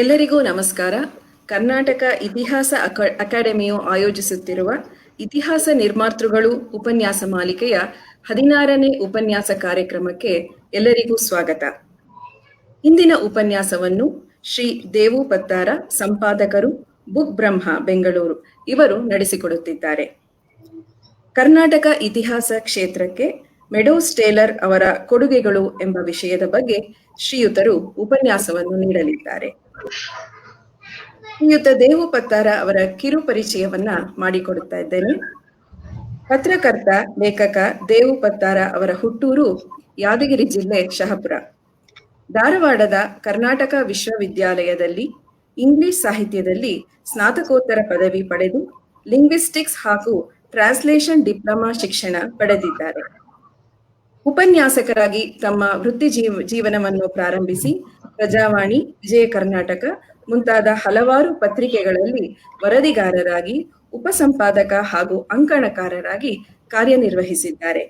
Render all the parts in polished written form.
ಎಲ್ಲರಿಗೂ ನಮಸ್ಕಾರ. ಕರ್ನಾಟಕ ಇತಿಹಾಸ ಅಕಾಡೆಮಿಯು ಆಯೋಜಿಸುತ್ತಿರುವ ಇತಿಹಾಸ ನಿರ್ಮಾತೃಗಳು ಉಪನ್ಯಾಸ ಮಾಲಿಕೆಯ 16ನೇ ಉಪನ್ಯಾಸ ಕಾರ್ಯಕ್ರಮಕ್ಕೆ ಎಲ್ಲರಿಗೂ ಸ್ವಾಗತ. ಇಂದಿನ ಉಪನ್ಯಾಸವನ್ನು ಶ್ರೀ ದೇವು ಪತ್ತಾರ, ಸಂಪಾದಕರು, ಬುಕ್ ಬ್ರಹ್ಮ, ಬೆಂಗಳೂರು ಇವರು ನಡೆಸಿಕೊಡುತ್ತಿದ್ದಾರೆ. ಕರ್ನಾಟಕ ಇತಿಹಾಸ ಕ್ಷೇತ್ರಕ್ಕೆ ಮೆಡೋಸ್ ಟೇಲರ್ ಅವರ ಕೊಡುಗೆಗಳು ಎಂಬ ವಿಷಯದ ಬಗ್ಗೆ ಶ್ರೀಯುತರು ಉಪನ್ಯಾಸವನ್ನು ನೀಡಲಿದ್ದಾರೆ. ಶ್ರೀಯುತ ದೇವು ಪತ್ತಾರ ಅವರ ಕಿರು ಪರಿಚಯವನ್ನ ಮಾಡಿಕೊಡುತ್ತಾ ಇದ್ದೇನೆ. ಪತ್ರಕರ್ತ, ಲೇಖಕ ದೇವು ಪತ್ತಾರ ಅವರ ಹುಟ್ಟೂರು ಯಾದಗಿರಿ ಜಿಲ್ಲೆ ಶಹಪುರ. ಧಾರವಾಡದ ಕರ್ನಾಟಕ ವಿಶ್ವವಿದ್ಯಾಲಯದಲ್ಲಿ ಇಂಗ್ಲಿಷ್ ಸಾಹಿತ್ಯದಲ್ಲಿ ಸ್ನಾತಕೋತ್ತರ ಪದವಿ ಪಡೆದು ಲಿಂಗ್ವಿಸ್ಟಿಕ್ಸ್ ಹಾಗೂ ಟ್ರಾನ್ಸ್ಲೇಷನ್ ಡಿಪ್ಲೊಮಾ ಶಿಕ್ಷಣ ಪಡೆದಿದ್ದಾರೆ. ಉಪನ್ಯಾಸಕರಾಗಿ ತಮ್ಮ ವೃತ್ತಿ ಜೀವನವನ್ನು ಪ್ರಾರಂಭಿಸಿ ಪ್ರಜಾವಾಣಿ, ವಿಜಯ ಕರ್ನಾಟಕ ಮುಂತಾದ ಹಲವಾರು ಪತ್ರಿಕೆಗಳಲ್ಲಿ ವರದಿಗಾರರಾಗಿ, ಉಪಸಂಪಾದಕ ಹಾಗೂ ಅಂಕಣಕಾರರಾಗಿ ಕಾರ್ಯನಿರ್ವಹಿಸಿದ್ದಾರೆ.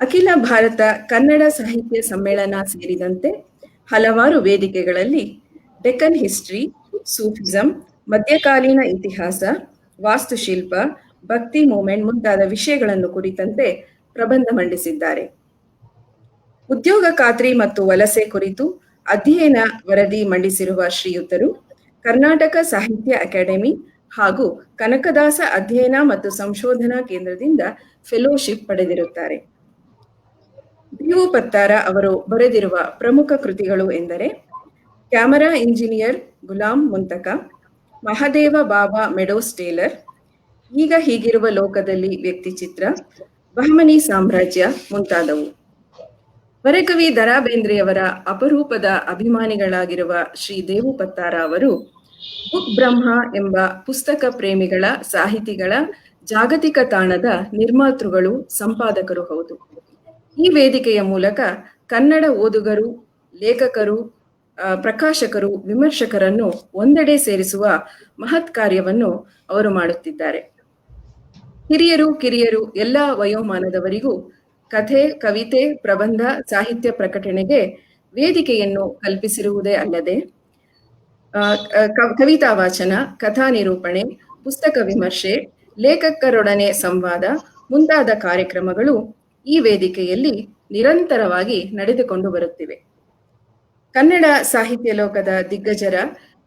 ಅಖಿಲ ಭಾರತ ಕನ್ನಡ ಸಾಹಿತ್ಯ ಸಮ್ಮೇಳನ ಸೇರಿದಂತೆ ಹಲವಾರು ವೇದಿಕೆಗಳಲ್ಲಿ ಡೆಕ್ಕನ್ ಹಿಸ್ಟ್ರಿ, ಸೂಫಿಸಂ, ಮಧ್ಯಕಾಲೀನ ಇತಿಹಾಸ, ವಾಸ್ತುಶಿಲ್ಪ, ಭಕ್ತಿ ಮೂವ್ಮೆಂಟ್ ಮುಂತಾದ ವಿಷಯಗಳನ್ನು ಕುರಿತಂತೆ ಪ್ರಬಂಧ ಮಂಡಿಸಿದ್ದಾರೆ. ಉದ್ಯೋಗ ಖಾತ್ರಿ ಮತ್ತು ವಲಸೆ ಕುರಿತು ಅಧ್ಯಯನ ವರದಿ ಮಂಡಿಸಿರುವ ಶ್ರೀಯುತರು ಕರ್ನಾಟಕ ಸಾಹಿತ್ಯ ಅಕಾಡೆಮಿ ಹಾಗೂ ಕನಕದಾಸ ಅಧ್ಯಯನ ಮತ್ತು ಸಂಶೋಧನಾ ಕೇಂದ್ರದಿಂದ ಫೆಲೋಶಿಪ್ ಪಡೆದಿರುತ್ತಾರೆ. ದೇವು ಪತ್ತಾರ ಅವರು ಬರೆದಿರುವ ಪ್ರಮುಖ ಕೃತಿಗಳು ಎಂದರೆ ಕ್ಯಾಮರಾ ಇಂಜಿನಿಯರ್ ಗುಲಾಂ ಮುಂತಕ, ಮಹದೇವ ಬಾಬಾ ಮೆಡೋಸ್ ಟೇಲರ್, ಈಗ ಹೀಗಿರುವ ಲೋಕದಲ್ಲಿ ವ್ಯಕ್ತಿಚಿತ್ರ, ಬಹಮನಿ ಸಾಮ್ರಾಜ್ಯ ಮುಂತಾದವು. ವರಕವಿ ದ.ರಾ ಬೇಂದ್ರೆಯವರ ಅಪರೂಪದ ಅಭಿಮಾನಿಗಳಾಗಿರುವ ಶ್ರೀ ದೇವು ಪತ್ತಾರ ಅವರು ಬುಕ್ ಬ್ರಹ್ಮ ಎಂಬ ಪುಸ್ತಕ ಪ್ರೇಮಿಗಳ, ಸಾಹಿತಿಗಳ ಜಾಗತಿಕ ತಾಣದ ನಿರ್ಮಾತೃಗಳು, ಸಂಪಾದಕರು ಹೌದು. ಈ ವೇದಿಕೆಯ ಮೂಲಕ ಕನ್ನಡ ಓದುಗರು, ಲೇಖಕರು, ಪ್ರಕಾಶಕರು, ವಿಮರ್ಶಕರನ್ನು ಒಂದೆಡೆ ಸೇರಿಸುವ ಮಹತ್ ಕಾರ್ಯವನ್ನು ಅವರು ಮಾಡುತ್ತಿದ್ದಾರೆ. ಹಿರಿಯರು, ಕಿರಿಯರು ಎಲ್ಲ ವಯೋಮಾನದವರಿಗೂ ಕಥೆ, ಕವಿತೆ, ಪ್ರಬಂಧ, ಸಾಹಿತ್ಯ ಪ್ರಕಟಣೆಗೆ ವೇದಿಕೆಯನ್ನು ಕಲ್ಪಿಸಿರುವುದೇ ಅಲ್ಲದೆ ಕವಿತಾ ವಾಚನ, ಕಥಾ ನಿರೂಪಣೆ, ಪುಸ್ತಕ ವಿಮರ್ಶೆ, ಲೇಖಕರೊಡನೆ ಸಂವಾದ ಮುಂತಾದ ಕಾರ್ಯಕ್ರಮಗಳು ಈ ವೇದಿಕೆಯಲ್ಲಿ ನಿರಂತರವಾಗಿ ನಡೆದುಕೊಂಡು ಬರುತ್ತಿವೆ. ಕನ್ನಡ ಸಾಹಿತ್ಯ ಲೋಕದ ದಿಗ್ಗಜರ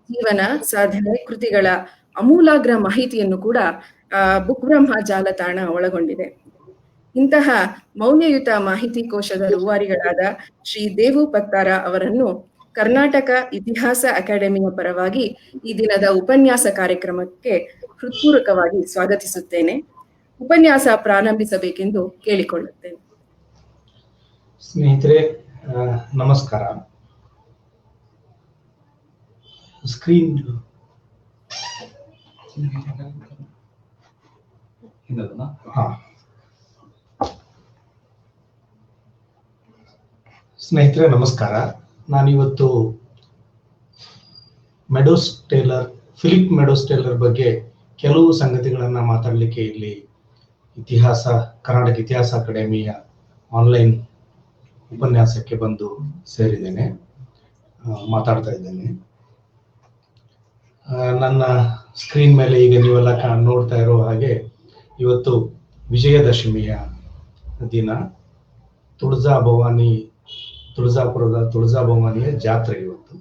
ಜೀವನ, ಸಾಧನೆ, ಕೃತಿಗಳ ಅಮೂಲಾಗ್ರ ಮಾಹಿತಿಯನ್ನು ಕೂಡ ಬುಕ್ ಬ್ರಹ್ಮ ಜಾಲತಾಣ ಒಳಗೊಂಡಿದೆ. ಇಂತಹ ಮೌಲ್ಯಯುತ ಮಾಹಿತಿ ಕೋಶದ ರೂವಾರಿಗಳಾದ ಶ್ರೀ ದೇವು ಪತ್ತಾರ ಅವರನ್ನು ಕರ್ನಾಟಕ ಇತಿಹಾಸ ಅಕಾಡೆಮಿಯ ಪರವಾಗಿ ಈ ದಿನದ ಉಪನ್ಯಾಸ ಕಾರ್ಯಕ್ರಮಕ್ಕೆ ಹೃತ್ಪೂರ್ವಕವಾಗಿ ಸ್ವಾಗತಿಸುತ್ತೇನೆ. ಉಪನ್ಯಾಸ ಪ್ರಾರಂಭಿಸಬೇಕೆಂದು ಕೇಳಿಕೊಳ್ಳುತ್ತೇನೆ. ಸ್ನೇಹಿತರೆ, ನಮಸ್ಕಾರ. ಸ್ಕ್ರೀನ್ ಸ್ನೇಹಿತರೆ ನಮಸ್ಕಾರ. ನಾನಿವತ್ತು Meadows Taylor, Philip Meadows Taylor ಬಗ್ಗೆ ಕೆಲವು ಸಂಗತಿಗಳನ್ನ ಮಾತಾಡಲಿಕ್ಕೆ ಇಲ್ಲಿ ಕರ್ನಾಟಕ ಇತಿಹಾಸ ಅಕಾಡೆಮಿಯ ಆನ್ಲೈನ್ ಉಪನ್ಯಾಸಕ್ಕೆ ಬಂದು ಸೇರಿದ್ದೇನೆ, ಮಾತಾಡ್ತಾ ಇದ್ದೇನೆ. ನನ್ನ ಸ್ಕ್ರೀನ್ ಮೇಲೆ ಈಗ ನೀವೆಲ್ಲ ನೋಡ್ತಾ ಇರೋ ಹಾಗೆ ಇವತ್ತು ವಿಜಯದಶಮಿಯ ದಿನ. ತುಳಜಾಪುರದ ತುಳಜಾ ಭವಾನಿಯ ಜಾತ್ರೆ ಇವತ್ತು.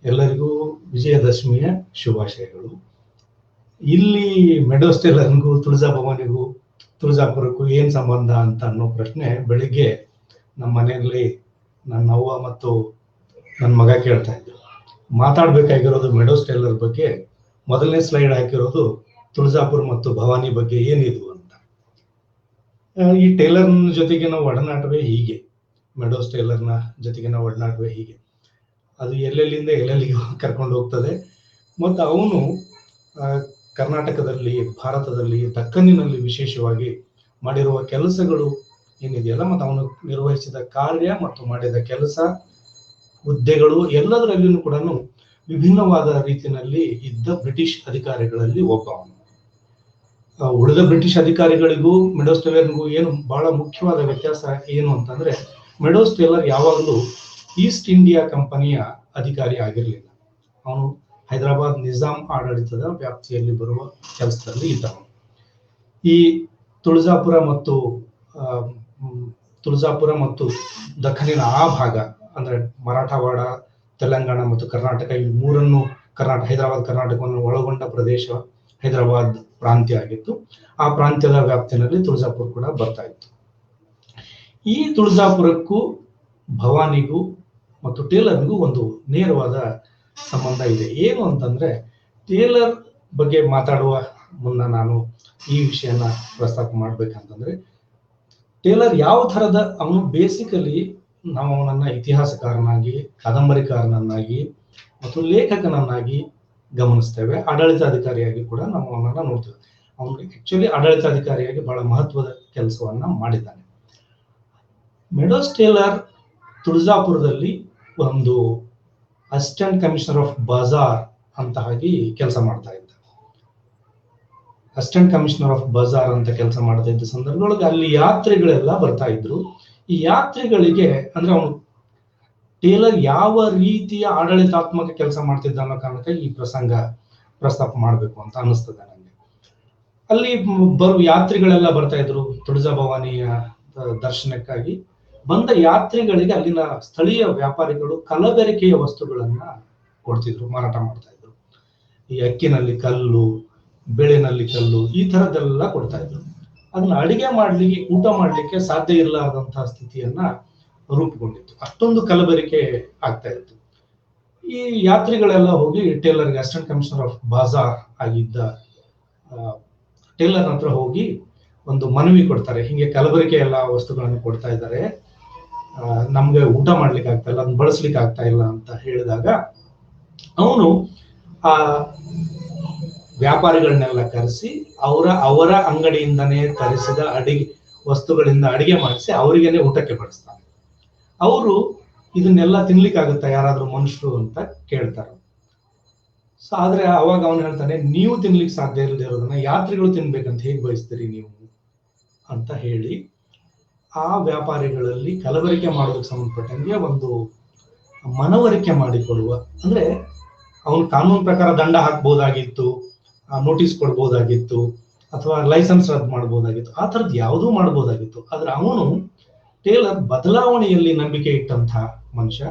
ಎಲ್ಲರಿಗೂ ವಿಜಯದಶಮಿಯ ಶುಭಾಶಯಗಳು. ಇಲ್ಲಿ ಮೆಡೋಸ್ ಟೇಲರ್ಗೂ ತುಳಜಾ ಭವಾನಿಗೂ ತುಳಜಾಪುರಕ್ಕೂ ಏನ್ ಸಂಬಂಧ ಅಂತ ಅನ್ನೋ ಪ್ರಶ್ನೆ ಬೆಳಿಗ್ಗೆ ನಮ್ಮ ಮನೆಯಲ್ಲಿ ನನ್ನ ಅವ್ವ ಮತ್ತು ನನ್ನ ಮಗ ಕೇಳ್ತಾ ಇದ್ರು. ಮಾತಾಡ್ಬೇಕಾಗಿರೋದು ಮೆಡೋಸ್ ಟೇಲರ್ ಬಗ್ಗೆ. ಮೊದಲನೇ ಸ್ಲೈಡ್ ಹಾಕಿರೋದು ತುಳಜಾಪುರ ಮತ್ತು ಭವಾನಿ ಬಗ್ಗೆ ಏನಿದು ಅಂತ. ಈ ಟೇಲರ್ನ ಜೊತೆಗಿನ ಒಡನಾಟವೇ ಹೀಗೆ, ಮೆಡೋಸ್ ಟೇಲರ್ನ ಜೊತೆಗಿನ ಒಡನಾಟವೇ ಹೀಗೆ. ಅದು ಎಲ್ಲೆಲ್ಲಿಂದ ಎಲ್ಲೆಲ್ಲಿಗೆ ಕರ್ಕೊಂಡು ಹೋಗ್ತದೆ. ಮತ್ತು ಅವನು ಕರ್ನಾಟಕದಲ್ಲಿ, ಭಾರತದಲ್ಲಿ, ದಕ್ಕನ್ನಿನಲ್ಲಿ ವಿಶೇಷವಾಗಿ ಮಾಡಿರುವ ಕೆಲಸಗಳು ಏನಿದೆಯಲ್ಲ, ಮತ್ತು ಅವನು ನಿರ್ವಹಿಸಿದ ಕಾರ್ಯ ಮತ್ತು ಮಾಡಿದ ಕೆಲಸ, ಹುದ್ದೆಗಳು ಎಲ್ಲದರಲ್ಲಿಯೂ ಕೂಡ ವಿಭಿನ್ನವಾದ ರೀತಿಯಲ್ಲಿ ಇದ್ದ ಬ್ರಿಟಿಷ್ ಅಧಿಕಾರಿಗಳಲ್ಲಿ ಒಬ್ಬ ಅವನು. ಉಳಿದ ಬ್ರಿಟಿಷ್ ಅಧಿಕಾರಿಗಳಿಗೂ ಮೆಡೋಸ್ ಟೇಲರ್ಗೂ ಏನು ಬಹಳ ಮುಖ್ಯವಾದ ವ್ಯತ್ಯಾಸ ಏನು ಅಂತಂದ್ರೆ, ಮೆಡೋಸ್ ಟೇಲರ್ ಯಾವಾಗಲೂ ಈಸ್ಟ್ ಇಂಡಿಯಾ ಕಂಪನಿಯ ಅಧಿಕಾರಿ ಆಗಿರಲಿಲ್ಲ. ಅವನು ಹೈದರಾಬಾದ್ ನಿಜಾಂ ಆಡಳಿತದ ವ್ಯಾಪ್ತಿಯಲ್ಲಿ ಬರುವ ಕೆಲಸದಲ್ಲಿ ಇದ್ದವನು. ಈ ತುಳಜಾಪುರ ಮತ್ತು ದಖನಿನ ಆ ಭಾಗ ಅಂದ್ರೆ ಮರಾಠವಾಡ, ತೆಲಂಗಾಣ ಮತ್ತು ಕರ್ನಾಟಕ, ಈ ಮೂರನ್ನು ಹೈದರಾಬಾದ್ ಕರ್ನಾಟಕವನ್ನು ಒಳಗೊಂಡ ಪ್ರದೇಶ ಹೈದರಾಬಾದ್ ಪ್ರಾಂತ್ಯ ಆಗಿತ್ತು. ಆ ಪ್ರಾಂತ್ಯದ ವ್ಯಾಪ್ತಿಯಲ್ಲಿ ತುಳಜಾಪುರ ಕೂಡ ಬರ್ತಾ ಇತ್ತು. ಈ ತುಳಜಾಪುರಕ್ಕೂ ಭವಾನಿಗೂ ಮತ್ತು ಟೇಲರ್ಗೂ ಒಂದು ನೇರವಾದ ಸಂಬಂಧ ಇದೆ. ಏನು ಅಂತಂದ್ರೆ, ಟೇಲರ್ ಬಗ್ಗೆ ಮಾತಾಡುವ ಮುನ್ನ ನಾನು ಈ ವಿಷಯನ ಪ್ರಸ್ತಾಪ ಮಾಡ್ಬೇಕಂತಂದ್ರೆ, ಟೇಲರ್ ಯಾವ ಥರದ ಅವನು ಬೇಸಿಕಲಿ ನಾವು ಅವನನ್ನ ಇತಿಹಾಸಕಾರನಾಗಿ, ಕಾದಂಬರಿಕಾರನನ್ನಾಗಿ ಮತ್ತು ಲೇಖಕನನ್ನಾಗಿ ಗಮನಿಸ್ತೇವೆ. ಆಡಳಿತಾಧಿಕಾರಿಯಾಗಿ ಕೂಡ ನಾವು ಅವನನ್ನ ನೋಡ್ತೇವೆ. ಅವನು ಆಕ್ಚುಲಿ ಆಡಳಿತಾಧಿಕಾರಿಯಾಗಿ ಬಹಳ ಮಹತ್ವದ ಕೆಲಸವನ್ನ ಮಾಡಿದ್ದಾನೆ. ಮೆಡೋಸ್ ಟೇಲರ್ ತುಳಜಾಪುರದಲ್ಲಿ ಒಂದು ಅಸಿಸ್ಟೆಂಟ್ ಕಮಿಷನರ್ ಆಫ್ ಬಾಜಾರ್ ಅಂತ ಆಗಿ ಕೆಲಸ ಮಾಡ್ತಾ ಇದ್ದ. ಅಸಿಸ್ಟೆಂಟ್ ಕಮಿಷನರ್ ಆಫ್ ಬಾಜಾರ್ ಅಂತ ಕೆಲಸ ಮಾಡ್ತಾ ಇದ್ದ ಸಂದರ್ಭದೊಳಗೆ ಅಲ್ಲಿ ಯಾತ್ರಿಗಳೆಲ್ಲ ಬರ್ತಾ ಇದ್ರು. ಈ ಯಾತ್ರಿಗಳಿಗೆ ಅಂದ್ರೆ ಅವನು ಟೇಲರ್ ಯಾವ ರೀತಿಯ ಆಡಳಿತಾತ್ಮಕ ಕೆಲಸ ಮಾಡ್ತಿದ್ದ ಅನ್ನೋ ಕಾರಣಕ್ಕೆ ಈ ಪ್ರಸ್ತಾಪ ಮಾಡ್ಬೇಕು ಅಂತ ಅನಿಸ್ತದೆ ನನಗೆ. ಅಲ್ಲಿ ಬರುವ ಯಾತ್ರಿಗಳೆಲ್ಲ ಬರ್ತಾ ಇದ್ರು ತುಳಜಾ ಭವಾನಿಯ ದರ್ಶನಕ್ಕಾಗಿ. ಬಂದ ಯಾತ್ರಿಗಳಿಗೆ ಅಲ್ಲಿನ ಸ್ಥಳೀಯ ವ್ಯಾಪಾರಿಗಳು ಕಲಬೆರಕೆಯ ವಸ್ತುಗಳನ್ನ ಕೊಡ್ತಿದ್ರು, ಮಾರಾಟ ಮಾಡ್ತಾ ಇದ್ರು. ಈ ಅಕ್ಕಿನಲ್ಲಿ ಕಲ್ಲು, ಬೆಳೆನಲ್ಲಿ ಕಲ್ಲು, ಈ ತರದ್ದೆಲ್ಲ ಕೊಡ್ತಾ ಇದ್ರು. ಅದನ್ನ ಅಡಿಗೆ ಮಾಡ್ಲಿಕ್ಕೆ, ಊಟ ಮಾಡ್ಲಿಕ್ಕೆ ಸಾಧ್ಯ ಇರಲಾರದಂತಹ ಸ್ಥಿತಿಯನ್ನ ರೂಪುಗೊಂಡಿತ್ತು. ಅಷ್ಟೊಂದು ಕಲಬೆರಕೆ ಆಗ್ತಾ ಇತ್ತು. ಈ ಯಾತ್ರಿಗಳೆಲ್ಲ ಹೋಗಿ ಟೇಲರ್ಗೆ, ಅಸಿಸ್ಟೆಂಟ್ ಕಮಿಷನರ್ ಆಫ್ ಬಾಜಾರ್ ಆಗಿದ್ದ ಟೇಲರ್ ಹತ್ರ ಹೋಗಿ ಒಂದು ಮನವಿ ಕೊಡ್ತಾರೆ. ಹಿಂಗೆ ಕಲಬೆರಕೆ ಎಲ್ಲ ವಸ್ತುಗಳನ್ನು ಕೊಡ್ತಾ ಇದ್ದಾರೆ, ನಮ್ಗೆ ಊಟ ಮಾಡ್ಲಿಕ್ಕೆ ಆಗ್ತಾ ಇಲ್ಲ, ಅದನ್ನ ಬಳಸ್ಲಿಕ್ಕೆ ಆಗ್ತಾ ಇಲ್ಲ ಅಂತ ಹೇಳಿದಾಗ ಅವನು ಆ ವ್ಯಾಪಾರಿಗಳನ್ನೆಲ್ಲ ಕರೆಸಿ ಅವರ ಅಂಗಡಿಯಿಂದನೇ ತರಿಸಿದ ವಸ್ತುಗಳಿಂದ ಅಡಿಗೆ ಮಾಡಿಸಿ ಅವರಿಗೇನೆ ಊಟಕ್ಕೆ ಬಡಿಸ್ತಾನೆ. ಅವರು ಇದನ್ನೆಲ್ಲ ತಿನ್ಲಿಕ್ಕಾಗುತ್ತಾ ಯಾರಾದ್ರೂ ಮನುಷ್ಯರು ಅಂತ ಕೇಳ್ತಾರೆ. ಸೊ ಆದ್ರೆ ಅವಾಗ ಅವನು ಹೇಳ್ತಾನೆ, ನೀವು ತಿನ್ಲಿಕ್ಕೆ ಸಾಧ್ಯ ಇಲ್ಲದೆ ಇರೋದನ್ನ ಯಾತ್ರಿಗಳು ತಿನ್ಬೇಕಂತ ಹೇಗೆ ಬಯಸ್ತೀರಿ ನೀವು ಅಂತ ಹೇಳಿ ಆ ವ್ಯಾಪಾರಿಗಳಲ್ಲಿ ಕಲಬೆರಕೆ ಮಾಡೋದಕ್ಕೆ ಸಂಬಂಧಪಟ್ಟಂಗೆ ಒಂದು ಮನವರಿಕೆ ಮಾಡಿಕೊಡುವ, ಅಂದ್ರೆ ಅವನು ಕಾನೂನು ಪ್ರಕಾರ ದಂಡ ಹಾಕ್ಬೋದಾಗಿತ್ತು, ನೋಟಿಸ್ ಕೊಡ್ಬೋದಾಗಿತ್ತು, ಅಥವಾ ಲೈಸೆನ್ಸ್ ರದ್ದು ಮಾಡ್ಬೋದಾಗಿತ್ತು, ಆ ಥರದ್ದು ಯಾವುದೂ ಮಾಡ್ಬೋದಾಗಿತ್ತು. ಆದ್ರೆ ಅವನು ಟೇಲರ್ ಬದಲಾವಣೆಯಲ್ಲಿ ನಂಬಿಕೆ ಇಟ್ಟಂತಹ ಮನುಷ್ಯ,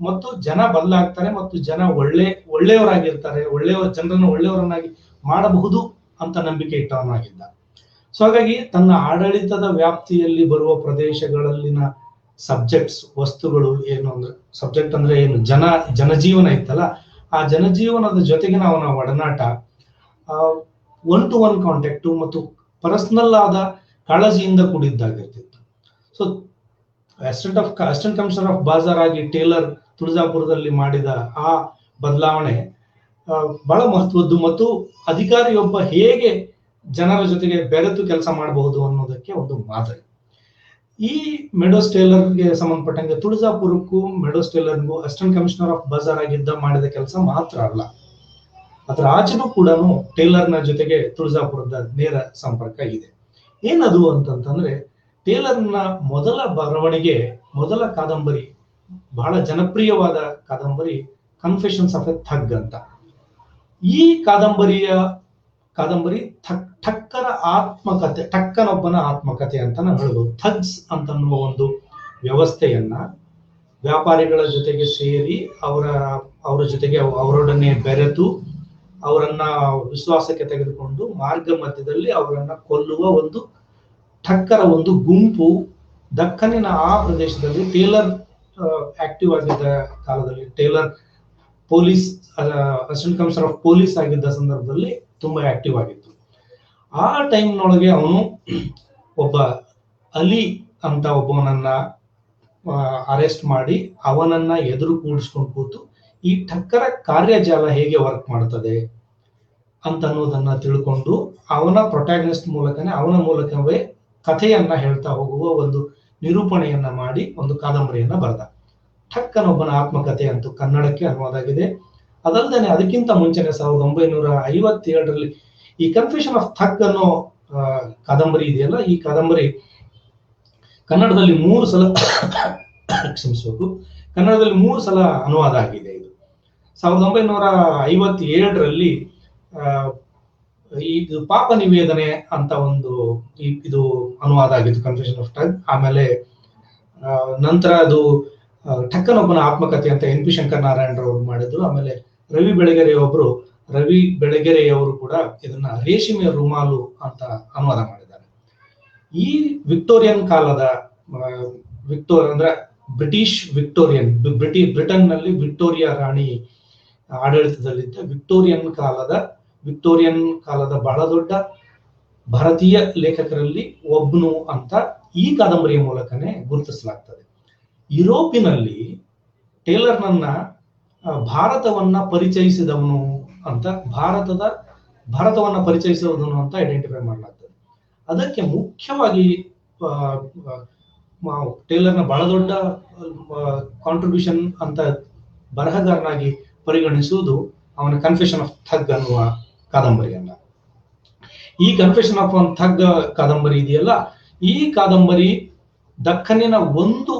ಮತ್ತು ಜನ ಬದಲಾಗ್ತಾರೆ ಮತ್ತು ಜನ ಒಳ್ಳೆಯವರಾಗಿರ್ತಾರೆ, ಜನರನ್ನು ಒಳ್ಳೆಯವರನ್ನಾಗಿ ಮಾಡಬಹುದು ಅಂತ ನಂಬಿಕೆ ಇಟ್ಟವನಾಗಿದ್ದ. ಸೊ ಹಾಗಾಗಿ ತನ್ನ ಆಡಳಿತದ ವ್ಯಾಪ್ತಿಯಲ್ಲಿ ಬರುವ ಪ್ರದೇಶಗಳಲ್ಲಿನ ಸಬ್ಜೆಕ್ಟ್ಸ್, ವಸ್ತುಗಳು ಏನು ಅಂದ್ರೆ, ಸಬ್ಜೆಕ್ಟ್ ಅಂದ್ರೆ ಏನು, ಜನಜೀವನ ಇತ್ತಲ್ಲ, ಆ ಜನಜೀವನದ ಜೊತೆಗಿನ ಅವನ ಒಡನಾಟ, ಒನ್ ಟು ಒನ್ ಕಾಂಟ್ಯಾಕ್ಟ್ ಮತ್ತು ಪರ್ಸನಲ್ ಆದ ಕಾಳಜಿಯಿಂದ ಕೂಡಿದ್ದಾಗಿರ್ತಿತ್ತು. ಸೊ ಅಸಿಸ್ಟೆಂಟ್ ಕಮಿಷನರ್ ಆಫ್ ಬಾಜಾರ್ ಆಗಿ ಟೇಲರ್ ತುಳಜಾಪುರದಲ್ಲಿ ಮಾಡಿದ ಆ ಬದಲಾವಣೆ ಬಹಳ ಮಹತ್ವದ್ದು, ಮತ್ತು ಅಧಿಕಾರಿಯೊಬ್ಬ ಹೇಗೆ ಜನರ ಜೊತೆಗೆ ಬೆರೆತು ಕೆಲಸ ಮಾಡಬಹುದು ಅನ್ನೋದಕ್ಕೆ ಒಂದು ಮಾದರಿ. ಈ ಮೆಡೋಸ್ ಟೇಲರ್ಗೆ ಸಂಬಂಧಪಟ್ಟಂಗೆ ತುಳಜಾಪುರಕ್ಕೂ ಮೆಡೋಸ್ ಟೇಲರ್ಗೂ ಅಸಿಸ್ಟೆಂಟ್ ಕಮಿಷನರ್ ಆಫ್ ಬಾಜಾರ್ ಆಗಿದ್ದ ಮಾಡಿದ ಕೆಲಸ ಮಾತ್ರ ಅಲ್ಲ, ಅದರ ಆಚೆನೂ ಕೂಡ ಟೇಲರ್ನ ಜೊತೆಗೆ ತುಳಜಾಪುರದ ನೇರ ಸಂಪರ್ಕ ಇದೆ. ಏನದು ಅಂತಂತಂದ್ರೆ, ಟೇಲರ್ನ ಮೊದಲ ಬರವಣಿಗೆ, ಮೊದಲ ಕಾದಂಬರಿ, ಬಹಳ ಜನಪ್ರಿಯವಾದ ಕಾದಂಬರಿ ಕನ್ಫೆಷನ್ಸ್ ಆಫ್ ಎ ಥಗ್ ಅಂತ. ಈ ಕಾದಂಬರಿ ಠಕ್ಕರ ಆತ್ಮಕಥೆ, ಠಕ್ಕನೊಬ್ಬನ ಆತ್ಮಕಥೆ ಅಂತ ನಾವು ಹೇಳ್ಬೋದು. ಥಗ್ಸ್ ಅಂತನ್ನುವ ಒಂದು ವ್ಯವಸ್ಥೆಯನ್ನ ವ್ಯಾಪಾರಿಗಳ ಜೊತೆಗೆ ಸೇರಿ ಅವರ ಜೊತೆಗೆ ಅವರೊಡನೆ ಬೆರೆತು ಅವರನ್ನ ವಿಶ್ವಾಸಕ್ಕೆ ತೆಗೆದುಕೊಂಡು ಮಾರ್ಗ ಮಧ್ಯದಲ್ಲಿ ಅವರನ್ನ ಕೊಲ್ಲುವ ಒಂದು ಠಕ್ಕರ ಒಂದು ಗುಂಪು ದಕ್ಕನಿನ ಆ ಪ್ರದೇಶದಲ್ಲಿ ಟೇಲರ್ ಆಕ್ಟಿವ್ ಆಗಿದ್ದ ಕಾಲದಲ್ಲಿ, Taylor police assistant commissioner of police ಆಗಿದ್ದ ಸಂದರ್ಭದಲ್ಲಿ ತುಂಬಾ ಆಕ್ಟಿವ್ ಆಗಿತ್ತು. ಆ ಟೈಮ್ನೊಳಗೆ ಅವನು ಒಬ್ಬ ಅಲಿ ಅಂತ ಒಬ್ಬವನನ್ನ ಅರೆಸ್ಟ್ ಮಾಡಿ ಅವನನ್ನ ಎದುರು ಕೂಡಿಸ್ಕೊಂಡು ಕೂತು ಈ ಠಕ್ಕರ ಕಾರ್ಯಜಾಲ ಹೇಗೆ ವರ್ಕ್ ಮಾಡ್ತದೆ ಅಂತ ಅನ್ನೋದನ್ನ ತಿಳ್ಕೊಂಡು ಅವನ ಪ್ರೊಟ್ಯಾಗನಿಸ್ಟ್ ಮೂಲಕನೇ, ಅವನ ಮೂಲಕವೇ ಕಥೆಯನ್ನ ಹೇಳ್ತಾ ಹೋಗುವ ಒಂದು ನಿರೂಪಣೆಯನ್ನ ಮಾಡಿ ಒಂದು ಕಾದಂಬರಿಯನ್ನ ಬರೆದ. ಠಕ್ಕನೊಬ್ಬನ ಆತ್ಮಕಥೆ ಅಂತೂ ಕನ್ನಡಕ್ಕೆ ಅನುವಾದ ಆಗಿದೆ. ಅದಲ್ಲದೆ ಅದಕ್ಕಿಂತ ಮುಂಚೆನೆ 1957ರಲ್ಲಿ ಈ ಕನ್ಫೆಷನ್ ಆಫ್ ಥಗ್ ಅನ್ನೋ ಕಾದಂಬರಿ ಇದೆಯಲ್ಲ, ಈ ಕಾದಂಬರಿ ಕನ್ನಡದಲ್ಲಿ 3 ಸಲ ಕ್ಷಮಿಸಬೇಕು, ಕನ್ನಡದಲ್ಲಿ 3 ಸಲ ಅನುವಾದ ಆಗಿದೆ ಇದು. 1957ರಲ್ಲಿ ಇದು ಪಾಪ ನಿವೇದನೆ ಅಂತ ಒಂದು ಇದು ಅನುವಾದ ಆಗಿತ್ತು, ಕನ್ಫೆಷನ್ ಆಫ್ ಟಗ್. ಆಮೇಲೆ ನಂತರ ಅದು ಠಕ್ಕನೊಬ್ಬನ ಆತ್ಮಕಥೆ ಅಂತ ಎನ್ ಪಿ ಶಂಕರನಾರಾಯಣರವರು ಮಾಡಿದ್ರು. ಆಮೇಲೆ ರವಿ ಬೆಳಗೆರೆಯವರು ಕೂಡ ಇದನ್ನ ರೇಷ್ಮೆ ರುಮಾಲು ಅಂತ ಅನುವಾದ ಮಾಡಿದ್ದಾರೆ. ಈ ವಿಕ್ಟೋರಿಯನ್ ಕಾಲದ ಅಂದ್ರೆ ಬ್ರಿಟಿಷ್ ವಿಕ್ಟೋರಿಯನ್, ಬ್ರಿಟನ್ ನಲ್ಲಿ ವಿಕ್ಟೋರಿಯಾ ರಾಣಿ ಆಡಳಿತದಲ್ಲಿದ್ದ ವಿಕ್ಟೋರಿಯನ್ ಕಾಲದ ಬಹಳ ದೊಡ್ಡ ಭಾರತೀಯ ಲೇಖಕರಲ್ಲಿ ಒಬ್ಬನು ಅಂತ ಈ ಕಾದಂಬರಿಯ ಮೂಲಕನೇ ಗುರುತಿಸಲಾಗ್ತದೆ. ಯುರೋಪಿನಲ್ಲಿ ಟೇಲರ್ನನ್ನ ಭಾರತವನ್ನ ಪರಿಚಯಿಸಿದವನು ಅಂತ ಭಾರತವನ್ನ ಪರಿಚಯಿಸುವುದನ್ನು ಅಂತ ಐಡೆಂಟಿಫೈ ಮಾಡಲಾಗ್ತದೆ. ಅದಕ್ಕೆ ಮುಖ್ಯವಾಗಿ ಟೇಲರ್ನ ಬಹಳ ದೊಡ್ಡ ಕಾಂಟ್ರಿಬ್ಯೂಷನ್ ಅಂತ ಬರಹಗಾರನಾಗಿ ಪರಿಗಣಿಸುವುದು ಅವನ ಕನ್ಫೆಷನ್ ಆಫ್ ಥಗ್ ಅನ್ನುವ ಕಾದಂಬರಿಯನ್ನ. ಈ ಕನ್ಫೆಷನ್ ಆಫ್ ಒನ್ ಥಗ್ ಕಾದಂಬರಿ ಇದೆಯಲ್ಲ, ಈ ಕಾದಂಬರಿ ದಕ್ಕನಿನ ಒಂದು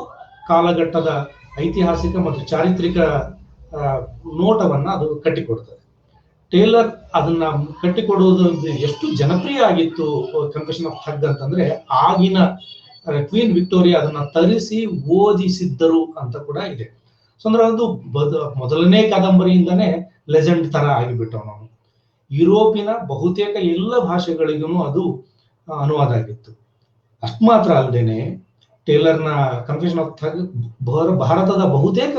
ಕಾಲಘಟ್ಟದ ಐತಿಹಾಸಿಕ ಮತ್ತು ಚಾರಿತ್ರಿಕ ನೋಟವನ್ನ ಅದು ಕಟ್ಟಿಕೊಡ್ತದೆ. ಟೇಲರ್ ಅದನ್ನ ಕಟ್ಟಿಕೊಡುವುದು ಎಷ್ಟು ಜನಪ್ರಿಯ ಆಗಿತ್ತು ಕನ್ಫೆಷನ್ ಆಫ್ ಥಗ್ ಅಂತಂದ್ರೆ, ಆಗಿನ ಕ್ವೀನ್ ವಿಕ್ಟೋರಿಯಾ ಅದನ್ನ ತರಿಸಿ ಓದಿಸಿದ್ದರು ಅಂತ ಕೂಡ ಇದೆ. ಸೊ ಅಂದ್ರೆ ಅದು ಮೊದಲನೇ ಕಾದಂಬರಿಯಿಂದನೇ ಲೆಜೆಂಡ್ ತರ ಆಗಿಬಿಟ್ಟವ್ ನಾವು. ಯುರೋಪಿನ ಬಹುತೇಕ ಎಲ್ಲ ಭಾಷೆಗಳಿಗೂ ಅದು ಅನುವಾದ ಆಗಿತ್ತು. ಅಷ್ಟು ಮಾತ್ರ ಅಲ್ಲದೇನೆ ಟೇಲರ್ನ ಕನ್ಫೆಷನ್ ಆಫ್ ಥಗ್ ಭಾರತದ ಬಹುತೇಕ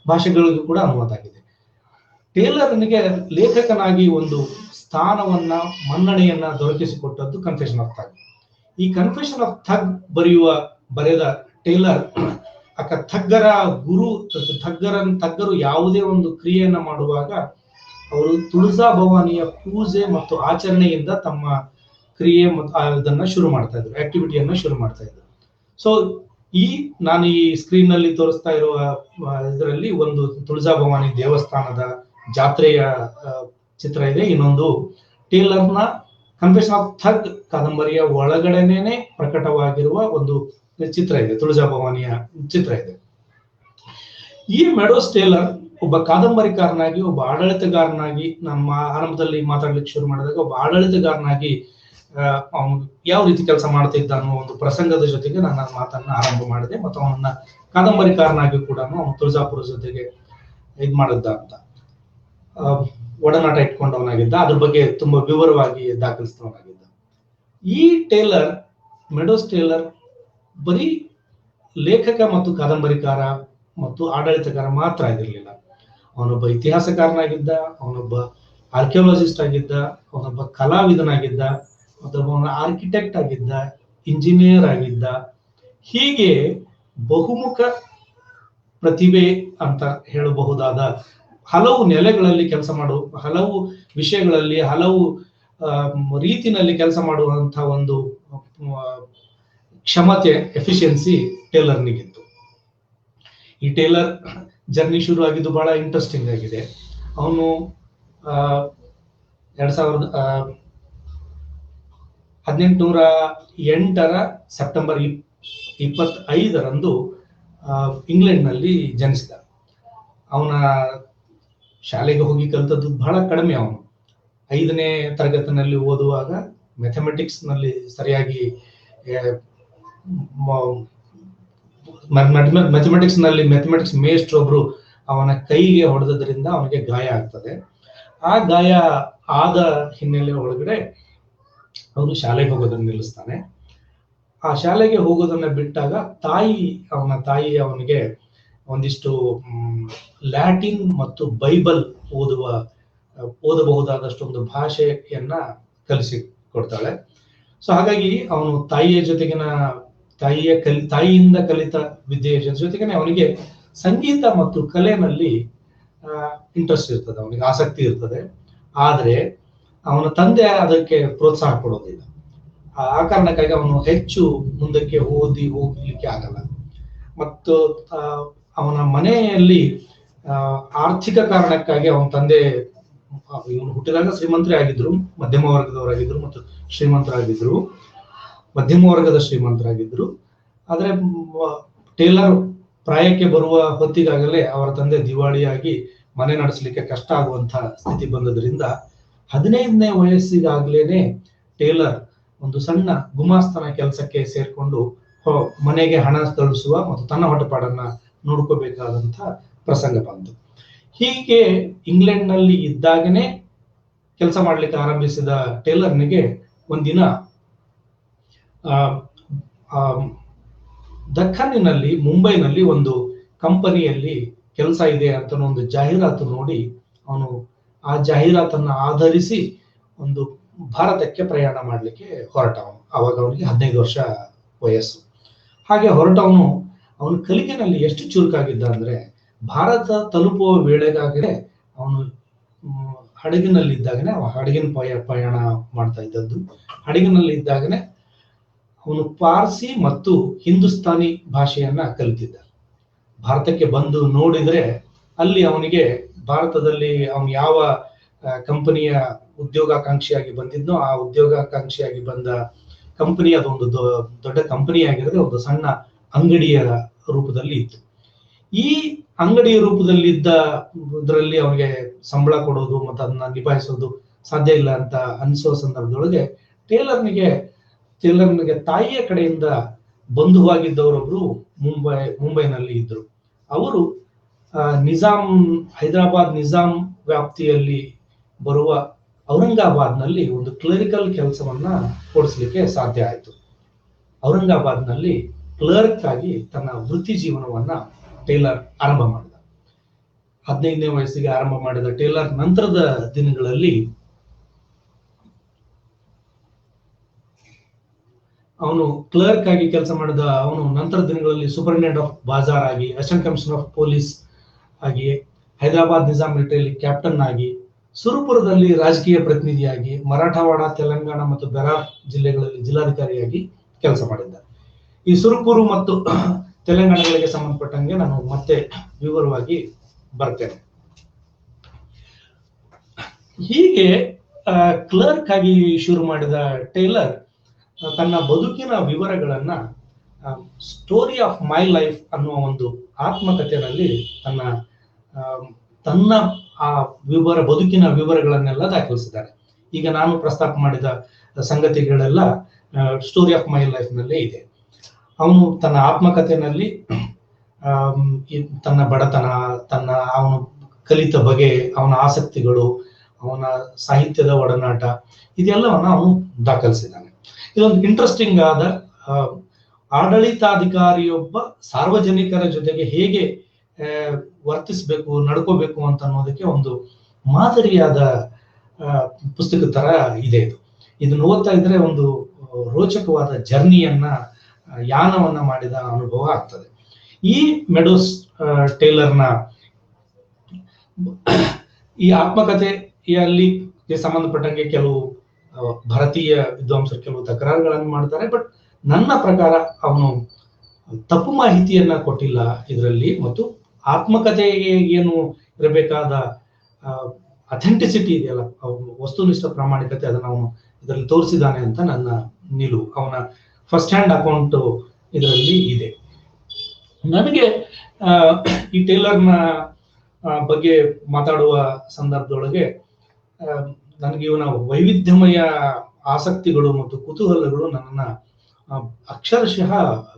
ಭಾಷೆಗಳಿಗೂ ಕೂಡ ಅನುವಾದ ಆಗಿದೆ. ಟೇಲರ್ನಿಗೆ ಲೇಖಕನಾಗಿ ಒಂದು ಸ್ಥಾನವನ್ನ, ಮನ್ನಣೆಯನ್ನ ದೊರಕಿಸಿಕೊಟ್ಟದ್ದು ಕನ್ಫೆಷನ್ ಆಫ್ ಥಗ್. ಈ ಕನ್ಫೆಷನ್ ಆಫ್ ಥಗ್ ಬರೆದ ಟೇಲರ್ ಥಗ್ಗರು ಯಾವುದೇ ಒಂದು ಕ್ರಿಯೆಯನ್ನ ಮಾಡುವಾಗ ಅವರು ತುಳಜಾ ಭವಾನಿಯ ಪೂಜೆ ಮತ್ತು ಆಚರಣೆಯಿಂದ ತಮ್ಮ ಕ್ರಿಯೆ ಮತ್ತು ಅದನ್ನ ಶುರು ಮಾಡ್ತಾ ಇದ್ರು, ಆಕ್ಟಿವಿಟಿಯನ್ನ ಶುರು ಮಾಡ್ತಾ ಇದ್ರು. ಸೊ ನಾನು ಈ ಸ್ಕ್ರೀನ್ ನಲ್ಲಿ ತೋರಿಸ್ತಾ ಇರುವ ಇದರಲ್ಲಿ ಒಂದು ತುಳಜಾ ಭವಾನಿ ದೇವಸ್ಥಾನದ ಜಾತ್ರೆಯ ಚಿತ್ರ ಇದೆ. ಇನ್ನೊಂದು ಟೇಲರ್ನ ಕನ್ಫೆಷನ್ ಆಫ್ ಥಗ್ ಕಾದಂಬರಿಯ ಒಳಗಡೆನೆ ಪ್ರಕಟವಾಗಿರುವ ಒಂದು ಚಿತ್ರ ಇದೆ, ತುಳಜಾ ಭವಾನಿಯ ಚಿತ್ರ ಇದೆ. ಈ ಮೆಡೋಸ್ ಟೇಲರ್ ಒಬ್ಬ ಕಾದಂಬರಿಕಾರನಾಗಿ, ಒಬ್ಬ ಆಡಳಿತಗಾರನಾಗಿ, ನಮ್ಮ ಆರಂಭದಲ್ಲಿ ಮಾತಾಡ್ಲಿಕ್ಕೆ ಶುರು ಮಾಡಿದಾಗ ಒಬ್ಬ ಆಡಳಿತಗಾರನಾಗಿ ಅವನು ಯಾವ ರೀತಿ ಕೆಲಸ ಮಾಡ್ತಿದ್ದ ಅನ್ನೋ ಒಂದು ಪ್ರಸಂಗದ ಜೊತೆಗೆ ನನ್ನ ಮಾತನ್ನ ಆರಂಭ ಮಾಡಿದೆ. ಮತ್ತು ಅವನನ್ನ ಕಾದಂಬರಿಕಾರನಾಗಿ ಕೂಡ ಅವನು ತುಳಜಾಪುರ ಜೊತೆಗೆ ಇದ್ ಮಾಡಿದ್ದ ಅಂತ ಒಡನಾಟ ಇಟ್ಕೊಂಡವನಾಗಿದ್ದ. ಅದ್ರ ಬಗ್ಗೆ ತುಂಬಾ ವಿವರವಾಗಿ ದಾಖಲಿಸಿದವನಾಗಿದ್ದ. ಈ ಟೇಲರ್, ಮೆಡೋಸ್ ಟೇಲರ್ ಬರೀ ಲೇಖಕ ಮತ್ತು ಕಾದಂಬರಿಕಾರ ಮತ್ತು ಆಡಳಿತಗಾರ ಮಾತ್ರ ಆಗಿರ್ಲಿಲ್ಲ. ಅವನೊಬ್ಬ ಇತಿಹಾಸಕಾರನಾಗಿದ್ದ, ಅವನೊಬ್ಬ ಆರ್ಕಿಯಾಲಜಿಸ್ಟ್ ಆಗಿದ್ದ, ಅವನೊಬ್ಬ ಕಲಾವಿದನಾಗಿದ್ದ, ಅವನ ಆರ್ಕಿಟೆಕ್ಟ್ ಆಗಿದ್ದ, ಇಂಜಿನಿಯರ್ ಆಗಿದ್ದ. ಹೀಗೆ ಬಹುಮುಖ ಪ್ರತಿಭೆ ಅಂತ ಹೇಳಬಹುದಾದ ಹಲವು ನೆಲೆಗಳಲ್ಲಿ ಕೆಲಸ ಮಾಡುವ, ಹಲವು ವಿಷಯಗಳಲ್ಲಿ, ಹಲವು ರೀತಿನಲ್ಲಿ ಕೆಲಸ ಮಾಡುವಂತಹ ಒಂದು ಕ್ಷಮತೆ, ಎಫಿಷಿಯನ್ಸಿ ಟೇಲರ್ನಿಗಿತ್ತು. ಈ ಟೇಲರ್ ಜರ್ನಿ ಶುರು ಆಗಿದ್ದು ಬಹಳ ಇಂಟ್ರೆಸ್ಟಿಂಗ್ ಆಗಿದೆ. ಅವನು 1808 ಸೆಪ್ಟೆಂಬರ್ 25 ಇಂಗ್ಲೆಂಡ್ ನಲ್ಲಿ ಜನಿಸಿದ. ಅವನ ಶಾಲೆಗೆ ಹೋಗಿ ಕಲಿತದ್ದು ಬಹಳ ಕಡಿಮೆ. ಅವನು 5ನೇ ತರಗತಿನಲ್ಲಿ ಓದುವಾಗ ಮ್ಯಾಥಮೆಟಿಕ್ಸ್ ನಲ್ಲಿ ಸರಿಯಾಗಿ ಮ್ಯಾಥಮೆಟಿಕ್ಸ್ ಮೇಸ್ಟ್ರು ಒಬ್ರು ಅವನ ಕೈಗೆ ಹೊಡೆದದ್ರಿಂದ ಅವನಿಗೆ ಗಾಯ ಆಗ್ತದೆ. ಆ ಗಾಯ ಆದ ಹಿನ್ನೆಲೆ ಒಳಗಡೆ ಅವನು ಶಾಲೆಗೆ ಹೋಗೋದನ್ನ ನಿಲ್ಲಿಸ್ತಾನೆ. ಆ ಶಾಲೆಗೆ ಹೋಗೋದನ್ನ ಬಿಟ್ಟಾಗ ಅವನ ತಾಯಿ ಅವನಿಗೆ ಒಂದಿಷ್ಟು ಲ್ಯಾಟಿನ್ ಮತ್ತು ಬೈಬಲ್ ಓದಬಹುದಾದಷ್ಟು ಒಂದು ಭಾಷೆಯನ್ನ ಕಲಿಸಿ ಕೊಡ್ತಾಳೆ. ಸೊ ಹಾಗಾಗಿ ಅವನು ತಾಯಿಯಿಂದ ಕಲಿತ ವಿದ್ಯೆಯ ಜೊತೆಗೆ ಅವನಿಗೆ ಸಂಗೀತ ಮತ್ತು ಕಲೆನಲ್ಲಿ ಇಂಟ್ರೆಸ್ಟ್ ಇರ್ತದೆ, ಅವನಿಗೆ ಆಸಕ್ತಿ ಇರ್ತದೆ. ಆದ್ರೆ ಅವನ ತಂದೆ ಅದಕ್ಕೆ ಪ್ರೋತ್ಸಾಹ ಕೊಡೋದಿಲ್ಲ. ಆ ಕಾರಣಕ್ಕಾಗಿ ಅವನು ಹೆಚ್ಚು ಮುಂದಕ್ಕೆ ಹೋಗ್ಲಿಕ್ಕೆ ಆಗಲ್ಲ. ಮತ್ತು ಅವನ ಮನೆಯಲ್ಲಿ ಆರ್ಥಿಕ ಕಾರಣಕ್ಕಾಗಿ ಅವನ ತಂದೆ, ಇವನು ಹುಟ್ಟಿದಾಗ ಶ್ರೀಮಂತರೇ ಆಗಿದ್ರು, ಮಧ್ಯಮ ವರ್ಗದವರಾಗಿದ್ರು ಮತ್ತು ಮಧ್ಯಮ ವರ್ಗದ ಶ್ರೀಮಂತರಾಗಿದ್ರು. ಆದ್ರೆ ಟೇಲರ್ ಪ್ರಾಯಕ್ಕೆ ಬರುವ ಹೊತ್ತಿಗಾಗಲೇ ಅವರ ತಂದೆ ದಿವಾಳಿಯಾಗಿ ಮನೆ ನಡೆಸಲಿಕ್ಕೆ ಕಷ್ಟ ಆಗುವಂತಹ ಸ್ಥಿತಿ ಬಂದದ್ರಿಂದ 15ನೇ ವಯಸ್ಸಿಗಾಗ್ಲೇನೆ ಟೇಲರ್ ಒಂದು ಸಣ್ಣ ಗುಮಾಸ್ತನ ಕೆಲಸಕ್ಕೆ ಸೇರ್ಕೊಂಡು ಮನೆಗೆ ಹಣ ಕಳಿಸುವ ಮತ್ತು ತನ್ನ ಹೊಟ್ಟೆಪಾಡನ್ನ ನೋಡ್ಕೋಬೇಕಾದಂತ ಪ್ರಸಂಗ ಬಂತು. ಹೀಗೆ ಇಂಗ್ಲೆಂಡ್ ನಲ್ಲಿ ಇದ್ದಾಗನೇ ಕೆಲಸ ಮಾಡ್ಲಿಕ್ಕೆ ಆರಂಭಿಸಿದ ಟೇಲರ್ನಿಗೆ ಒಂದಿನ ದಖನ್ನಿನಲ್ಲಿ ಮುಂಬೈನಲ್ಲಿ ಒಂದು ಕಂಪನಿಯಲ್ಲಿ ಕೆಲಸ ಇದೆ ಅಂತ ಒಂದು ಜಾಹೀರಾತು ನೋಡಿ ಅವನು ಆ ಜಾಹೀರಾತನ್ನ ಆಧರಿಸಿ ಒಂದು ಭಾರತಕ್ಕೆ ಪ್ರಯಾಣ ಮಾಡ್ಲಿಕ್ಕೆ ಹೊರಟವನು. ಅವಾಗ ಅವನಿಗೆ 15 ವರ್ಷ ವಯಸ್ಸು. ಹಾಗೆ ಹೊರಟವನು ಅವನ ಕಲಿಕೆನಲ್ಲಿ ಎಷ್ಟು ಚುರುಕಾಗಿದ್ದ ಅಂದ್ರೆ ಭಾರತ ತಲುಪುವ ವೇಳೆಗಾಗಲೇ ಅವನು ಹಡಗಿನಲ್ಲಿದ್ದಾಗನೇ ಹಡಗಿನ ಪ್ರಯಾಣ ಮಾಡ್ತಾ ಇದ್ದದ್ದು. ಹಡಗಿನಲ್ಲಿದ್ದಾಗನೇ ಅವನು ಪಾರ್ಸಿ ಮತ್ತು ಹಿಂದೂಸ್ತಾನಿ ಭಾಷೆಯನ್ನ ಕಲಿತಿದ್ದ. ಭಾರತಕ್ಕೆ ಬಂದು ನೋಡಿದ್ರೆ ಅಲ್ಲಿ ಅವನಿಗೆ ಭಾರತದಲ್ಲಿ ಅವನು ಯಾವ ಕಂಪನಿಯ ಉದ್ಯೋಗಾಕಾಂಕ್ಷಿಯಾಗಿ ಬಂದಿದ್ನೋ ಆ ಉದ್ಯೋಗಾಕಾಂಕ್ಷಿಯಾಗಿ ಬಂದ ಕಂಪನಿ ಅದೊಂದು ದೊಡ್ಡ ಕಂಪನಿ ಆಗಿರದೆ ಒಂದು ಸಣ್ಣ ಅಂಗಡಿಯ ರೂಪದಲ್ಲಿ ಇತ್ತು. ಈ ಅಂಗಡಿಯ ರೂಪದಲ್ಲಿದ್ದ ಇದರಲ್ಲಿ ಅವನಿಗೆ ಸಂಬಳ ಕೊಡೋದು ಮತ್ತು ಅದನ್ನ ನಿಭಾಯಿಸೋದು ಸಾಧ್ಯ ಇಲ್ಲ ಅಂತ ಅನಿಸುವ ಸಂದರ್ಭದೊಳಗೆ ಟೇಲರ್ನಿಗೆ ತಾಯಿಯ ಕಡೆಯಿಂದ ಬಂಧುವಾಗಿದ್ದವರೊಬ್ರು ಮುಂಬೈನಲ್ಲಿ ಇದ್ರು. ಅವರು ಹೈದರಾಬಾದ್ ನಿಜಾಮ್ ವ್ಯಾಪ್ತಿಯಲ್ಲಿ ಬರುವ ಔರಂಗಾಬಾದ್ನಲ್ಲಿ ಒಂದು ಕ್ಲರಿಕಲ್ ಕೆಲಸವನ್ನ ಕೊಡಿಸ್ಲಿಕ್ಕೆ ಸಾಧ್ಯ ಆಯಿತು. ಔರಂಗಾಬಾದ್ನಲ್ಲಿ ಕ್ಲರ್ಕ್ ಆಗಿ ತನ್ನ ವೃತ್ತಿ ಜೀವನವನ್ನ ಟೇಲರ್ ಆರಂಭ ಮಾಡಿದ. 15ನೇ ವಯಸ್ಸಿಗೆ ಆರಂಭ ಮಾಡಿದ ಟೇಲರ್ ನಂತರದ ದಿನಗಳಲ್ಲಿ ಅವನು ಕ್ಲರ್ಕ್ ಆಗಿ ಕೆಲಸ ಮಾಡಿದ. ಅವನು ನಂತರ ದಿನಗಳಲ್ಲಿ ಸೂಪರಿಂಟೆಂಡೆಂಟ್ ಆಫ್ ಬಾಜಾರ್ ಆಗಿ, ಅಸಿಸ್ಟೆಂಟ್ ಕಮಿಷನರ್ ಆಫ್ ಪೊಲೀಸ್ ಆಗಿ, ಹೈದರಾಬಾದ್ ನಿಜಾಮ್ ಮಿಲಿಟರಿಯಲ್ಲಿ ಕ್ಯಾಪ್ಟನ್ ಆಗಿ, ಸುರಪುರದಲ್ಲಿ ರಾಜಕೀಯ ಪ್ರತಿನಿಧಿಯಾಗಿ, ಮರಾಠವಾಡ, ತೆಲಂಗಾಣ ಮತ್ತು ಬೆರಾರ್ ಜಿಲ್ಲೆಗಳಲ್ಲಿ ಜಿಲ್ಲಾಧಿಕಾರಿಯಾಗಿ ಕೆಲಸ ಮಾಡಿದ್ದ. ಈ ಸುರಪುರ ಮತ್ತು ತೆಲಂಗಾಣಗಳಿಗೆ ಸಂಬಂಧಪಟ್ಟಂಗೆ ನಾನು ಮತ್ತೆ ವಿವರವಾಗಿ ಬರ್ತೇನೆ. ಹೀಗೆ ಕ್ಲರ್ಕ್ ಆಗಿ ಶುರು ಮಾಡಿದ ಟೇಲರ್ ತನ್ನ ಬದುಕಿನ ವಿವರಗಳನ್ನ ಸ್ಟೋರಿ ಆಫ್ ಮೈ ಲೈಫ್ ಅನ್ನುವ ಒಂದು ಆತ್ಮಕಥೆಯಲ್ಲಿ ತನ್ನ ಆ ಬದುಕಿನ ವಿವರಗಳನ್ನೆಲ್ಲ ದಾಖಲಿಸಿದ್ದಾರೆ. ಈಗ ನಾನು ಪ್ರಸ್ತಾಪ ಮಾಡಿದ ಸಂಗತಿಗಳೆಲ್ಲ ಸ್ಟೋರಿ ಆಫ್ ಮೈ ಲೈಫ್ ನಲ್ಲೇ ಇದೆ. ಅವನು ತನ್ನ ಆತ್ಮಕಥೆಯಲ್ಲಿ ತನ್ನ ಬಡತನ, ಅವನು ಕಲಿತ ಬಗೆ, ಅವನ ಆಸಕ್ತಿಗಳು, ಅವನ ಸಾಹಿತ್ಯದ ಒಡನಾಟ ಇದೆಲ್ಲವನ್ನ ಅವನು ದಾಖಲಿಸಿದ್ದಾನೆ. ಇದೊಂದು ಇಂಟ್ರೆಸ್ಟಿಂಗ್ ಆದ ಆಡಳಿತಾಧಿಕಾರಿಯೊಬ್ಬ ಸಾರ್ವಜನಿಕರ ಜೊತೆಗೆ ಹೇಗೆ ವರ್ತಿಸ್ಬೇಕು, ನಡ್ಕೋಬೇಕು ಅಂತ ಅನ್ನೋದಕ್ಕೆ ಒಂದು ಮಾದರಿಯಾದ ಪುಸ್ತಕ ತರ ಇದೆ. ಇದನ್ನು ಓದ್ತಾ ಇದ್ರೆ ಒಂದು ರೋಚಕವಾದ ಜರ್ನಿಯನ್ನ, ಯಾನವನ್ನ ಮಾಡಿದ ಅನುಭವ ಆಗ್ತದೆ. ಈ ಮೆಡೋಸ್ ಟೇಲರ್ನ ಈ ಆತ್ಮಕಥೆಯಲ್ಲಿ ಸಂಬಂಧಪಟ್ಟಂಗೆ ಕೆಲವು ಭಾರತೀಯ ವಿದ್ವಾಂಸರು ಕೆಲವು ತಕರಾರುಗಳನ್ನು ಮಾಡ್ತಾರೆ. ಬಟ್ ನನ್ನ ಪ್ರಕಾರ ಅವನು ತಪ್ಪು ಮಾಹಿತಿಯನ್ನ ಕೊಟ್ಟಿಲ್ಲ ಇದರಲ್ಲಿ, ಮತ್ತು ಆತ್ಮಕಥೆಗೆ ಏನು ಇರಬೇಕಾದ ಅಥೆಂಟಿಸಿಟಿ ಇದೆಯಲ್ಲ, ವಸ್ತುನಿಷ್ಠ ಪ್ರಾಮಾಣಿಕತೆ, ಅದನ್ನು ಅವನು ಇದರಲ್ಲಿ ತೋರಿಸಿದ್ದಾನೆ ಅಂತ ನನ್ನ ನಿಲುವು. ಅವನ ಫಸ್ಟ್ ಹ್ಯಾಂಡ್ ಅಕೌಂಟ್ ಇದರಲ್ಲಿ ಇದೆ. ನನಗೆ ಈ ಟೇಲರ್ನ ಬಗ್ಗೆ ಮಾತಾಡುವ ಸಂದರ್ಭದೊಳಗೆ ನನಗೆ ಇವನ ವೈವಿಧ್ಯಮಯ ಆಸಕ್ತಿಗಳು ಮತ್ತು ಕುತೂಹಲಗಳು ನನ್ನನ್ನ ಅಕ್ಷರಶಃ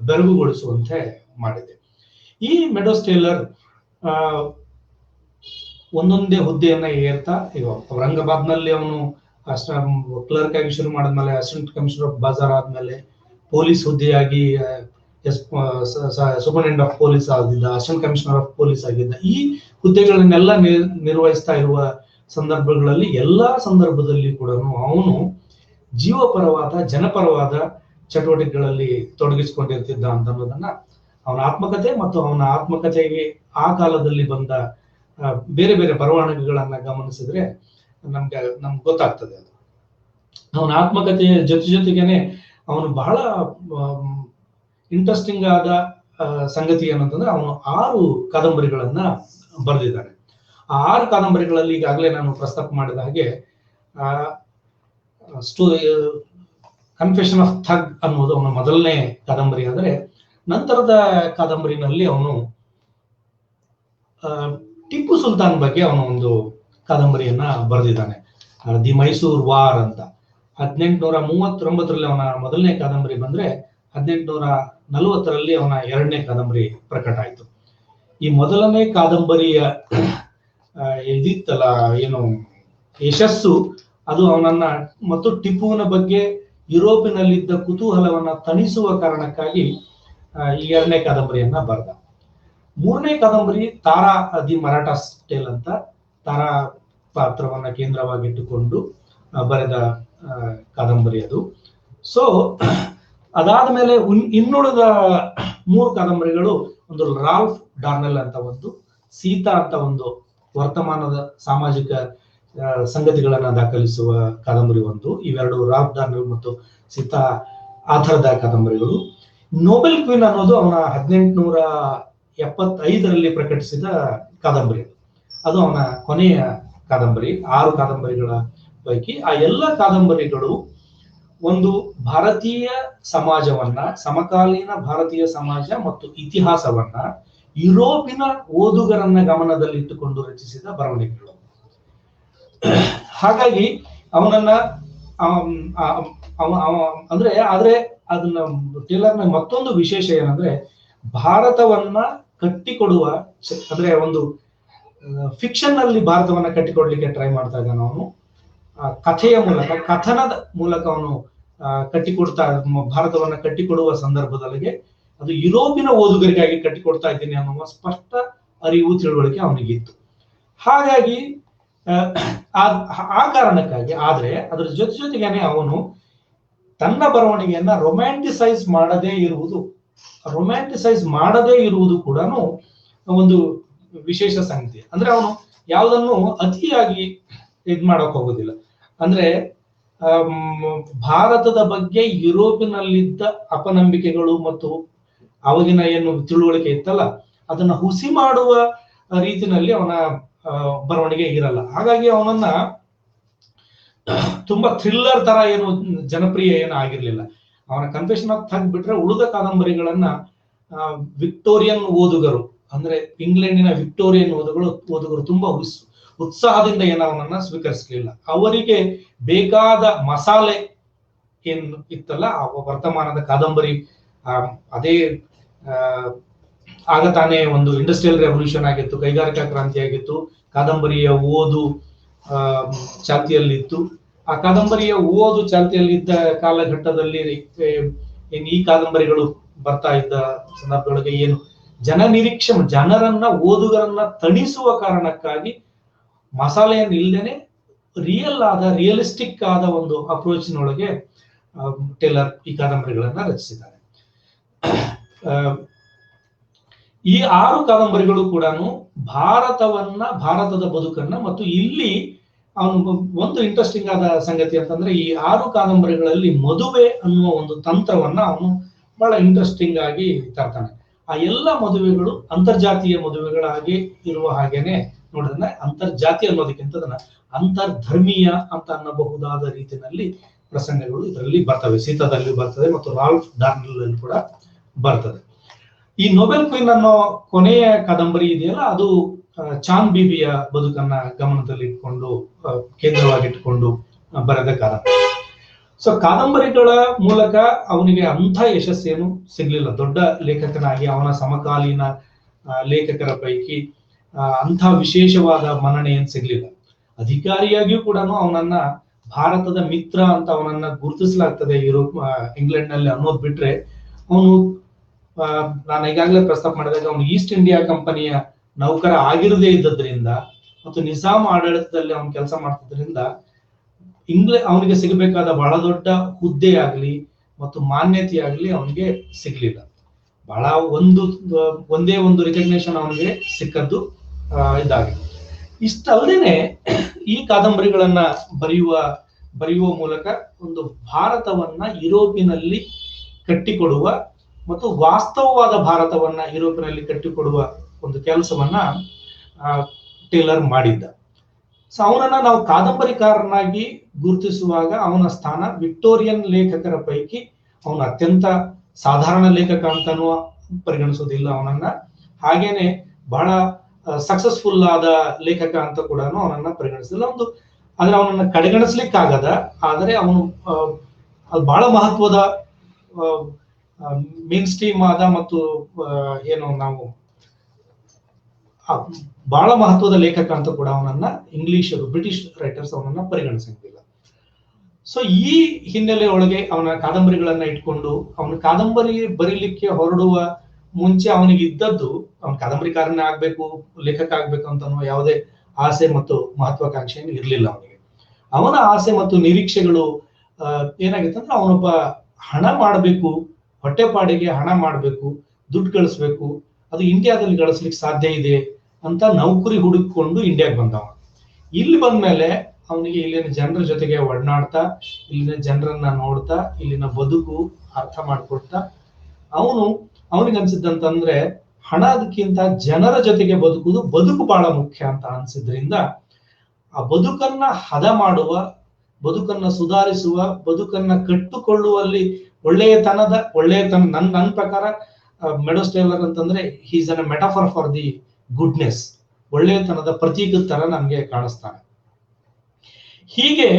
ಬೆರಗುಗೊಳಿಸುವಂತೆ ಮಾಡಿದೆ. ಈ ಮೆಡೋಸ್ ಟೇಲರ್ ಒಂದೊಂದೇ ಹುದ್ದೆಯನ್ನ ಏರ್ತಾ, ಈಗ ಔರಂಗಾಬಾದ್ನಲ್ಲಿ ಅವನು ಕ್ಲರ್ಕ್ ಆಗಿ ಶುರು ಮಾಡಿದ್ಮೇಲೆ ಅಸಿಸ್ಟೆಂಟ್ ಕಮಿಷನರ್ ಆಫ್ ಬಾಜಾರ್ ಆದ್ಮೇಲೆ ಪೊಲೀಸ್ ಹುದ್ದೆಯಾಗಿ ಸೂಪರಿಂಟೆಂಡೆಂಟ್ ಆಫ್ ಪೊಲೀಸ್ ಆಗಿದ್ದ, ಅಸಿಸ್ಟೆಂಟ್ ಕಮಿಷನರ್ ಆಫ್ ಪೊಲೀಸ್ ಆಗಿದ್ದ. ಈ ಹುದ್ದೆಗಳನ್ನೆಲ್ಲ ನಿರ್ವಹಿಸ್ತಾ ಇರುವ ಸಂದರ್ಭಗಳಲ್ಲಿ ಎಲ್ಲಾ ಸಂದರ್ಭದಲ್ಲಿ ಕೂಡ ಅವನು ಜೀವಪರವಾದ, ಜನಪರವಾದ ಚಟುವಟಿಕೆಗಳಲ್ಲಿ ತೊಡಗಿಸಿಕೊಂಡಿರ್ತಿದ್ದ ಅಂತ ಅನ್ನೋದನ್ನ ಅವನ ಆತ್ಮಕಥೆ ಮತ್ತು ಅವನ ಆತ್ಮಕಥೆಗೆ ಆ ಕಾಲದಲ್ಲಿ ಬಂದ ಬೇರೆ ಬೇರೆ ಬರವಣಿಗೆಗಳನ್ನ ಗಮನಿಸಿದ್ರೆ ನಮ್ಗೆ ಗೊತ್ತಾಗ್ತದೆ. ಅದು ಅವನ ಆತ್ಮಕಥೆಯ ಜೊತೆಗೇನೆ ಅವನು ಬಹಳ ಇಂಟ್ರೆಸ್ಟಿಂಗ್ ಆದ ಸಂಗತಿ ಏನಂತಂದ್ರೆ ಅವನು 6 ಕಾದಂಬರಿಗಳನ್ನ ಬರೆದಿದ್ದಾನೆ. ಆ 6 ಕಾದಂಬರಿಗಳಲ್ಲಿ ಈಗಾಗಲೇ ನಾನು ಪ್ರಸ್ತಾಪ ಮಾಡಿದ ಹಾಗೆ ಕನ್ಫೆಷನ್ ಆಫ್ ಥಗ್ ಅನ್ನೋದು ಅವನ ಮೊದಲನೇ ಕಾದಂಬರಿ. ಆದರೆ ನಂತರದ ಕಾದಂಬರಿನಲ್ಲಿ ಅವನು ಟಿಪ್ಪು ಸುಲ್ತಾನ್ ಬಗ್ಗೆ ಅವನು ಒಂದು ಕಾದಂಬರಿಯನ್ನ ಬರೆದಿದ್ದಾನೆ, ದಿ ಮೈಸೂರ್ ವಾರ್ ಅಂತ. 1839ರಲ್ಲಿ ಅವನ ಮೊದಲನೇ ಕಾದಂಬರಿ ಬಂದ್ರೆ 1840ರಲ್ಲಿ ಅವನ ಎರಡನೇ ಕಾದಂಬರಿ ಪ್ರಕಟ ಆಯ್ತು. ಈ ಮೊದಲನೇ ಕಾದಂಬರಿಯ ಇದಿತ್ತಲ್ಲ ಏನು ಯಶಸ್ಸು, ಅದು ಅವನನ್ನ ಮತ್ತು ಟಿಪ್ಪುವಿನ ಬಗ್ಗೆ ಯುರೋಪಿನಲ್ಲಿದ್ದ ಕುತೂಹಲವನ್ನ ತಣಿಸುವ ಕಾರಣಕ್ಕಾಗಿ ಈ ಎರಡನೇ ಕಾದಂಬರಿಯನ್ನ ಬರೆದ. ಮೂರನೇ ಕಾದಂಬರಿ ತಾರಾ ದಿ ಮರಾಠಾಸ್ ಟೇಲ್ ಅಂತ, ತಾರಾ ಪಾತ್ರವನ್ನ ಕೇಂದ್ರವಾಗಿಟ್ಟುಕೊಂಡು ಬರೆದ ಕಾದಂಬರಿ ಅದು. ಸೊ ಅದಾದ ಮೇಲೆ ಇನ್ನುಳಿದ 3 ಕಾದಂಬರಿಗಳು, ಒಂದು ರಾಲ್ಫ್ ಡಾರ್ನೆಲ್ ಅಂತ ಒಂದು, ಸೀತಾ ಅಂತ ಒಂದು ವರ್ತಮಾನದ ಸಾಮಾಜಿಕ ಸಂಗತಿಗಳನ್ನ ದಾಖಲಿಸುವ ಕಾದಂಬರಿ ಒಂದು, ಇವೆರಡು ರಾಲ್ಫ್ ಡಾರ್ನೆಲ್ ಮತ್ತು ಸೀತಾ ಆಧಾರದ ಕಾದಂಬರಿಗಳು. ನೋಬೆಲ್ ಕ್ವೀನ್ ಅನ್ನೋದು ಅವನ 1875ರಲ್ಲಿ ಪ್ರಕಟಿಸಿದ ಕಾದಂಬರಿ, ಅದು ಅವನ ಕೊನೆಯ ಕಾದಂಬರಿ. 6 ಕಾದಂಬರಿಗಳ ಪೈಕಿ ಆ ಎಲ್ಲ ಕಾದಂಬರಿಗಳು ಒಂದು ಭಾರತೀಯ ಸಮಾಜವನ್ನ, ಸಮಕಾಲೀನ ಭಾರತೀಯ ಸಮಾಜ ಮತ್ತು ಇತಿಹಾಸವನ್ನ ಯುರೋಪಿನ ಓದುಗರನ್ನ ಗಮನದಲ್ಲಿಟ್ಟುಕೊಂಡು ರಚಿಸಿದ ಬರವಣಿಗೆಗಳು. ಹಾಗಾಗಿ ಅವನನ್ನ ಆದ್ರೆ ಅದನ್ನ ಟೇಲರ್ನ ಮತ್ತೊಂದು ವಿಶೇಷ ಏನಂದ್ರೆ, ಭಾರತವನ್ನ ಕಟ್ಟಿಕೊಡುವ, ಅಂದ್ರೆ ಒಂದು ಫಿಕ್ಷನ್ ಅಲ್ಲಿ ಭಾರತವನ್ನ ಕಟ್ಟಿಕೊಡ್ಲಿಕ್ಕೆ ಟ್ರೈ ಮಾಡ್ತಾ ಇದ್ದಾನೆ ಅವನು. ಕಥೆಯ ಮೂಲಕ, ಕಥನದ ಮೂಲಕ ಅವನು ಭಾರತವನ್ನ ಕಟ್ಟಿಕೊಡುವ ಸಂದರ್ಭದಲ್ಲಿಗೆ ಅದು ಯುರೋಪಿನ ಓದುಗರಿಗಾಗಿ ಕಟ್ಟಿಕೊಡ್ತಾ ಇದ್ದೀನಿ ಅನ್ನುವ ಸ್ಪಷ್ಟ ಅರಿವು, ತಿಳುವಳಿಕೆ ಅವನಿಗಿತ್ತು. ಹಾಗಾಗಿ ಆ ಕಾರಣಕ್ಕಾಗಿ, ಆದ್ರೆ ಅದರ ಜೊತೆಗೇನೆ ಅವನು ತನ್ನ ಬರವಣಿಗೆಯನ್ನ ರೊಮ್ಯಾಂಟಿಸೈಸ್ ಮಾಡದೇ ಇರುವುದು ಕೂಡ ಒಂದು ವಿಶೇಷ ಸಂಗತಿ. ಅಂದ್ರೆ ಅವನು ಯಾವುದನ್ನು ಅತಿಯಾಗಿ ಮಾಡಕ್ ಹೋಗೋದಿಲ್ಲ. ಅಂದ್ರೆ ಭಾರತದ ಬಗ್ಗೆ ಯುರೋಪಿನಲ್ಲಿದ್ದ ಅಪನಂಬಿಕೆಗಳು ಮತ್ತು ಅವಾಗಿನ ಏನು ತಿಳುವಳಿಕೆ ಇತ್ತಲ್ಲ, ಅದನ್ನ ಹುಸಿ ಮಾಡುವ ರೀತಿನಲ್ಲಿ ಅವನ ಬರವಣಿಗೆ ಇರಲ್ಲ. ಹಾಗಾಗಿ ಅವನನ್ನ ತುಂಬಾ ಥ್ರಿಲ್ಲರ್ ತರ ಏನು ಜನಪ್ರಿಯ ಏನು ಆಗಿರ್ಲಿಲ್ಲ. ಅವನ ಕನ್ಫೆಷನ್ ಆಫ್ ಥಗ್ ಬಿಟ್ರೆ ಉಳಿದ ಕಾದಂಬರಿಗಳನ್ನ ವಿಕ್ಟೋರಿಯನ್ ಓದುಗರು, ಅಂದ್ರೆ ಇಂಗ್ಲೆಂಡಿನ ವಿಕ್ಟೋರಿಯನ್ ಓದುಗರು ತುಂಬಾ ಉತ್ಸಾಹದಿಂದ ಅವನನ್ನ ಸ್ವೀಕರಿಸಲಿಲ್ಲ. ಅವರಿಗೆ ಬೇಕಾದ ಮಸಾಲೆ ಏನ್ ಇತ್ತಲ್ಲ, ವರ್ತಮಾನದ ಕಾದಂಬರಿ, ಅದೇ ಆಗ ತಾನೇ ಒಂದು ಇಂಡಸ್ಟ್ರಿಯಲ್ ರೆವಲ್ಯೂಷನ್ ಆಗಿತ್ತು, ಕೈಗಾರಿಕಾ ಕ್ರಾಂತಿ ಆಗಿತ್ತು, ಕಾದಂಬರಿಯ ಓದು ಚಾಲ್ತಿಯಲ್ಲಿತ್ತು. ಆ ಕಾದಂಬರಿಯ ಓದು ಚಾಲ್ತಿಯಲ್ಲಿದ್ದ ಕಾಲಘಟ್ಟದಲ್ಲಿ ಈ ಕಾದಂಬರಿಗಳು ಬರ್ತಾ ಇದ್ದ ಸಂದರ್ಭದೊಳಗೆ ಏನು ಜನರನ್ನ, ಓದುಗರನ್ನ ತಣಿಸುವ ಕಾರಣಕ್ಕಾಗಿ ಮಸಾಲೆಯನ್ನು ಇಲ್ದೇನೆ ರಿಯಲಿಸ್ಟಿಕ್ ಆದ ಒಂದು ಅಪ್ರೋಚ್ನೊಳಗೆ ಟೇಲರ್ ಈ ಕಾದಂಬರಿಗಳನ್ನ ರಚಿಸಿದ್ದಾರೆ. ಈ 6 ಕಾದಂಬರಿಗಳು ಕೂಡ ಭಾರತದ ಬದುಕನ್ನ, ಮತ್ತು ಇಲ್ಲಿ ಅವನು ಒಂದು ಇಂಟ್ರೆಸ್ಟಿಂಗ್ ಆದ ಸಂಗತಿ ಅಂತಂದ್ರೆ, ಈ 6 ಕಾದಂಬರಿಗಳಲ್ಲಿ ಮದುವೆ ಅನ್ನುವ ಒಂದು ತಂತ್ರವನ್ನ ಅವನು ಬಹಳ ಇಂಟ್ರೆಸ್ಟಿಂಗ್ ಆಗಿ ತರ್ತಾನೆ. ಆ ಎಲ್ಲ ಮದುವೆಗಳು ಅಂತರ್ಜಾತೀಯ ಮದುವೆಗಳಾಗಿ ಇರುವ ಹಾಗೇನೆ ನೋಡಿದ್ರೆ, ಅಂತರ್ಜಾತಿ ಅನ್ನೋದಕ್ಕಿಂತ ಅದನ್ನ ಅಂತರ್ಧರ್ಮೀಯ ಅಂತ ಅನ್ನಬಹುದಾದ ರೀತಿಯಲ್ಲಿ ಪ್ರಸಂಗಗಳು ಇದರಲ್ಲಿ ಬರ್ತವೆ. ಸೀತಾದಲ್ಲಿ ಬರ್ತದೆ ಮತ್ತು ರಾಲ್ಫ್ ಡಾರ್ನೆಲ್ ಕೂಡ ಬರ್ತದೆ. ಈ ನೊಬೆಲ್ ಕ್ವೀನ್ ಅನ್ನೋ ಕೊನೆಯ ಕಾದಂಬರಿ ಇದೆಯಲ್ಲ, ಅದು ಚಾಂದ್ ಬೀಬಿಯ ಬದುಕನ್ನ ಗಮನದಲ್ಲಿ ಇಟ್ಕೊಂಡು, ಕೇಂದ್ರವಾಗಿಟ್ಟುಕೊಂಡು ಬರೆದ ಕಾದಂಬರಿ. ಸೊ ಕಾದಂಬರಿಗಳ ಮೂಲಕ ಅವನಿಗೆ ಅಂಥ ಯಶಸ್ಸೇನು ಸಿಗ್ಲಿಲ್ಲ. ದೊಡ್ಡ ಲೇಖಕನಾಗಿ ಅವನ ಸಮಕಾಲೀನ ಲೇಖಕರ ಪೈಕಿ ಅಂಥ ವಿಶೇಷವಾದ ಮನ್ನಣೆ ಏನ್ ಸಿಗ್ಲಿಲ್ಲ. ಅಧಿಕಾರಿಯಾಗಿಯೂ ಕೂಡ ಅವನನ್ನ ಭಾರತದ ಮಿತ್ರ ಅಂತ ಅವನನ್ನ ಗುರುತಿಸಲಾಗ್ತದೆ ಇಂಗ್ಲೆಂಡ್ ನಲ್ಲಿ ಅನ್ನೋದು ಬಿಟ್ರೆ, ಅವನು ನಾನು ಈಗಾಗಲೇ ಪ್ರಸ್ತಾಪ ಮಾಡಿದಾಗ ಅವನು ಈಸ್ಟ್ ಇಂಡಿಯಾ ಕಂಪನಿಯ ನೌಕರ ಆಗಿರದೇ ಇದ್ದದ್ರಿಂದ ಮತ್ತು ನಿಜಾಂ ಆಡಳಿತದಲ್ಲಿ ಅವನು ಕೆಲಸ ಮಾಡ್ತಿದ್ರಿಂದ ಅವನಿಗೆ ಸಿಗಬೇಕಾದ ಬಹಳ ದೊಡ್ಡ ಹುದ್ದೆ ಆಗ್ಲಿ ಮತ್ತು ಮಾನ್ಯತೆ ಆಗ್ಲಿ ಅವನಿಗೆ ಸಿಗ್ಲಿಲ್ಲ. ಬಹಳ ಒಂದೇ ಒಂದು ರಿಕಗ್ನೇಷನ್ ಅವನಿಗೆ ಸಿಕ್ಕದ್ದು ಇದಾಗಿದೆ. ಇಷ್ಟಲ್ಲದೇನೆ ಈ ಕಾದಂಬರಿಗಳನ್ನ ಬರೆಯುವ ಮೂಲಕ ಒಂದು ಭಾರತವನ್ನ ಯುರೋಪಿನಲ್ಲಿ ಕಟ್ಟಿಕೊಡುವ ಮತ್ತು ವಾಸ್ತವವಾದ ಭಾರತವನ್ನ ಯುರೋಪಿನಲ್ಲಿ ಕಟ್ಟಿಕೊಡುವ ಒಂದು ಕೆಲಸವನ್ನ ಟೇಲರ್ ಮಾಡಿದ್ದ. ಸೊ ಅವನನ್ನ ನಾವು ಕಾದಂಬರಿಕಾರನಾಗಿ ಗುರುತಿಸುವಾಗ ಅವನ ಸ್ಥಾನ ವಿಕ್ಟೋರಿಯನ್ ಲೇಖಕರ ಪೈಕಿ ಅವನು ಅತ್ಯಂತ ಸಾಧಾರಣ ಲೇಖಕ ಅಂತಾನೂ ಪರಿಗಣಿಸೋದಿಲ್ಲ ಅವನನ್ನ. ಹಾಗೇನೆ ಬಹಳ ಸಕ್ಸಸ್ಫುಲ್ ಆದ ಲೇಖಕ ಅಂತ ಕೂಡ ಅವನನ್ನ ಪರಿಗಣಿಸಿಲ್ಲ. ಆದ್ರೆ ಅವನನ್ನ ಕಡೆಗಣಿಸ್ಲಿಕ್ಕಾಗದ, ಆದರೆ ಅವನು ಅದು ಬಹಳ ಮಹತ್ವದ ಮೇನ್ ಸ್ಟ್ರೀಮ್ ಆದ ಮತ್ತು ಏನು ನಾವು ಬಹಳ ಮಹತ್ವದ ಲೇಖಕ ಅಂತ ಕೂಡ ಅವನನ್ನ ಇಂಗ್ಲಿಷರು, ಬ್ರಿಟಿಷ್ ರೈಟರ್ಸ್ ಅವನನ್ನ ಪರಿಗಣಿಸಂಗಿಲ್ಲ. ಸೊ ಈ ಹಿನ್ನೆಲೆ ಒಳಗೆ ಅವನ ಕಾದಂಬರಿಗಳನ್ನ ಇಟ್ಕೊಂಡು ಅವನ ಕಾದಂಬರಿ ಬರೀಲಿಕ್ಕೆ ಹೊರಡುವ ಮುಂಚೆ ಅವನಿಗೆ ಇದ್ದದ್ದು, ಅವನ ಕಾದಂಬರಿಕಾರನೇ ಆಗ್ಬೇಕು, ಲೇಖಕ ಆಗ್ಬೇಕು ಅಂತ ಅನ್ನೋ ಯಾವುದೇ ಆಸೆ ಮತ್ತು ಮಹತ್ವಾಕಾಂಕ್ಷೆ ಇರ್ಲಿಲ್ಲ ಅವನಿಗೆ. ಅವನ ಆಸೆ ಮತ್ತು ನಿರೀಕ್ಷೆಗಳು ಏನಾಗಿತ್ತು ಅಂದ್ರೆ, ಅವನೊಬ್ಬ ಹಣ ಮಾಡಬೇಕು, ಹೊಟ್ಟೆಪಾಡಿಗೆ ಹಣ ಮಾಡಬೇಕು, ದುಡ್ಡು ಗಳಿಸ್ಬೇಕು, ಅದು ಇಂಡಿಯಾದಲ್ಲಿ ಗಳಿಸ್ಲಿಕ್ಕೆ ಸಾಧ್ಯ ಇದೆ ಅಂತ ನೌಕರಿ ಹುಡುಕೊಂಡು ಇಂಡಿಯಾಗೆ ಬಂದವ. ಇಲ್ಲಿ ಬಂದ್ಮೇಲೆ ಅವನಿಗೆ ಇಲ್ಲಿನ ಜನರ ಜೊತೆಗೆ ಒಡನಾಡ್ತಾ, ಇಲ್ಲಿನ ಜನರನ್ನ ನೋಡ್ತಾ, ಇಲ್ಲಿನ ಬದುಕು ಅರ್ಥ ಮಾಡ್ಕೊಡ್ತಾ ಅವನಿಗೆ ಅನ್ಸಿದ್ದಂತಂದ್ರೆ ಹಣದಕ್ಕಿಂತ ಜನರ ಜೊತೆಗೆ ಬದುಕು ಬಹಳ ಮುಖ್ಯ ಅಂತ ಅನ್ಸಿದ್ರಿಂದ, ಆ ಬದುಕನ್ನ ಹದ ಮಾಡುವ, ಬದುಕನ್ನ ಸುಧಾರಿಸುವ, ಬದುಕನ್ನ ಕಟ್ಟುಕೊಳ್ಳುವಲ್ಲಿ ಒಳ್ಳೆಯತನ ನನ್ನ ಪ್ರಕಾರ ಮೆಡೋಸ್ ಟೇಲರ್ ಅಂತಂದ್ರೆ he's an metaphor for the goodness, ಒಳ್ಳೆಯತನದ ಪ್ರತೀಕ ತರ ನಮ್ಗೆ ಕಾಣಿಸ್ತಾನೆ. ಹೀಗೆ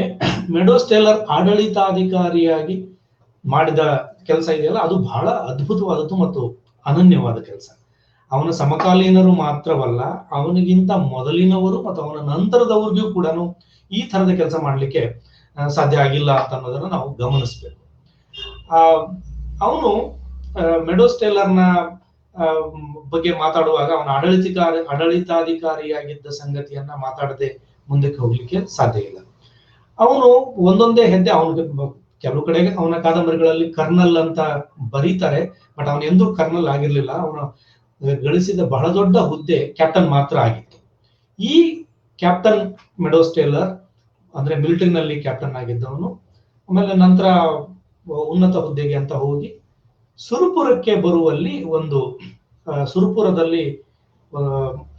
ಮೆಡೋಸ್ ಟೇಲರ್ ಆಡಳಿತಾಧಿಕಾರಿಯಾಗಿ ಮಾಡಿದ ಕೆಲಸ ಇದೆಯಲ್ಲ, ಅದು ಬಹಳ ಅದ್ಭುತವಾದದ್ದು ಮತ್ತು ಅನನ್ಯವಾದ ಕೆಲಸ. ಅವನ ಸಮಕಾಲೀನರು ಮಾತ್ರವಲ್ಲ, ಅವನಿಗಿಂತ ಮೊದಲಿನವರು ಮತ್ತು ಅವನ ನಂತರದವ್ರಿಗೂ ಕೂಡ ಈ ತರದ ಕೆಲಸ ಮಾಡ್ಲಿಕ್ಕೆ ಸಾಧ್ಯ ಆಗಿಲ್ಲ ಅಂತ ಅನ್ನೋದನ್ನ ನಾವು ಗಮನಿಸ್ಬೇಕು. ಅವನು ಮೆಡೋಸ್ ಟೇಲರ್ನ ಬಗ್ಗೆ ಮಾತಾಡುವಾಗ ಅವನ ಆಡಳಿತಾಧಿಕಾರಿಯಾಗಿದ್ದ ಸಂಗತಿಯನ್ನ ಮಾತಾಡದೆ ಮುಂದಕ್ಕೆ ಹೋಗ್ಲಿಕ್ಕೆ ಸಾಧ್ಯ ಇಲ್ಲ. ಅವನು ಒಂದೊಂದೇ ಹೆಜ್ಜೆ, ಅವನಿಗೆ ಕೆಲವು ಕಡೆಗೆ ಅವನ ಕಾದಂಬರಿಗಳಲ್ಲಿ ಕರ್ನಲ್ ಅಂತ ಬರೀತಾರೆ, ಬಟ್ ಅವನು ಎಂದೂ ಕರ್ನಲ್ ಆಗಿರ್ಲಿಲ್ಲ. ಅವನು ಗಳಿಸಿದ ಬಹಳ ದೊಡ್ಡ ಹುದ್ದೆ ಕ್ಯಾಪ್ಟನ್ ಮಾತ್ರ ಆಗಿತ್ತು. ಈ ಕ್ಯಾಪ್ಟನ್ ಮೆಡೋಸ್ ಟೇಲರ್ ಅಂದ್ರೆ ಮಿಲಿಟರಿನಲ್ಲಿ ಕ್ಯಾಪ್ಟನ್ ಆಗಿದ್ದವನು. ಆಮೇಲೆ ನಂತರ ಉನ್ನತ ಹುದ್ದೆಗೆ ಅಂತ ಹೋಗಿ ಸುರಪುರಕ್ಕೆ ಬರುವಲ್ಲಿ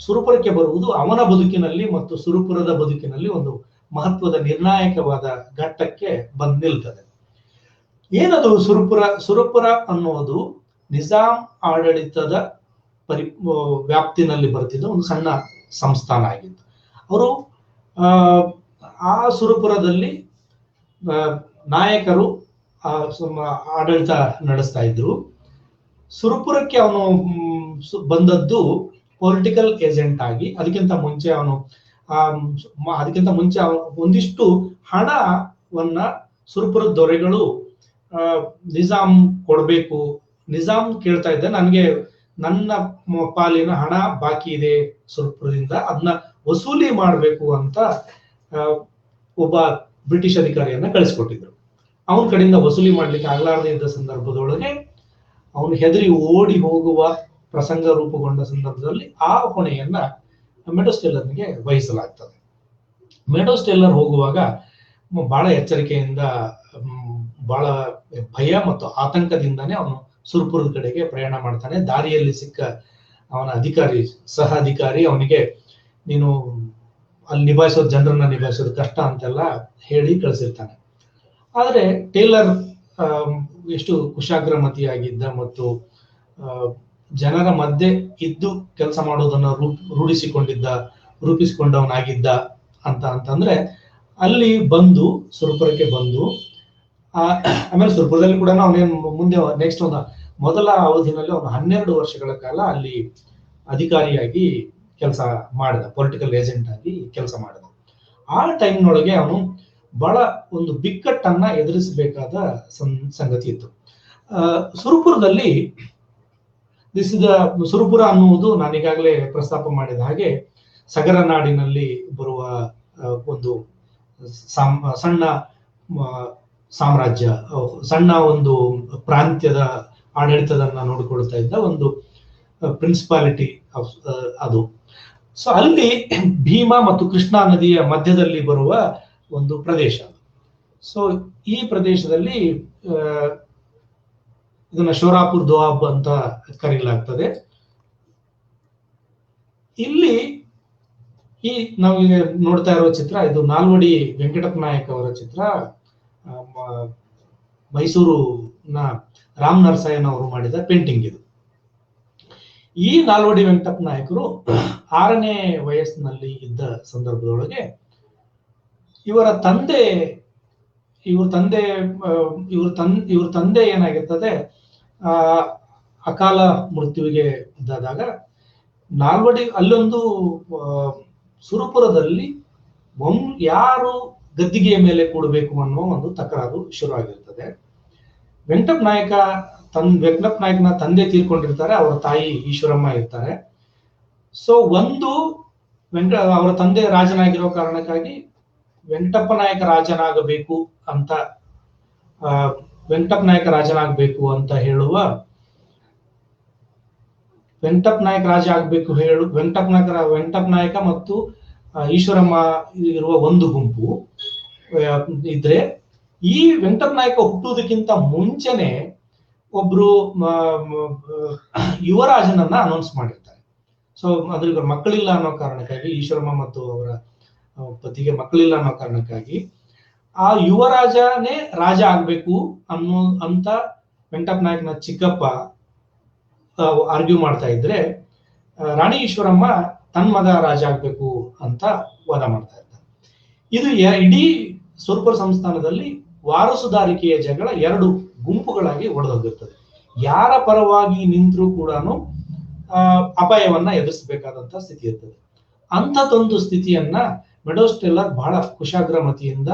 ಸುರಪುರಕ್ಕೆ ಬರುವುದು ಅವನ ಬದುಕಿನಲ್ಲಿ ಮತ್ತು ಸುರಪುರದ ಬದುಕಿನಲ್ಲಿ ಒಂದು ಮಹತ್ವದ ನಿರ್ಣಾಯಕವಾದ ಘಟ್ಟಕ್ಕೆ ಬಂದು ನಿಲ್ತದೆ. ಏನದು ಸುರಪುರ ಅನ್ನೋದು ನಿಜಾಂ ಆಡಳಿತದ ವ್ಯಾಪ್ತಿನಲ್ಲಿ ಬರ್ತಿದ್ದ ಒಂದು ಸಣ್ಣ ಸಂಸ್ಥಾನ ಆಗಿತ್ತು. ಅವರು ಆ ಸುರಪುರದಲ್ಲಿ ನಾಯಕರು ಆಡಳಿತ ನಡೆಸ್ತಾ ಇದ್ರು. ಸುರಪುರಕ್ಕೆ ಅವನು ಬಂದದ್ದು ಪೊಲಿಟಿಕಲ್ ಏಜೆಂಟ್ ಆಗಿ. ಅದಕ್ಕಿಂತ ಮುಂಚೆ ಒಂದಿಷ್ಟು ಹಣವನ್ನ ಸುರಪುರದ ದೊರೆಗಳು ನಿಜಾಂ ಕೊಡ್ಬೇಕು, ನಿಜಾಂ ಕೇಳ್ತಾ ಇದ್ದ, ನನಗೆ ನನ್ನ ಪಾಲಿನ ಹಣ ಬಾಕಿ ಇದೆ ಸುರಪುರದಿಂದ, ಅದನ್ನ ವಸೂಲಿ ಮಾಡ್ಬೇಕು ಅಂತ ಒಬ್ಬ ಬ್ರಿಟಿಷ್ ಅಧಿಕಾರಿಯನ್ನ ಕಳಿಸ್ಕೊಟ್ಟಿದ್ರು. ಅವನ ಕಡೆಯಿಂದ ವಸೂಲಿ ಮಾಡ್ಲಿಕ್ಕೆ ಆಗ್ಲಾರದೆ ಇದ್ದ ಸಂದರ್ಭದೊಳಗೆ ಅವನು ಹೆದರಿ ಓಡಿ ಹೋಗುವ ಪ್ರಸಂಗ ರೂಪುಗೊಂಡ ಸಂದರ್ಭದಲ್ಲಿ ಆ ಹೊಣೆಯನ್ನ ಮೆಡೋಸ್ ಟೇಲರ್ನಿಗೆ ವಹಿಸಲಾಗ್ತದೆ. ಮೆಡೋಸ್ ಟೇಲರ್ ಹೋಗುವಾಗ ಬಹಳ ಎಚ್ಚರಿಕೆಯಿಂದ, ಬಹಳ ಭಯ ಮತ್ತು ಆತಂಕದಿಂದಾನೇ ಅವನು ಸುರಪುರದ ಕಡೆಗೆ ಪ್ರಯಾಣ ಮಾಡ್ತಾನೆ. ದಾರಿಯಲ್ಲಿ ಸಿಕ್ಕ ಅವನ ಸಹ ಅಧಿಕಾರಿ ಅವನಿಗೆ, ನೀನು ಅಲ್ಲಿ ಜನರನ್ನ ನಿಭಾಯಿಸೋದು ಕಷ್ಟ ಅಂತೆಲ್ಲ ಹೇಳಿ ಕಳಿಸಿರ್ತಾನೆ. ಆದ್ರೆ ಟೇಲರ್ ಎಷ್ಟು ಕುಶಾಗ್ರಮತಿಯಾಗಿದ್ದ ಮತ್ತು ಜನರ ಮಧ್ಯೆ ಇದ್ದು ಕೆಲಸ ಮಾಡೋದನ್ನ ರೂಪಿಸಿಕೊಂಡವನಾಗಿದ್ದ ಅಂತಂದ್ರೆ, ಅಲ್ಲಿ ಸುರಪುರಕ್ಕೆ ಬಂದು ಆಮೇಲೆ ಸುರಪುರದಲ್ಲಿ ಕೂಡ ಅವನೇನು ಮುಂದೆ ನೆಕ್ಸ್ಟ್ ಮೊದಲ ಅವಧಿನಲ್ಲಿ ಅವನು 12 ವರ್ಷಗಳ ಕಾಲ ಅಲ್ಲಿ ಅಧಿಕಾರಿಯಾಗಿ ಕೆಲಸ ಮಾಡಿದ, ಪೊಲಿಟಿಕಲ್ ಏಜೆಂಟ್ ಆಗಿ ಕೆಲಸ ಮಾಡಿದ. ಆ ಟೈಮ್ನೊಳಗೆ ಅವನು ಬಹಳ ಒಂದು ಬಿಕ್ಕಟ್ಟನ್ನ ಎದುರಿಸಬೇಕಾದ ಸಂಗತಿ ಇತ್ತು. ಸುರಪುರದಲ್ಲಿ ಸುರಪುರ ಅನ್ನುವುದು ನಾನೀಗಾಗಲೇ ಪ್ರಸ್ತಾಪ ಮಾಡಿದ ಹಾಗೆ ಸಗರ ನಾಡಿನಲ್ಲಿ ಬರುವ ಒಂದು ಸಣ್ಣ ಸಾಮ್ರಾಜ್ಯ, ಸಣ್ಣ ಒಂದು ಪ್ರಾಂತ್ಯದ ಆಡಳಿತದನ್ನ ನೋಡಿಕೊಳ್ತಾ ಇದ್ದ ಒಂದು ಪ್ರಿನ್ಸಿಪಾಲಿಟಿ ಅದು. ಸೊ ಅಲ್ಲಿ ಭೀಮಾ ಮತ್ತು ಕೃಷ್ಣಾ ನದಿಯ ಮಧ್ಯದಲ್ಲಿ ಬರುವ ಒಂದು ಪ್ರದೇಶ. ಸೊ ಈ ಪ್ರದೇಶದಲ್ಲಿ ಇದನ್ನ ಶೋರಾಪುರ್ ದೋಆಬ್ ಅಂತ ಕರೆಯಲಾಗ್ತದೆ. ಇಲ್ಲಿ ನಾವೀಗ ನೋಡ್ತಾ ಇರೋ ಚಿತ್ರ, ಇದು ನಾಲ್ವಡಿ ವೆಂಕಟಪ್ಪ ನಾಯಕ್ ಅವರ ಚಿತ್ರ. ಮೈಸೂರಿನ ರಾಮ್ ನರಸಾಯನ್ ಅವರು ಮಾಡಿದ ಪೇಂಟಿಂಗ್ ಇದು. ಈ ನಾಲ್ವಡಿ ವೆಂಕಟಪ್ಪ ನಾಯಕರು 6ನೇ ವಯಸ್ಸಿನಲ್ಲಿ ಇದ್ದ ಸಂದರ್ಭದೊಳಗೆ ಇವ್ರ ತಂದೆ ಏನಾಗಿರ್ತದೆ, ಅಕಾಲ ಮೃತ್ಯುವಿಗೆ ಇದ್ದಾದಾಗ ನಾಲ್ವಡಿ ಅಲ್ಲೊಂದು ಸುರಪುರದಲ್ಲಿ ಯಾರು ಗದ್ದಿಗೆಯ ಮೇಲೆ ಕೂಡಬೇಕು ಅನ್ನುವ ಒಂದು ತಕರಾರು ಶುರುವಾಗಿರ್ತದೆ. ವೆಂಕಟಪ್ಪ ನಾಯಕನ ತಂದೆ ತೀರ್ಕೊಂಡಿರ್ತಾರೆ, ಅವರ ತಾಯಿ ಈಶ್ವರಮ್ಮ ಇರ್ತಾರೆ. ಸೊ ಅವರ ತಂದೆ ರಾಜನಾಗಿರೋ ಕಾರಣಕ್ಕಾಗಿ ವೆಂಕಟಪ್ಪ ನಾಯಕ ರಾಜನಾಗಬೇಕು ಅಂತ ವೆಂಕಟಪ್ಪ ನಾಯಕ ಮತ್ತು ಈಶ್ವರಮ್ಮ ಇರುವ ಒಂದು ಗುಂಪು ಇದ್ರೆ, ಈ ವೆಂಕಟಪ್ಪ ನಾಯಕ ಹುಟ್ಟುವುದಕ್ಕಿಂತ ಮುಂಚೆನೆ ಒಬ್ರು ಯುವರಾಜನನ್ನ ಅನೌನ್ಸ್ ಮಾಡಿರ್ತಾರೆ. ಸೊ ಅದ್ರ ಮಕ್ಕಳಿಲ್ಲ ಅನ್ನೋ ಕಾರಣಕ್ಕಾಗಿ, ಈಶ್ವರಮ್ಮ ಮತ್ತು ಅವರ ಪತಿಗೆ ಮಕ್ಕಳಿಲ್ಲ ಅನ್ನೋ ಕಾರಣಕ್ಕಾಗಿ ಆ ಯುವರಾಜನೇ ರಾಜ ಆಗ್ಬೇಕು ಅಂತ ವೆಂಕಟಪ್ಪ ನಾಯಕನ ಚಿಕ್ಕಪ್ಪ ಆರ್ಗ್ಯೂ ಮಾಡ್ತಾ ಇದ್ರೆ, ರಾಣಿ ಈಶ್ವರಮ್ಮ ತನ್ನ ಮಗ ರಾಜ ಆಗ್ಬೇಕು ಅಂತ ವಾದ ಮಾಡ್ತಾ ಇರ್ತಾರೆ. ಇದು ಇಡೀ ಸುರಪುರ ಸಂಸ್ಥಾನದಲ್ಲಿ ವಾರಸುದಾರಿಕೆಯ ಜಗಳ 2 ಗುಂಪುಗಳಾಗಿ ಒಡೆದೋಗಿರ್ತದೆ. ಯಾರ ಪರವಾಗಿ ನಿಂತರೂ ಕೂಡ ಅಪಾಯವನ್ನ ಎದುರಿಸಬೇಕಾದಂತ ಸ್ಥಿತಿ ಇರ್ತದೆ. ಅಂಥದ್ದೊಂದು ಸ್ಥಿತಿಯನ್ನ ಮೆಡೋಸ್ ಟೇಲರ್ ಬಹಳ ಕುಶಾಗ್ರಮತಿಯಿಂದ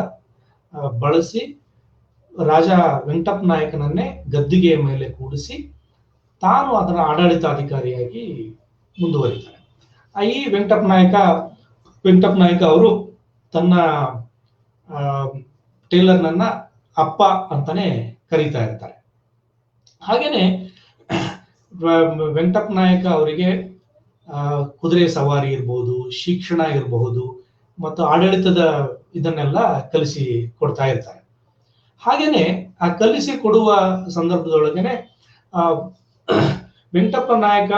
ಬಳಸಿ ರಾಜ ವೆಂಕಟಪ್ಪ ನಾಯಕನನ್ನೇ ಗದ್ದಿಗೆಯ ಮೇಲೆ ಕೂಡಿಸಿ ತಾನು ಅದರ ಆಡಳಿತಾಧಿಕಾರಿಯಾಗಿ ಮುಂದುವರಿತಾರೆ. ಈ ವೆಂಕಟಪ್ಪ ನಾಯಕ ಅವರು ತನ್ನ ಟೇಲರ್ನನ್ನ ಅಪ್ಪ ಅಂತಾನೆ ಕರೀತಾ ಇರ್ತಾರೆ. ಹಾಗೇನೆ ವೆಂಕಟಪ್ಪ ನಾಯಕ ಅವರಿಗೆ ಕುದುರೆ ಸವಾರಿ ಇರಬಹುದು, ಶಿಕ್ಷಣ ಇರಬಹುದು, ಮತ್ತು ಆಡಳಿತದ ಇದನ್ನೆಲ್ಲ ಕಲಿಸಿ ಕೊಡ್ತಾ ಇರ್ತಾರೆ. ಹಾಗೇನೆ ಆ ಕಲಿಸಿ ಕೊಡುವ ಸಂದರ್ಭದೊಳಗನೆ ವೆಂಕಟಪ್ಪ ನಾಯಕ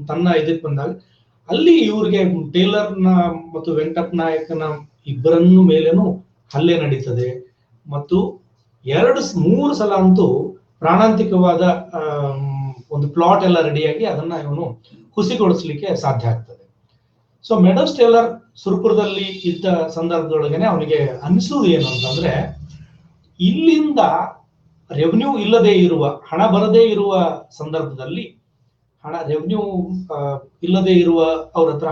ತನ್ನ ಇದಕ್ಕೆ ಬಂದಾಗ ಅಲ್ಲಿ ಇವ್ರಿಗೆ ಟೇಲರ್ನ ಮತ್ತು ವೆಂಕಟಪ್ಪ ನಾಯಕನ ಇಬ್ಬರನ್ನು ಮೇಲೇನು ಹಲ್ಲೆ ನಡೀತದೆ. ಮತ್ತು 2-3 ಸಲ ಅಂತೂ ಪ್ರಾಣಾಂತಿಕವಾದ ಒಂದು ಪ್ಲಾಟ್ ಎಲ್ಲ ರೆಡಿಯಾಗಿ ಅದನ್ನ ಇವನು ಹುಸಿಗೊಳಿಸ್ಲಿಕ್ಕೆ ಸಾಧ್ಯ ಆಗ್ತದೆ. ಸೊ ಮೆಡೋಸ್ ಟೇಲರ್ ಸುರಪುರದಲ್ಲಿ ಇದ್ದ ಸಂದರ್ಭದೊಳಗನೆ ಅವನಿಗೆ ಅನಿಸುವುದು ಏನು ಅಂತಂದ್ರೆ, ಇಲ್ಲಿಂದ ರೆವೆನ್ಯೂ ಇಲ್ಲದೆ ಇರುವ, ಹಣ ಬರದೇ ಇರುವ ಸಂದರ್ಭದಲ್ಲಿ ರೆವೆನ್ಯೂ ಇಲ್ಲದೆ ಇರುವ ಅವ್ರ ಹತ್ರ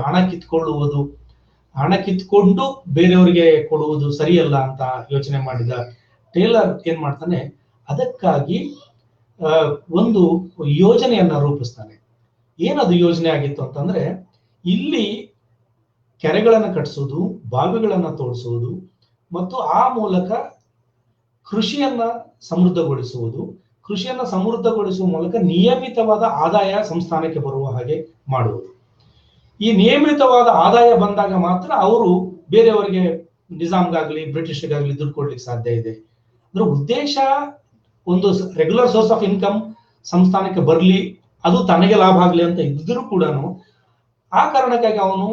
ಹಣ ಕಿತ್ಕೊಂಡು ಬೇರೆಯವರಿಗೆ ಕೊಡುವುದು ಸರಿಯಲ್ಲ ಅಂತ ಯೋಚನೆ ಮಾಡಿದ ಟೇಲರ್ ಏನ್ ಮಾಡ್ತಾನೆ, ಅದಕ್ಕಾಗಿ ಒಂದು ಯೋಜನೆಯನ್ನ ರೂಪಿಸ್ತಾನೆ. ಏನದು ಯೋಜನೆ ಆಗಿತ್ತು ಅಂತಂದ್ರೆ, ಇಲ್ಲಿ ಕೆರೆಗಳನ್ನ ಕಟ್ಟಿಸೋದು, ಬಾವಿಗಳನ್ನ ತೋಡಿಸುವುದು ಮತ್ತು ಆ ಮೂಲಕ ಕೃಷಿಯನ್ನ ಸಮೃದ್ಧಗೊಳಿಸುವ ಮೂಲಕ ನಿಯಮಿತವಾದ ಆದಾಯ ಸಂಸ್ಥಾನಕ್ಕೆ ಬರುವ ಹಾಗೆ ಮಾಡುವುದು. ಈ ನಿಯಮಿತವಾದ ಆದಾಯ ಬಂದಾಗ ಮಾತ್ರ ಅವರು ಬೇರೆಯವರಿಗೆ, ನಿಜಾಮ್ಗಾಗ್ಲಿ ಬ್ರಿಟಿಷ್ಗಾಗ್ಲಿ ದುಡ್ಡು ಕೊಡ್ಲಿಕ್ಕೆ ಸಾಧ್ಯ ಇದೆ. ಅಂದ್ರೆ ಉದ್ದೇಶ ಒಂದು ರೆಗ್ಯುಲರ್ ಸೋರ್ಸ್ ಆಫ್ ಇನ್ಕಮ್ ಸಂಸ್ಥಾನಕ್ಕೆ ಬರಲಿ, ಅದು ತನಗೆ ಲಾಭ ಆಗ್ಲಿ ಅಂತ ಇದ್ರೂ ಕೂಡ ಆ ಕಾರಣಕ್ಕಾಗಿ ಅವನು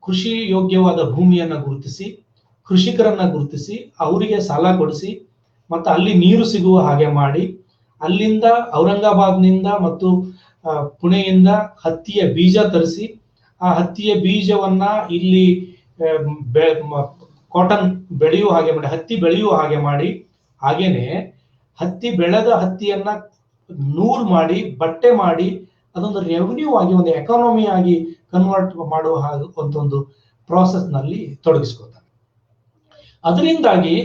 ಕೃಷಿ ಯೋಗ್ಯವಾದ ಭೂಮಿಯನ್ನ ಗುರುತಿಸಿ, ಕೃಷಿಕರನ್ನ ಗುರುತಿಸಿ, ಅವರಿಗೆ ಸಾಲ ಕೊಡಿಸಿ, ಮತ್ತು ಅಲ್ಲಿ ನೀರು ಸಿಗುವ ಹಾಗೆ ಮಾಡಿ, ಅಲ್ಲಿಂದ ಔರಂಗಾಬಾದ್ನಿಂದ ಮತ್ತು ಪುಣೆಯಿಂದ ಹತ್ತಿಯ ಬೀಜ ತರಿಸಿ, ಆ ಹತ್ತಿಯ ಬೀಜವನ್ನ ಇಲ್ಲಿ ಕಾಟನ್ ಬೆಳೆಯುವ ಹಾಗೆ ಮಾಡಿ, ಹತ್ತಿ ಬೆಳೆಯುವ ಹಾಗೆ ಮಾಡಿ, ಹಾಗೇನೆ ಬೆಳೆದ ಹತ್ತಿಯನ್ನ ನೂಲ್ ಮಾಡಿ, ಬಟ್ಟೆ ಮಾಡಿ, ಅದೊಂದು ರೆವೆನ್ಯೂ ಆಗಿ, ಒಂದು ಎಕಾನಮಿ ಆಗಿ ಕನ್ವರ್ಟ್ ಮಾಡುವ ಹಾಗೆ ಒಂದು ಪ್ರಾಸೆಸ್ ನಲ್ಲಿ ತೊಡಗಿಸ್ಕೊತಾನೆ. ಅದರಿಂದಾಗಿ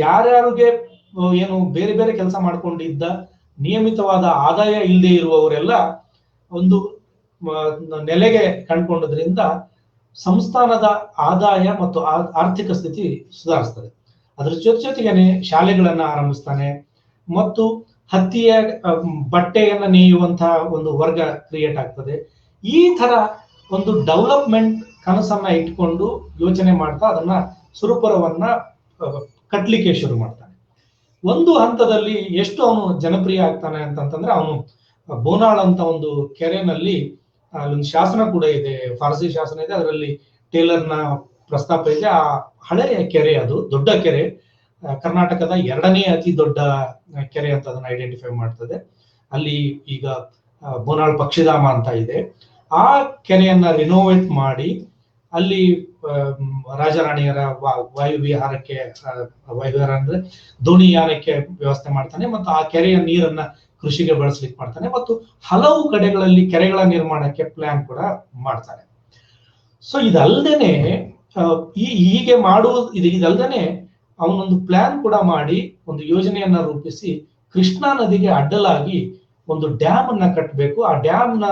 ಯಾರ್ಯಾರಿಗೆ ಏನು ಬೇರೆ ಬೇರೆ ಕೆಲಸ ಮಾಡ್ಕೊಂಡಿದ್ದ, ನಿಯಮಿತವಾದ ಆದಾಯ ಇಲ್ಲದೆ ಇರುವವರೆಲ್ಲ ಒಂದು ನೆಲೆಗೆ ಕಂಡುಕೊಂಡದ್ರಿಂದ ಸಂಸ್ಥಾನದ ಆದಾಯ ಮತ್ತು ಆರ್ಥಿಕ ಸ್ಥಿತಿ ಸುಧಾರಿಸ್ತದೆ. ಅದ್ರ ಜೊತೆಗೇನೆ ಶಾಲೆಗಳನ್ನ ಆರಂಭಿಸ್ತಾನೆ ಮತ್ತು ಹತ್ತಿಯ ಬಟ್ಟೆಯನ್ನ ನೇಯುವಂತಹ ಒಂದು ವರ್ಗ ಕ್ರಿಯೇಟ್ ಆಗ್ತದೆ. ಈ ತರ ಒಂದು ಡೆವಲಪ್ಮೆಂಟ್ ಕನಸನ್ನ ಇಟ್ಕೊಂಡು ಯೋಚನೆ ಮಾಡ್ತಾ ಅದನ್ನ ಸುರಪುರವನ್ನ ಕಟ್ಲಿಕ್ಕೆ ಶುರು ಮಾಡ್ತಾನೆ. ಒಂದು ಹಂತದಲ್ಲಿ ಎಷ್ಟು ಅವನು ಜನಪ್ರಿಯ ಆಗ್ತಾನೆ ಅಂತಂದ್ರೆ, ಅವನು ಬೋನಾಳ್ ಅಂತ ಒಂದು ಕೆರೆನಲ್ಲಿ ಅಲ್ಲೊಂದು ಶಾಸನ ಕೂಡ ಇದೆ, ಫಾರ್ಸಿ ಶಾಸನ ಇದೆ, ಅದರಲ್ಲಿ ಟೇಲರ್ನ ಪ್ರಸ್ತಾಪ ಇದೆ. ಆ ಹಳೆಯ ಕೆರೆ, ಅದು ದೊಡ್ಡ ಕೆರೆ, ಕರ್ನಾಟಕದ 2ನೇ ಅತಿ ದೊಡ್ಡ ಕೆರೆ ಅಂತ ಅದನ್ನ ಐಡೆಂಟಿಫೈ ಮಾಡ್ತದೆ. ಅಲ್ಲಿ ಈಗ ಬೋನಾಳ್ ಪಕ್ಷಿಧಾಮ ಅಂತ ಇದೆ. ಆ ಕೆರೆಯನ್ನ ರಿನೋವೇಟ್ ಮಾಡಿ ಅಲ್ಲಿ ರಾಜರಾಣಿಯರ ವಾಯುವಿಹಾರಕ್ಕೆ, ವಾಯುವಿಹಾರ ಅಂದ್ರೆ ದೋಣಿಯಾನಕ್ಕೆ ವ್ಯವಸ್ಥೆ ಮಾಡ್ತಾನೆ, ಮತ್ತು ಆ ಕೆರೆಯ ನೀರನ್ನ ಕೃಷಿಗೆ ಬಳಸಲಿಕ್ಕೆ ಮಾಡ್ತಾನೆ, ಮತ್ತು ಹಲವು ಕಡೆಗಳಲ್ಲಿ ಕೆರೆಗಳ ನಿರ್ಮಾಣಕ್ಕೆ ಪ್ಲಾನ್ ಕೂಡ ಮಾಡ್ತಾನೆ. ಸೊ ಇದಲ್ದೇನೆ ಹೀಗೆ ಇದಲ್ದೇನೆ ಅವನೊಂದು ಪ್ಲಾನ್ ಕೂಡ ಮಾಡಿ ಒಂದು ಯೋಜನೆಯನ್ನ ರೂಪಿಸಿ ಕೃಷ್ಣಾ ನದಿಗೆ ಅಡ್ಡಲಾಗಿ ಒಂದು ಡ್ಯಾಮ್ ಅನ್ನ ಕಟ್ಟಬೇಕು, ಆ ಡ್ಯಾಮ್ನ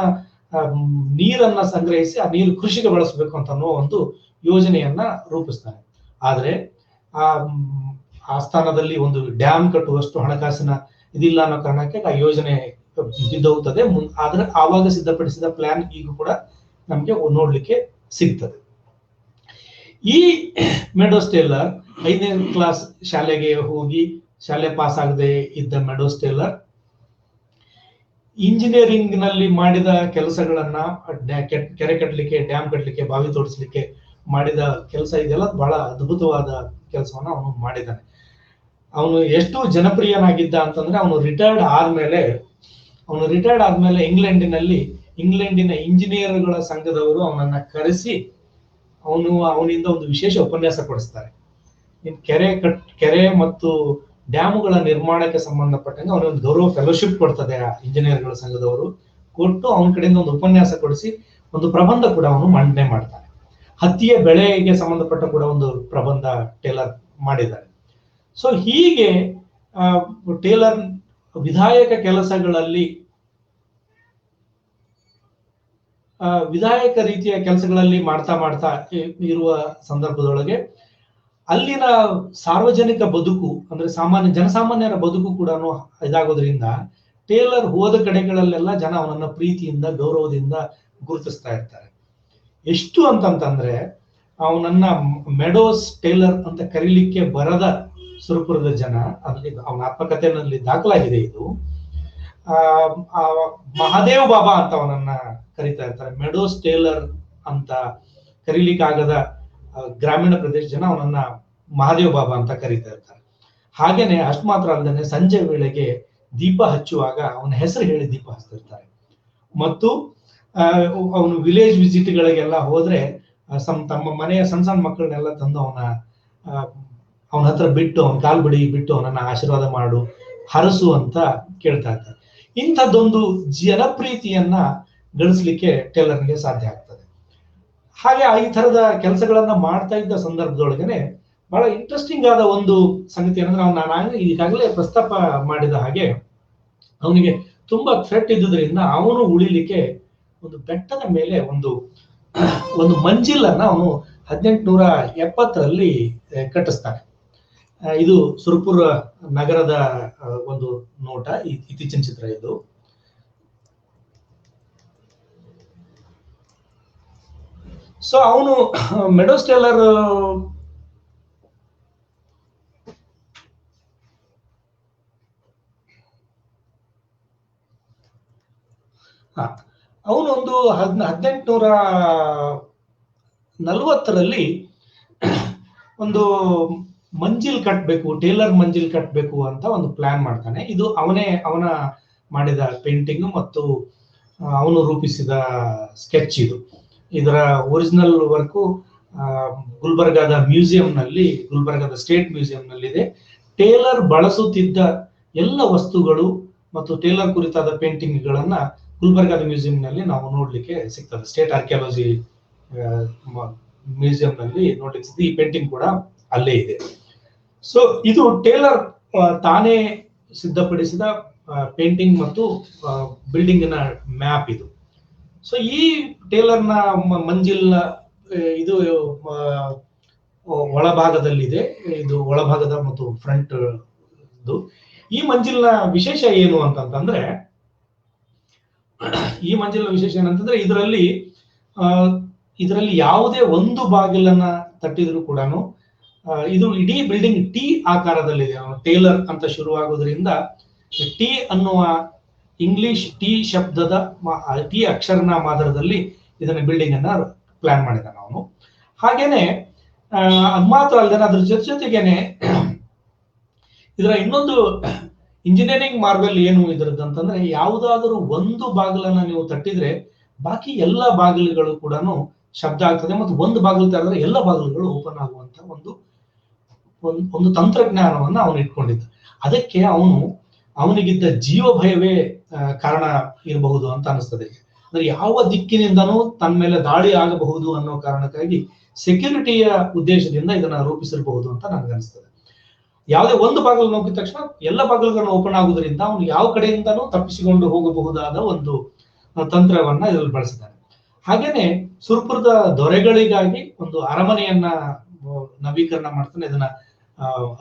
ನೀರನ್ನ ಸಂಗ್ರಹಿಸಿ ಆ ನೀರು ಕೃಷಿಗೆ ಬಳಸಬೇಕು ಅಂತ ಅನ್ನೋ ಒಂದು ಯೋಜನೆಯನ್ನ ರೂಪಿಸ್ತಾನೆ. ಆದ್ರೆ ಆ ಸ್ಥಾನದಲ್ಲಿ ಒಂದು ಡ್ಯಾಮ್ ಕಟ್ಟುವಷ್ಟು ಹಣಕಾಸಿನ ಇದಿಲ್ಲ ಅನ್ನೋ ಕಾರಣಕ್ಕೆ ಆ ಯೋಜನೆ ಬಿದ್ದೋಗ್ತದೆ. ಆದ್ರೆ ಆವಾಗ ಸಿದ್ಧಪಡಿಸಿದ ಪ್ಲಾನ್ ಈಗ ಕೂಡ ನಮ್ಗೆ ನೋಡ್ಲಿಕ್ಕೆ ಸಿಗ್ತದೆ. ಈ ಮೆಡೋಸ್ ಟೇಲರ್ 5ನೇ ಕ್ಲಾಸ್ ಶಾಲೆಗೆ ಹೋಗಿ ಶಾಲೆ ಪಾಸ್ ಆಗದೆ ಇದ್ದ ಮೆಡೋಸ್ ಟೇಲರ್ ಇಂಜಿನಿಯರಿಂಗ್ ನಲ್ಲಿ ಮಾಡಿದ ಕೆಲಸಗಳನ್ನ, ಕೆರೆ ಕಟ್ಟಲಿಕ್ಕೆ, ಡ್ಯಾಮ್ ಕಟ್ಟಲಿಕ್ಕೆ, ಬಾವಿ ತೋಡಿಸ್ಲಿಕ್ಕೆ ಮಾಡಿದ ಕೆಲಸ ಇದೆಲ್ಲ ಬಹಳ ಅದ್ಭುತವಾದ ಕೆಲಸವನ್ನ ಅವನು ಮಾಡಿದ್ದಾನೆ. ಅವನು ಎಷ್ಟು ಜನಪ್ರಿಯನಾಗಿದ್ದ ಅಂತಂದ್ರೆ ಅವನು ರಿಟೈರ್ಡ್ ಆದ್ಮೇಲೆ ಇಂಗ್ಲೆಂಡಿನ ಇಂಜಿನಿಯರ್ಗಳ ಸಂಘದವರು ಅವನನ್ನ ಕರೆಸಿ ಅವನಿಂದ ಒಂದು ವಿಶೇಷ ಉಪನ್ಯಾಸ ಕೊಡಿಸ್ತಾರೆ. ಕೆರೆ ಮತ್ತು ಡ್ಯಾಮುಗಳ ನಿರ್ಮಾಣಕ್ಕೆ ಸಂಬಂಧಪಟ್ಟಂಗೆ ಅವನೊಂದು ಗೌರವ ಫೆಲೋಶಿಪ್ ಕೊಡ್ತದೆ ಆ ಇಂಜಿನಿಯರ್ಗಳ ಸಂಘದವರು. ಕೊಟ್ಟು ಅವನ ಕಡೆಯಿಂದ ಒಂದು ಉಪನ್ಯಾಸ ಕೊಡಿಸಿ ಒಂದು ಪ್ರಬಂಧ ಕೂಡ ಅವನು ಮಂಡನೆ ಮಾಡ್ತಾನೆ. ಹತ್ತಿಯ ಬೆಳೆಗೆ ಸಂಬಂಧಪಟ್ಟ ಕೂಡ ಒಂದು ಪ್ರಬಂಧ ಟೇಲರ್ ಮಾಡಿದ್ದಾರೆ. ಸೊ ಹೀಗೆ ಟೇಲರ್ ವಿಧಾಯಕ ರೀತಿಯ ಕೆಲಸಗಳಲ್ಲಿ ಮಾಡ್ತಾ ಇರುವ ಸಂದರ್ಭದೊಳಗೆ ಅಲ್ಲಿನ ಸಾರ್ವಜನಿಕ ಬದುಕು ಅಂದ್ರೆ ಜನಸಾಮಾನ್ಯರ ಬದುಕು ಕೂಡ ಇದಾಗೋದ್ರಿಂದ ಟೇಲರ್ ಹೋದ ಕಡೆಗಳಲ್ಲೆಲ್ಲ ಜನ ಅವನನ್ನ ಪ್ರೀತಿಯಿಂದ, ಗೌರವದಿಂದ ಗುರುತಿಸ್ತಾ ಇರ್ತಾರೆ. ಎಷ್ಟು ಅಂತಂತಂದ್ರೆ ಅವನನ್ನ ಮೆಡೋಸ್ ಟೇಲರ್ ಅಂತ ಕರೀಲಿಕ್ಕೆ ಬರದ ಸುರಪುರದ ಜನ, ಅಂದ್ರೆ ಅವನ ಆತ್ಮಕಥೆಯಲ್ಲಿ ದಾಖಲಾಗಿದೆ ಇದು, ಮಹಾದೇವ್ ಬಾಬಾ ಅಂತ ಅವನನ್ನ ಕರೀತಾ ಇರ್ತಾರೆ. ಮೆಡೋಸ್ ಟೇಲರ್ ಅಂತ ಕರೀಲಿಕ್ಕಾಗದ ಗ್ರಾಮೀಣ ಪ್ರದೇಶ ಜನ ಅವನನ್ನ ಮಹಾದೇವ್ ಬಾಬಾ ಅಂತ ಕರೀತಾ ಇರ್ತಾರೆ. ಹಾಗೇನೆ ಅಷ್ಟು ಮಾತ್ರ ಅಲ್ಲದೆ ಸಂಜೆ ವೇಳೆಗೆ ದೀಪ ಹಚ್ಚುವಾಗ ಅವನ ಹೆಸರು ಹೇಳಿ ದೀಪ ಹಚ್ತಿರ್ತಾರೆ. ಮತ್ತು ಅವನು ವಿಲೇಜ್ ವಿಸಿಟ್ ಗಳಿಗೆಲ್ಲ ಹೋದ್ರೆ ತಮ್ಮ ಮನೆಯ ಸಣ್ಣ ಮಕ್ಕಳನ್ನೆಲ್ಲ ತಂದು ಅವನ ಹತ್ರ ಬಿಟ್ಟು, ಅವನ ಕಾಲ್ ಬಡಿ ಬಿಟ್ಟು ಅವನನ್ನ ಆಶೀರ್ವಾದ ಮಾಡು, ಹರಸು ಅಂತ ಕೇಳ್ತಾ ಇರ್ತಾರೆ. ಇಂಥದ್ದೊಂದು ಜನಪ್ರೀತಿಯನ್ನ ಗಳಿಸ್ಲಿಕ್ಕೆ ಟೇಲರ್ಗೆ ಸಾಧ್ಯ ಆಗ್ತದೆ. ಹಾಗೆ ಈ ತರದ ಕೆಲಸಗಳನ್ನ ಮಾಡ್ತಾ ಇದ್ದ ಸಂದರ್ಭದೊಳಗನೆ ಬಹಳ ಇಂಟ್ರೆಸ್ಟಿಂಗ್ ಆದ ಒಂದು ಸಂಗತಿ ಏನಂದ್ರೆ ನಾನು ಈಗಾಗಲೇ ಪ್ರಸ್ತಾಪ ಮಾಡಿದ ಹಾಗೆ ಅವನಿಗೆ ತುಂಬಾ ಥ್ರೆಟ್ ಇದ್ದುದರಿಂದ ಅವನು ಉಳಿಲಿಕ್ಕೆ ಒಂದು ಬೆಟ್ಟದ ಮೇಲೆ ಒಂದು ಮಂಜಿಲನ್ನ ಅವನು 1870ರಲ್ಲಿ ಕಟ್ಟಿಸ್ತಾನೆ. ಇದು ಸುರಪುರ ನಗರದ ಒಂದು ನೋಟ, ಇತ್ತೀಚಿನ ಚಿತ್ರ ಇದು. ಸೊ ಅವನು ಮೆಡೋಸ್ ಟೇಲರ್ ಅವನೊಂದು 1840ರಲ್ಲಿ ಒಂದು ಮಂಜಿಲ್ ಕಟ್ಟಬೇಕು, ಟೇಲರ್ ಮಂಜಿಲ್ ಕಟ್ಟಬೇಕು ಅಂತ ಒಂದು ಪ್ಲಾನ್ ಮಾಡ್ತಾನೆ. ಇದು ಅವನ ಮಾಡಿದ ಪೇಂಟಿಂಗ್ ಮತ್ತು ಅವನು ರೂಪಿಸಿದ ಸ್ಕೆಚ್ ಇದು. ಇದರ ಒರಿಜಿನಲ್ ವರ್ಕು ಗುಲ್ಬರ್ಗಾದ ಸ್ಟೇಟ್ ಮ್ಯೂಸಿಯಂನಲ್ಲಿ ಇದೆ. ಟೇಲರ್ ಬಳಸುತ್ತಿದ್ದ ಎಲ್ಲ ವಸ್ತುಗಳು ಮತ್ತು ಟೇಲರ್ ಕುರಿತಾದ ಪೇಂಟಿಂಗ್ಗಳನ್ನ ಗುಲ್ಬರ್ಗಾದ ಮ್ಯೂಸಿಯಂನಲ್ಲಿ ನಾವು ನೋಡ್ಲಿಕ್ಕೆ ಸಿಗ್ತದೆ. ಸ್ಟೇಟ್ ಆರ್ಕಿಯಾಲಜಿ ಮ್ಯೂಸಿಯಂನಲ್ಲಿ ನೋಡ್ಲಿಕ್ಕೆ ಸಿಗ್ತದೆ. ಈ ಪೇಂಟಿಂಗ್ ಕೂಡ ಅಲ್ಲೇ ಇದೆ. ಸೊ ಇದು ಟೇಲರ್ ತಾನೇ ಸಿದ್ಧಪಡಿಸಿದ ಪೇಂಟಿಂಗ್ ಮತ್ತು ಬಿಲ್ಡಿಂಗಿನ ಮ್ಯಾಪ್ ಇದು. ಸೊ ಈ ಟೇಲರ್ನ ಮಂಜಿಲ್ನ ಇದು ಒಳಭಾಗದಲ್ಲಿದೆ. ಇದು ಒಳಭಾಗದ ಮತ್ತು ಫ್ರಂಟ್ ಇದು. ಈ ಮಂಜಿಲ್ನ ವಿಶೇಷ ಏನು ಅಂತಂದ್ರೆ ಇದರಲ್ಲಿ ಯಾವುದೇ ಒಂದು ಬಾಗಿಲನ್ನ ತಟ್ಟಿದ್ರು ಕೂಡ ಇದು ಇಡೀ ಬಿಲ್ಡಿಂಗ್ ಟಿ ಆಕಾರದಲ್ಲಿದೆ. ಟೇಲರ್ ಅಂತ ಶುರುವಾಗೋದ್ರಿಂದ ಟಿ ಅನ್ನುವ ಇಂಗ್ಲಿಷ್ ಟಿ ಶಬ್ದದ ಟಿ ಅಕ್ಷರನ ಮಾದರದಲ್ಲಿ ಇದನ್ನ ಬಿಲ್ಡಿಂಗ್ ಅನ್ನ ಪ್ಲಾನ್ ಮಾಡಿದ್ದಾನೆ ಅವನು. ಹಾಗೇನೆ ಅದ್ ಮಾತ್ರ ಅಲ್ಲದೆ ಅದ್ರ ಜೊತೆಗೇನೆ ಇದರ ಇಂಜಿನಿಯರಿಂಗ್ ಮಾರ್ವೆಲ್ ಏನು ಇದರದ್ದು ಅಂತಂದ್ರೆ, ಯಾವುದಾದರೂ ಒಂದು ಬಾಗಿಲನ್ನ ನೀವು ತಟ್ಟಿದ್ರೆ ಬಾಕಿ ಎಲ್ಲ ಬಾಗಿಲುಗಳು ಕೂಡ ಶಬ್ದ ಆಗ್ತದೆ, ಮತ್ತು ಒಂದು ಬಾಗಿಲು ತೆರೆದ್ರೆ ಎಲ್ಲ ಬಾಗಿಲುಗಳು ಓಪನ್ ಆಗುವಂತ ಒಂದು ತಂತ್ರಜ್ಞಾನವನ್ನ ಅವನು ಇಟ್ಕೊಂಡಿದ್ದ. ಅದಕ್ಕೆ ಅವನಿಗಿದ್ದ ಜೀವ ಭಯವೇ ಕಾರಣ ಇರಬಹುದು ಅಂತ ಅನಿಸ್ತದೆ. ಅಂದ್ರೆ ಯಾವ ದಿಕ್ಕಿನಿಂದನೂ ತನ್ನ ಮೇಲೆ ದಾಳಿ ಆಗಬಹುದು ಅನ್ನೋ ಕಾರಣಕ್ಕಾಗಿ ಸೆಕ್ಯೂರಿಟಿಯ ಉದ್ದೇಶದಿಂದ ಇದನ್ನ ರೂಪಿಸಿರಬಹುದು ಅಂತ ನನಗನ್ನಿಸ್ತದೆ. ಯಾವುದೇ ಒಂದು ಬಾಗಿಲು ನೋಡಿದ ತಕ್ಷಣ ಎಲ್ಲ ಬಾಗಿಲುಗಳನ್ನು ಓಪನ್ ಆಗುವುದರಿಂದ ಅವನು ಯಾವ ಕಡೆಯಿಂದನೂ ತಪ್ಪಿಸಿಕೊಂಡು ಹೋಗಬಹುದಾದ ಒಂದು ತಂತ್ರವನ್ನ ಇದರಲ್ಲಿ ಬಳಸಿದ್ದಾನೆ. ಹಾಗೇನೆ ಸುರ್ಪುರದ ದೊರೆಗಳಿಗಾಗಿ ಒಂದು ಅರಮನೆಯನ್ನ ನವೀಕರಣ ಮಾಡ್ತಾನೆ. ಇದನ್ನ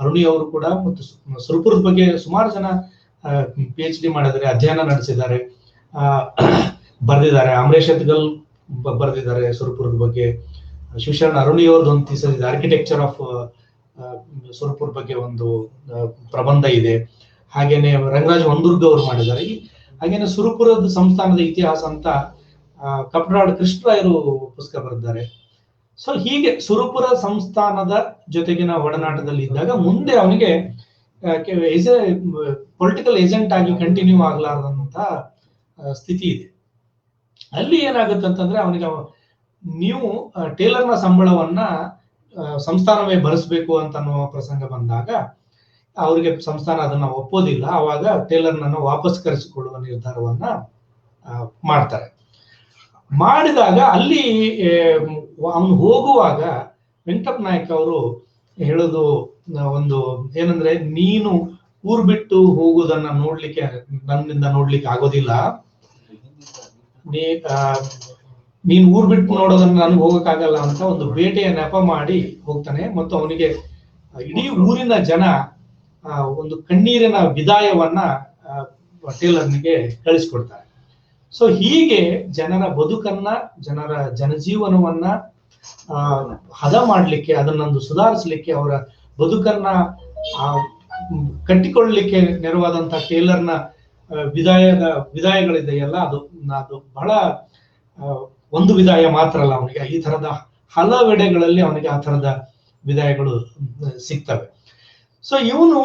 ಅರುಣಿ ಅವರು ಕೂಡ ಮತ್ತು ಸುರ್ಪುರದ ಬಗ್ಗೆ ಸುಮಾರು ಜನ PhD ಮಾಡಿದ್ದಾರೆ, ಅಧ್ಯಯನ ನಡೆಸಿದ್ದಾರೆ, ಬರೆದಿದ್ದಾರೆ. ಅಮರೇಶ್ ಎತ್ಗಲ್ ಬರೆದಿದ್ದಾರೆ ಸುರ್ಪುರದ ಬಗ್ಗೆ. ಶಿವಶರಣ ಅರುಣಿ ಅವ್ರದ್ದು ಒಂದು ಥೀಸಿಸ್ ಇದೆ, ಆರ್ಕಿಟೆಕ್ಚರ್ ಆಫ್ ಸುರ್ಪುರ್ ಬಗ್ಗೆ ಒಂದು ಪ್ರಬಂಧ ಇದೆ. ಹಾಗೇನೆ ರಂಗರಾಜ್ ಹೊಂದುರ್ಗ ಅವರು ಮಾಡಿದ್ದಾರೆ. ಹಾಗೇನೆ ಸುರ್ಪುರದ ಸಂಸ್ಥಾನದ ಇತಿಹಾಸ ಅಂತ ಕಪರಾಡ್ ಕೃಷ್ಣರಾಯರು ಪುಸ್ತಕ ಬರೆದಿದ್ದಾರೆ. ಸೊ ಹೀಗೆ ಸುರಪುರ ಸಂಸ್ಥಾನದ ಜೊತೆಗಿನ ಒಡನಾಟದಲ್ಲಿ ಇದ್ದಾಗ ಮುಂದೆ ಅವನಿಗೆ ಪೊಲಿಟಿಕಲ್ ಏಜೆಂಟ್ ಆಗಿ ಕಂಟಿನ್ಯೂ ಆಗ್ಲಾರ್ದಂತ ಸ್ಥಿತಿ ಇದೆ. ಅಲ್ಲಿ ಏನಾಗುತ್ತೆ ಅಂತಂದ್ರೆ, ಅವನಿಗೆ ನೀವು ಟೇಲರ್ನ ಸಂಬಳವನ್ನ ಸಂಸ್ಥಾನವೇ ಭರಿಸ್ಬೇಕು ಅಂತ ಅನ್ನುವ ಪ್ರಸಂಗ ಬಂದಾಗ ಅವರಿಗೆ ಸಂಸ್ಥಾನ ಅದನ್ನ ಒಪ್ಪೋದಿಲ್ಲ. ಆವಾಗ ಟೇಲರ್ನನ್ನು ವಾಪಸ್ ಕರೆಸಿಕೊಳ್ಳುವ ನಿರ್ಧಾರವನ್ನ ಮಾಡ್ತಾರೆ. ಮಾಡಿದಾಗ ಅಲ್ಲಿ ಅವನು ಹೋಗುವಾಗ ವೆಂಕಟಪ್ಪ ನಾಯಕ್ ಅವರು ಹೇಳೋದು ಒಂದು ಏನಂದ್ರೆ, ನೀನು ಊರ್ ಬಿಟ್ಟು ಹೋಗುವುದನ್ನ ನನ್ನಿಂದ ನೋಡ್ಲಿಕ್ಕೆ ಆಗೋದಿಲ್ಲ, ನೀನ್ ಊರ್ ಬಿಟ್ಟು ನೋಡೋದನ್ನ ನನ್ಗೆ ಹೋಗಕ್ಕಾಗಲ್ಲ ಅಂತ ಒಂದು ಬೇಟೆಯ ನೆಪ ಮಾಡಿ ಹೋಗ್ತಾನೆ. ಮತ್ತು ಅವನಿಗೆ ಇಡೀ ಊರಿನ ಜನ ಒಂದು ಕಣ್ಣೀರಿನ ವಿದಾಯವನ್ನ ಟೇಲರ್ನಿಗೆ ಕಳಿಸ್ಕೊಡ್ತಾರೆ. ಸೊ ಹೀಗೆ ಜನರ ಬದುಕನ್ನ, ಜನರ ಜನಜೀವನವನ್ನ ಹದ ಮಾಡ್ಲಿಕ್ಕೆ, ಅದನ್ನೊಂದು ಸುಧಾರಿಸ್ಲಿಕ್ಕೆ, ಅವರ ಬದುಕನ್ನ ಕಟ್ಟಿಕೊಳ್ಳಲಿಕ್ಕೆ ನೆರವಾದಂತಹ ಟೇಲರ್ನ ವಿದಾಯಗಳಿದೆಯಲ್ಲ, ಅದು ಬಹಳ ಒಂದು ವಿದಾಯ ಮಾತ್ರ ಅಲ್ಲ, ಅವನಿಗೆ ಈ ತರದ ಹಲವೆಡೆಗಳಲ್ಲಿ ಅವನಿಗೆ ಆ ತರದ ವಿದಾಯಗಳು ಸಿಗ್ತವೆ. ಸೊ ಇವನು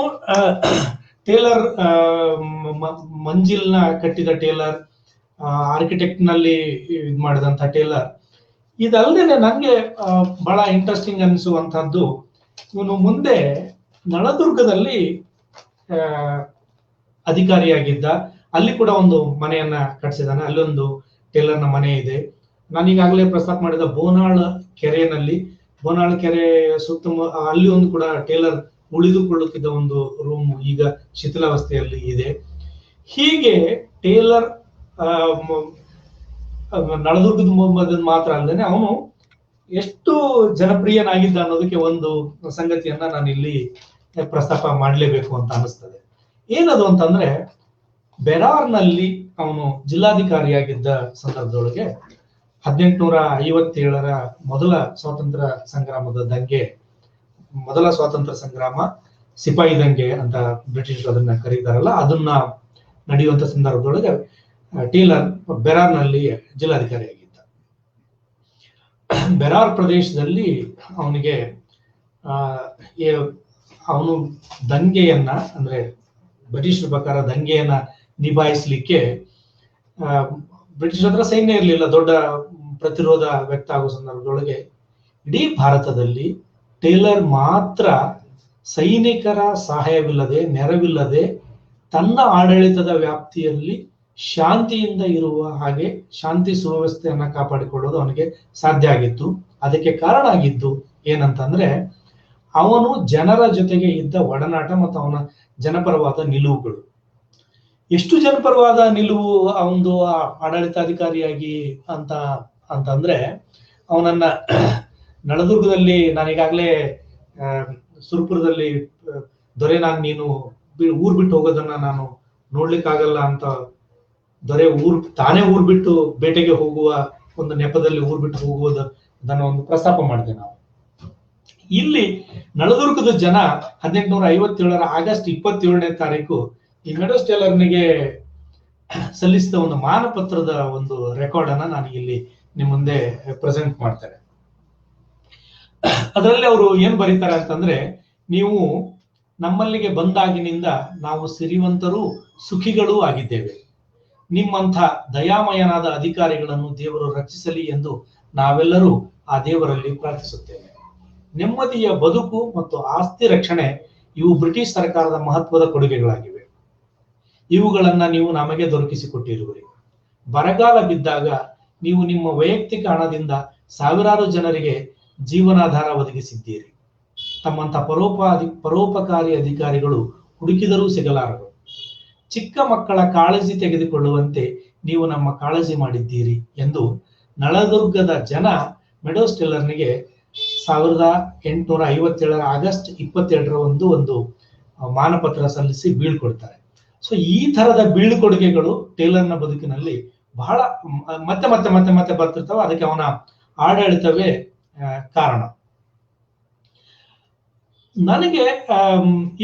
ಟೇಲರ್, ಮಂಜಿಲ್ನ ಕಟ್ಟಿದ ಟೇಲರ್, ಆರ್ಕಿಟೆಕ್ಟ್ ನಲ್ಲಿ ಇದು ಮಾಡಿದಂತ ಟೇಲರ್. ಇದಲ್ಲದೆ ನಂಗೆ ಬಹಳ ಇಂಟ್ರೆಸ್ಟಿಂಗ್ ಅನಿಸುವಂತಹದ್ದು, ಇವನು ಮುಂದೆ ನಳದುರ್ಗದಲ್ಲಿ ಅಧಿಕಾರಿಯಾಗಿದ್ದ. ಅಲ್ಲಿ ಕೂಡ ಒಂದು ಮನೆಯನ್ನ ಕಟ್ಟಿಸಿದಾನೆ. ಅಲ್ಲೊಂದು ಟೇಲರ್ನ ಮನೆ ಇದೆ. ನಾನೀಗಾಗಲೇ ಪ್ರಸ್ತಾಪ ಮಾಡಿದ ಬೋನಾಳ್ ಕೆರೆ ಸುತ್ತಮುತ್ತ ಅಲ್ಲಿ ಒಂದು ಕೂಡ ಟೇಲರ್ ಉಳಿದುಕೊಳ್ಳುತ್ತಿದ್ದ ಒಂದು ರೂಮ್ ಈಗ ಶಿಥಿಲಾವಸ್ಥೆಯಲ್ಲಿ ಇದೆ. ಹೀಗೆ ಟೇಲರ್ ನಳದುರ್ಗದ ಮಾತ್ರ ಅಲ್ಲದೆ ಅವನು ಎಷ್ಟು ಜನಪ್ರಿಯನಾಗಿದ್ದ ಅನ್ನೋದಕ್ಕೆ ಒಂದು ಸಂಗತಿಯನ್ನ ನಾನು ಇಲ್ಲಿ ಪ್ರಸ್ತಾಪ ಮಾಡಲೇಬೇಕು ಅಂತ ಅನಿಸ್ತದೆ. ಏನದು ಅಂತಂದ್ರೆ, ಬೆರಾರ್ನಲ್ಲಿ ಅವನು ಜಿಲ್ಲಾಧಿಕಾರಿಯಾಗಿದ್ದ ಸಂದರ್ಭದೊಳಗೆ 1857 ಮೊದಲ ಸ್ವಾತಂತ್ರ್ಯ ಸಂಗ್ರಾಮ, ಸಿಪಾಯಿ ದಂಗೆ ಅಂತ ಬ್ರಿಟಿಷರು ಅದನ್ನ ಕರೀತಾರಲ್ಲ, ಅದನ್ನ ನಡೆಯುವಂತ ಸಂದರ್ಭದೊಳಗೆ ಟೇಲರ್ ಬೆರಾರ್ನಲ್ಲಿ ಜಿಲ್ಲಾಧಿಕಾರಿಯಾಗಿದ್ದ. ಬೆರಾರ್ ಪ್ರದೇಶದಲ್ಲಿ ಅವನಿಗೆ ಅವನು ದಂಗೆಯನ್ನ, ಅಂದ್ರೆ ಬ್ರಿಟಿಷರ ಪ್ರಕಾರ ದಂಗೆಯನ್ನ ನಿಭಾಯಿಸ್ಲಿಕ್ಕೆ ಬ್ರಿಟಿಷ್ ಹತ್ರ ಸೈನ್ಯ ಇರಲಿಲ್ಲ, ದೊಡ್ಡ ಪ್ರತಿರೋಧ ವ್ಯಕ್ತ ಆಗೋ ಸಂದರ್ಭದೊಳಗೆ ಇಡೀ ಭಾರತದಲ್ಲಿ ಟೇಲರ್ ಮಾತ್ರ ಸೈನಿಕರ ಸಹಾಯವಿಲ್ಲದೆ, ನೆರವಿಲ್ಲದೆ ತನ್ನ ಆಡಳಿತದ ವ್ಯಾಪ್ತಿಯಲ್ಲಿ ಶಾಂತಿಯಿಂದ ಇರುವ ಹಾಗೆ ಶಾಂತಿ ಸುವ್ಯವಸ್ಥೆಯನ್ನ ಕಾಪಾಡಿಕೊಳ್ಳೋದು ಅವನಿಗೆ ಸಾಧ್ಯ ಆಗಿತ್ತು. ಅದಕ್ಕೆ ಕಾರಣ ಆಗಿದ್ದು ಏನಂತಂದ್ರೆ, ಅವನು ಜನರ ಜೊತೆಗೆ ಇದ್ದ ಒಡನಾಟ ಮತ್ತು ಅವನ ಜನಪರವಾದ ನಿಲುವುಗಳು. ಎಷ್ಟು ಜನಪರವಾದ ನಿಲುವು ಅವನದು ಆಡಳಿತಾಧಿಕಾರಿಯಾಗಿ ಅಂತಂದ್ರೆ, ಅವನನ್ನ ನಳದುರ್ಗದಲ್ಲಿ, ನಾನೀಗಾಗಲೇ ಸುರ್ಪುರದಲ್ಲಿ ದೊರೆ, ನೀನು ಊರ್ ಬಿಟ್ಟು ಹೋಗೋದನ್ನ ನಾನು ನೋಡ್ಲಿಕ್ಕಾಗಲ್ಲ ಅಂತ ದೊರೆ ತಾನೇ ಊರ್ ಬಿಟ್ಟು ಬೇಟೆಗೆ ಹೋಗುವ ಒಂದು ನೆಪದಲ್ಲಿ ಊರ್ ಬಿಟ್ಟು ಹೋಗುವುದನ್ನ ಒಂದು ಪ್ರಸ್ತಾಪ ಮಾಡಿದೆ ನಾವು. ಇಲ್ಲಿ ನಳದುರ್ಗದ ಜನ 1857 ಆಗಸ್ಟ್ 27ನೇ ತಾರೀಕು ಈ ಮೆಡೋಸ್ ಟೇಲರ್ನಿಗೆ ಸಲ್ಲಿಸಿದ ಒಂದು ಮಾನಪತ್ರದ ಒಂದು ರೆಕಾರ್ಡ್ ಅನ್ನ ನಾನು ಇಲ್ಲಿ ನಿಮ್ ಮುಂದೆ ಪ್ರೆಸೆಂಟ್ ಮಾಡ್ತೇನೆ. ಅದರಲ್ಲಿ ಅವರು ಏನ್ ಬರೀತಾರೆ ಅಂತಂದ್ರೆ, ನೀವು ನಮ್ಮಲ್ಲಿಗೆ ಬಂದಾಗಿನಿಂದ ನಾವು ಸಿರಿವಂತರೂ ಸುಖಿಗಳೂ ಆಗಿದ್ದೇವೆ. ನಿಮ್ಮಂಥ ದಯಾಮಯನಾದ ಅಧಿಕಾರಿಗಳನ್ನು ದೇವರು ರಕ್ಷಿಸಲಿ ಎಂದು ನಾವೆಲ್ಲರೂ ಆ ದೇವರಲ್ಲಿ ಪ್ರಾರ್ಥಿಸುತ್ತೇವೆ. ನೆಮ್ಮದಿಯ ಬದುಕು ಮತ್ತು ಆಸ್ತಿ ರಕ್ಷಣೆ ಇವು ಬ್ರಿಟಿಷ್ ಸರ್ಕಾರದ ಮಹತ್ವದ ಕೊಡುಗೆಗಳಾಗಿವೆ. ಇವುಗಳನ್ನ ನೀವು ನಮಗೆ ದೊರಕಿಸಿಕೊಟ್ಟಿರುವಿರಿ. ಬರಗಾಲ ಬಿದ್ದಾಗ ನೀವು ನಿಮ್ಮ ವೈಯಕ್ತಿಕ ಹಣದಿಂದ ಸಾವಿರಾರು ಜನರಿಗೆ ಜೀವನಾಧಾರ ಒದಗಿಸಿದ್ದೀರಿ. ತಮ್ಮಂತ ಪರೋಪಕಾರಿ ಅಧಿಕಾರಿಗಳು ಹುಡುಕಿದರೂ ಸಿಗಲಾರರು. ಚಿಕ್ಕ ಮಕ್ಕಳ ಕಾಳಜಿ ತೆಗೆದುಕೊಳ್ಳುವಂತೆ ನೀವು ನಮ್ಮ ಕಾಳಜಿ ಮಾಡಿದ್ದೀರಿ ಎಂದು ನಳದುರ್ಗದ ಜನ ಮೆಡೋಸ್ ಟೇಲರ್ನಿಗೆ 1857 ಆಗಸ್ಟ್ 27 ಒಂದು ಮಾನಪತ್ರ ಸಲ್ಲಿಸಿ ಬೀಳ್ಕೊಡ್ತಾರೆ. ಸೊ ಈ ತರದ ಬೀಳ್ಕೊಡುಗೆಗಳು ಟೇಲರ್ನ ಬದುಕಿನಲ್ಲಿ ಬಹಳ ಮತ್ತೆ ಮತ್ತೆ ಮತ್ತೆ ಮತ್ತೆ ಬರ್ತಿರ್ತಾವೆ. ಅದಕ್ಕೆ ಅವನ ಆಡಳಿತವೇ ಕಾರಣ. ನನಗೆ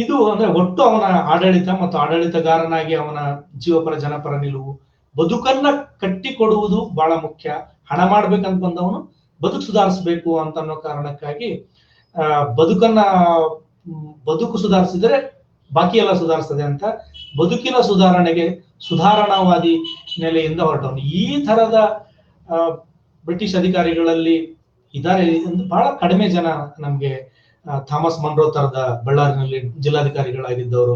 ಇದು ಅಂದ್ರೆ ಒಟ್ಟು ಅವನ ಆಡಳಿತ ಮತ್ತು ಆಡಳಿತಗಾರನಾಗಿ ಅವನ ಜೀವಪರ ಜನಪರ ನಿಲುವು, ಬದುಕನ್ನ ಕಟ್ಟಿಕೊಡುವುದು ಬಹಳ ಮುಖ್ಯ. ಹಣ ಮಾಡ್ಬೇಕಂತ ಬಂದವನು ಬದುಕು ಸುಧಾರಿಸ್ಬೇಕು ಅಂತ ಅನ್ನೋ ಕಾರಣಕ್ಕಾಗಿ ಬದುಕು ಸುಧಾರಿಸಿದ್ರೆ ಬಾಕಿ ಎಲ್ಲ ಸುಧಾರಿಸ್ತದೆ ಅಂತ ಬದುಕಿನ ಸುಧಾರಣೆಗೆ ಸುಧಾರಣಾವಾದಿ ನೆಲೆಯಿಂದ ಹೊರಟವನು. ಈ ತರದ ಬ್ರಿಟಿಷ್ ಅಧಿಕಾರಿಗಳಲ್ಲಿ ಇದ್ದಾರೆ ಎಂದು ಬಹಳ ಕಡಿಮೆ ಜನ ನಮ್ಗೆ ಥಾಮಸ್ ಮನ್ರೋ ತರದ ಬಳ್ಳಾರಿನಲ್ಲಿ ಜಿಲ್ಲಾಧಿಕಾರಿಗಳಾಗಿದ್ದವರು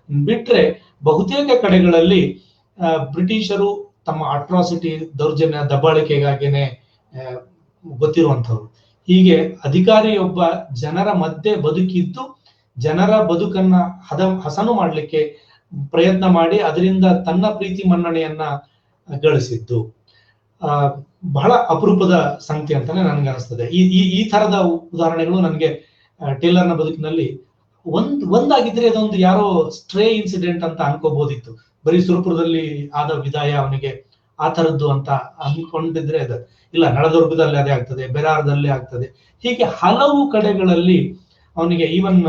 ಬಿಟ್ರೆ ಬಹುತೇಕ ಕಡೆಗಳಲ್ಲಿ ಬ್ರಿಟಿಷರು ತಮ್ಮ ಅಟ್ರಾಸಿಟಿ, ದೌರ್ಜನ್ಯ, ದಬ್ಬಾಳಿಕೆಗಾಗಿನೇ ಗೊತ್ತಿರುವಂಥವ್ರು. ಹೀಗೆ ಅಧಿಕಾರಿಯೊಬ್ಬ ಜನರ ಮಧ್ಯೆ ಬದುಕಿದ್ದು ಜನರ ಬದುಕನ್ನ ಹಸನು ಮಾಡ್ಲಿಕ್ಕೆ ಪ್ರಯತ್ನ ಮಾಡಿ ಅದರಿಂದ ತನ್ನ ಪ್ರೀತಿ ಮನ್ನಣೆಯನ್ನ ಗಳಿಸಿದ್ದು ಬಹಳ ಅಪರೂಪದ ಸಂಗತಿ ಅಂತಾನೆ ನನ್ಗೆ ಅನಿಸ್ತದೆ. ಈ ತರದ ಉದಾಹರಣೆಗಳು ನನಗೆ ಟೇಲರ್ನ ಬದುಕಿನಲ್ಲಿ ಒಂದಾಗಿದ್ರೆ ಅದೊಂದು ಯಾರೋ ಸ್ಟ್ರೇ ಇನ್ಸಿಡೆಂಟ್ ಅಂತ ಅನ್ಕೋಬಹುದಿತ್ತು. ಬರೀ ಸುರಪುರದಲ್ಲಿ ಆದ ವಿದಾಯ ಅವನಿಗೆ ಆ ತರದ್ದು ಅಂತ ಅನ್ಕೊಂಡಿದ್ರೆ ಅದು ಇಲ್ಲ. ನಳದುರ್ಗದಲ್ಲಿ ಅದೇ ಆಗ್ತದೆ, ಬೆರಾರದಲ್ಲಿ ಆಗ್ತದೆ. ಹೀಗೆ ಹಲವು ಕಡೆಗಳಲ್ಲಿ ಅವನಿಗೆ ಈವನ್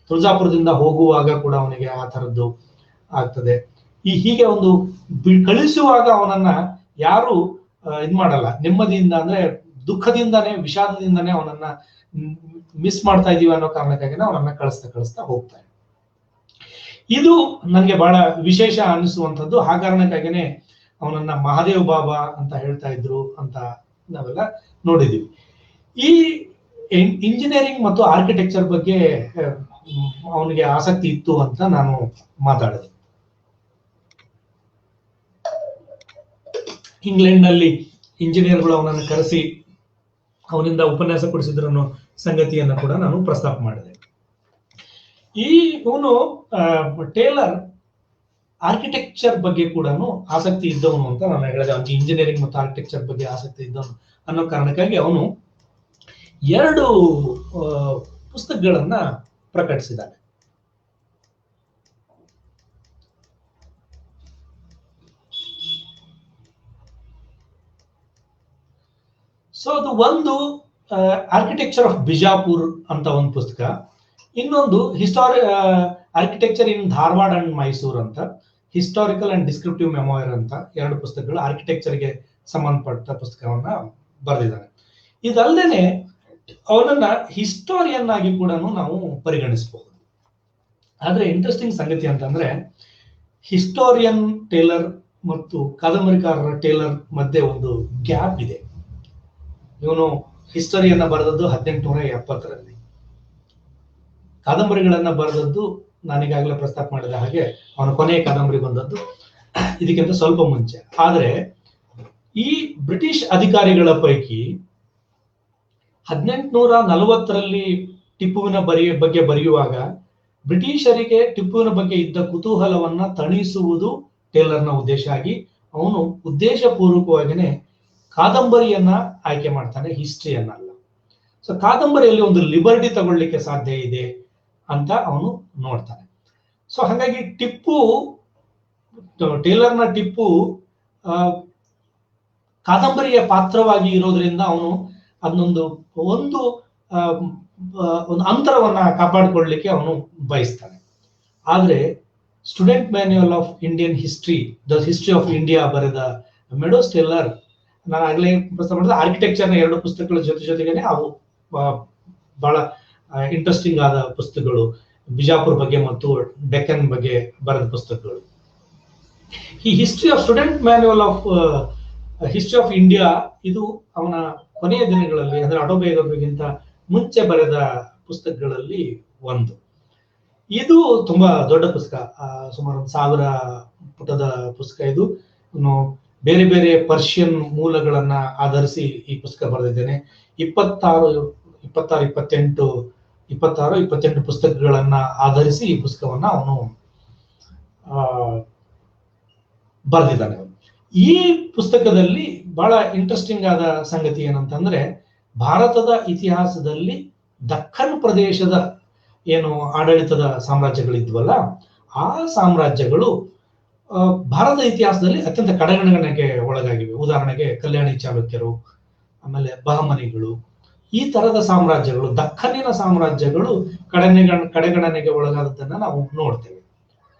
ತುಳಜಾಪುರದಿಂದ ಹೋಗುವಾಗ ಕೂಡ ಅವನಿಗೆ ಆ ತರದ್ದು ಆಗ್ತದೆ. ಹೀಗೆ ಒಂದು ಕಳಿಸುವಾಗ ಅವನನ್ನ ಯಾರು ಇದ್ ಮಾಡಲ್ಲ. ನೆಮ್ಮದಿಯಿಂದ ಅಂದ್ರೆ ದುಃಖದಿಂದಾನೇ, ವಿಷಾದದಿಂದಾನೇ ಅವನನ್ನ ಮಿಸ್ ಮಾಡ್ತಾ ಇದೀವಿ ಅನ್ನೋ ಕಾರಣಕ್ಕಾಗಿ ಅವನನ್ನ ಕಳಿಸ್ತಾ ಹೋಗ್ತಾರೆ. ಇದು ನನಗೆ ಬಹಳ ವಿಶೇಷ ಅನಿಸುವಂಥದ್ದು. ಆ ಕಾರಣಕ್ಕಾಗಿನೇ ಅವನನ್ನ ಮಹಾದೇವ್ ಬಾಬಾ ಅಂತ ಹೇಳ್ತಾ ಇದ್ರು ಅಂತ ನಾವೆಲ್ಲ ನೋಡಿದೀವಿ. ಈ ಇಂಜಿನಿಯರಿಂಗ್ ಮತ್ತು ಆರ್ಕಿಟೆಕ್ಚರ್ ಬಗ್ಗೆ ಅವನಿಗೆ ಆಸಕ್ತಿ ಇತ್ತು ಅಂತ ನಾನು ಮಾತಾಡಿದೆ. ಇಂಗ್ಲೆಂಡ್ ನಲ್ಲಿ ಇಂಜಿನಿಯರ್ಗಳು ಅವನನ್ನು ಕರೆಸಿ ಅವನಿಂದ ಉಪನ್ಯಾಸ ಕೊಡಿಸಿದ್ರು ಅನ್ನೋ ಸಂಗತಿಯನ್ನ ಕೂಡ ನಾನು ಪ್ರಸ್ತಾಪ ಮಾಡಿದೆ. ಇವನು ಟೇಲರ್ ಆರ್ಕಿಟೆಕ್ಚರ್ ಬಗ್ಗೆ ಕೂಡ ಆಸಕ್ತಿ ಇದ್ದವನು ಅಂತ ನಾನು ಹೇಳಿದೆ. ಅವನಿಗೆ ಇಂಜಿನಿಯರಿಂಗ್ ಮತ್ತು ಆರ್ಕಿಟೆಕ್ಚರ್ ಬಗ್ಗೆ ಆಸಕ್ತಿ ಇದ್ದವನು ಅನ್ನೋ ಕಾರಣಕ್ಕಾಗಿ ಅವನು 2 ಪುಸ್ತಕಗಳನ್ನ ಪ್ರಕಟಿಸಿದ್ದಾನೆ. ಸೊ ಅದು ಒಂದು ಆರ್ಕಿಟೆಕ್ಚರ್ ಆಫ್ ಬಿಜಾಪುರ್ ಅಂತ ಒಂದು ಪುಸ್ತಕ, ಇನ್ನೊಂದು architecture in Dharwad and Mysore ಅಂತ, ಹಿಸ್ಟಾರಿಕಲ್ ಅಂಡ್ ಡಿಸ್ಕ್ರಿಪ್ಟಿವ್ ಮೆಮೋಯರ್ ಅಂತ 2 ಪುಸ್ತಕಗಳು ಆರ್ಕಿಟೆಕ್ಚರ್ಗೆ ಸಂಬಂಧಪಟ್ಟ ಪುಸ್ತಕವನ್ನ ಬರೆದಿದ್ದಾನೆ. ಇದಲ್ಲದೆ ಅವನನ್ನ ಹಿಸ್ಟೋರಿಯನ್ ಆಗಿ ಕೂಡ ನಾವು ಪರಿಗಣಿಸಬಹುದು. ಆದ್ರೆ ಇಂಟ್ರೆಸ್ಟಿಂಗ್ ಸಂಗತಿ ಅಂತಂದ್ರೆ ಹಿಸ್ಟೋರಿಯನ್ ಟೇಲರ್ ಮತ್ತು ಕಾದಂಬರಿಕಾರರ ಟೇಲರ್ ಮಧ್ಯೆ ಒಂದು ಗ್ಯಾಪ್ ಇದೆ. ಇವನು ಹಿಸ್ಟರಿಯನ್ನ ಬರೆದದ್ದು 1870ರಲ್ಲಿ, ಕಾದಂಬರಿಗಳನ್ನ ಬರೆದದ್ದು ನಾನೀಗಾಗಲೇ ಪ್ರಸ್ತಾಪ ಮಾಡಿದ ಹಾಗೆ ಅವನ ಕೊನೆಯ ಕಾದಂಬರಿ ಬಂದದ್ದು ಇದಕ್ಕಿಂತ ಸ್ವಲ್ಪ ಮುಂಚೆ. ಆದ್ರೆ ಈ ಬ್ರಿಟಿಷ್ ಅಧಿಕಾರಿಗಳ ಪೈಕಿ 1840ರಲ್ಲಿ ಟಿಪ್ಪುವಿನ ಬಗ್ಗೆ ಬರೆಯುವಾಗ ಬ್ರಿಟಿಷರಿಗೆ ಟಿಪ್ಪುವಿನ ಬಗ್ಗೆ ಇದ್ದ ಕುತೂಹಲವನ್ನ ತಣಿಸುವುದು ಟೇಲರ್ನ ಉದ್ದೇಶ ಆಗಿ ಅವನು ಉದ್ದೇಶಪೂರ್ವಕವಾಗಿನೇ ಕಾದಂಬರಿಯನ್ನ ಆಯ್ಕೆ ಮಾಡ್ತಾನೆ, ಹಿಸ್ಟ್ರಿಯನ್ನಲ್ಲ. ಸೊ ಕಾದಂಬರಿಯಲ್ಲಿ ಒಂದು ಲಿಬರ್ಟಿ ತಗೊಳ್ಳಿಕ್ಕೆ ಸಾಧ್ಯ ಇದೆ ಅಂತ ಅವನು ನೋಡ್ತಾನೆ. ಸೊ ಹಾಗಾಗಿ ಟೇಲರ್ನ ಟಿಪ್ಪು ಕಾದಂಬರಿಯ ಪಾತ್ರವಾಗಿ ಇರೋದ್ರಿಂದ ಅವನು ಅದನ್ನೊಂದು ಒಂದು ಅಂತರವನ್ನ ಕಾಪಾಡಿಕೊಳ್ಳಲಿಕ್ಕೆ ಅವನು ಬಯಸ್ತಾನೆ. ಆದ್ರೆ student manual of Indian history, the history of India ಬರೆದ ಮೆಡೋಸ್ ಟೇಲರ್, ನಾನು ಆಗ್ಲೇ ಪ್ರಸ್ತಾಪ ಮಾಡಿದ ಆರ್ಕಿಟೆಕ್ಚರ್ನ 2 ಪುಸ್ತಕಗಳ ಜೊತೆಗೇನೆ ಅವು ಬಹಳ ಇಂಟ್ರೆಸ್ಟಿಂಗ್ ಆದ ಪುಸ್ತಕಗಳು, ಬಿಜಾಪುರ ಬಗ್ಗೆ ಮತ್ತು ಡೆಕ್ಕನ್ ಬಗ್ಗೆ ಬರೆದ ಪುಸ್ತಕಗಳು. ಈ history of student manual of history of India, ಇದು ಅವನ ಕೊನೆಯ ದಿನಗಳಲ್ಲಿ ಅಂದ್ರೆ ಆಟೋಬಯೋಗ್ರಫಿಗಿಂತ ಮುಂಚೆ ಬರೆದ ಪುಸ್ತಕಗಳಲ್ಲಿ ಒಂದು. ಇದು ತುಂಬಾ ದೊಡ್ಡ ಪುಸ್ತಕ, ಸುಮಾರು 1000 ಪುಟದ ಪುಸ್ತಕ. ಇದು ಬೇರೆ ಬೇರೆ ಪರ್ಷಿಯನ್ ಮೂಲಗಳನ್ನ ಆಧರಿಸಿ ಈ ಪುಸ್ತಕ ಬರೆದಿದ್ದೇನೆ. 26-28 ಪುಸ್ತಕಗಳನ್ನ ಆಧರಿಸಿ ಈ ಪುಸ್ತಕವನ್ನ ಅವನು ಬರೆದಿದ್ದಾನೆ. ಈ ಪುಸ್ತಕದಲ್ಲಿ ಬಹಳ ಇಂಟ್ರೆಸ್ಟಿಂಗ್ ಆದ ಸಂಗತಿ ಏನಂತಂದ್ರೆ, ಭಾರತದ ಇತಿಹಾಸದಲ್ಲಿ ದಕ್ಕನ್ ಪ್ರದೇಶದ ಏನು ಆಡಳಿತದ ಸಾಮ್ರಾಜ್ಯಗಳಿದ್ವಲ್ಲ, ಆ ಸಾಮ್ರಾಜ್ಯಗಳು ಭಾರತದ ಇತಿಹಾಸದಲ್ಲಿ ಅತ್ಯಂತ ಕಡೆಗಣನೆಗೆ ಒಳಗಾಗಿವೆ. ಉದಾಹರಣೆಗೆ ಕಲ್ಯಾಣಿ ಚಾಲುಕ್ಯರು, ಆಮೇಲೆ ಬಹಮನಿಗಳು, ಈ ತರದ ಸಾಮ್ರಾಜ್ಯಗಳು, ದಕ್ಕನ್ನಿನ ಸಾಮ್ರಾಜ್ಯಗಳು ಕಡೆಗಣನೆಗೆ ಒಳಗಾದದ್ದನ್ನ ನಾವು ನೋಡ್ತೇವೆ.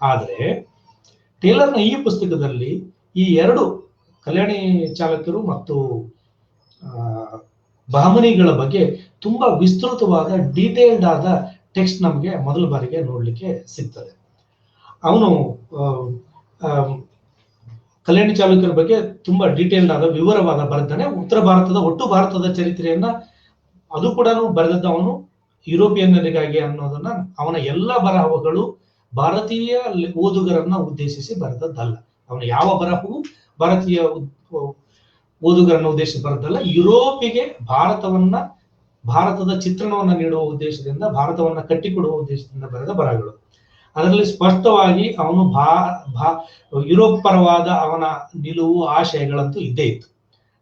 ಆದ್ರೆ ಟೇಲರ್ನ ಈ ಪುಸ್ತಕದಲ್ಲಿ ಈ 2 ಕಲ್ಯಾಣಿ ಚಾಲುಕ್ಯರು ಮತ್ತು ಬಹಮನಿಗಳ ಬಗ್ಗೆ ತುಂಬಾ ವಿಸ್ತೃತವಾದ ಡೀಟೇಲ್ಡ್ ಆದ ಟೆಕ್ಸ್ಟ್ ನಮಗೆ ಮೊದಲ ಬಾರಿಗೆ ನೋಡ್ಲಿಕ್ಕೆ ಸಿಗ್ತದೆ. ಅವನು ಕಲ್ಯಾಣಿ ಚಾಲುಕ್ಯರ ಬಗ್ಗೆ ತುಂಬಾ ಡೀಟೇಲ್ಡ್ ಆದ ವಿವರವಾದ ಬರೆದಾನೆ. ಉತ್ತರ ಭಾರತದ ಒಟ್ಟು ಭಾರತದ ಚರಿತ್ರೆಯನ್ನ ಅದು ಕೂಡ ಬರೆದದ್ದು ಅವನು ಯುರೋಪಿಯನ್ನರಿಗಾಗಿ ಅನ್ನೋದನ್ನ, ಅವನ ಎಲ್ಲ ಬರಹಗಳು ಭಾರತೀಯ ಓದುಗರನ್ನ ಉದ್ದೇಶಿಸಿ ಬರೆದದ್ದಲ್ಲ. ಅವನ ಯಾವ ಬರಹವು ಭಾರತೀಯ ಓದುಗರನ್ನ ಉದ್ದೇಶಿಸಿ ಬರೆದಲ್ಲ. ಯುರೋಪಿಗೆ ಭಾರತದ ಚಿತ್ರಣವನ್ನ ನೀಡುವ ಉದ್ದೇಶದಿಂದ, ಭಾರತವನ್ನ ಕಟ್ಟಿಕೊಡುವ ಉದ್ದೇಶದಿಂದ ಬರೆದ ಬರಹಗಳು. ಅದರಲ್ಲಿ ಸ್ಪಷ್ಟವಾಗಿ ಅವನು ಯುರೋಪ್ ಪರವಾದ ಅವನ ನಿಲುವು, ಆಶಯಗಳಂತೂ ಇದ್ದೇ ಇತ್ತು.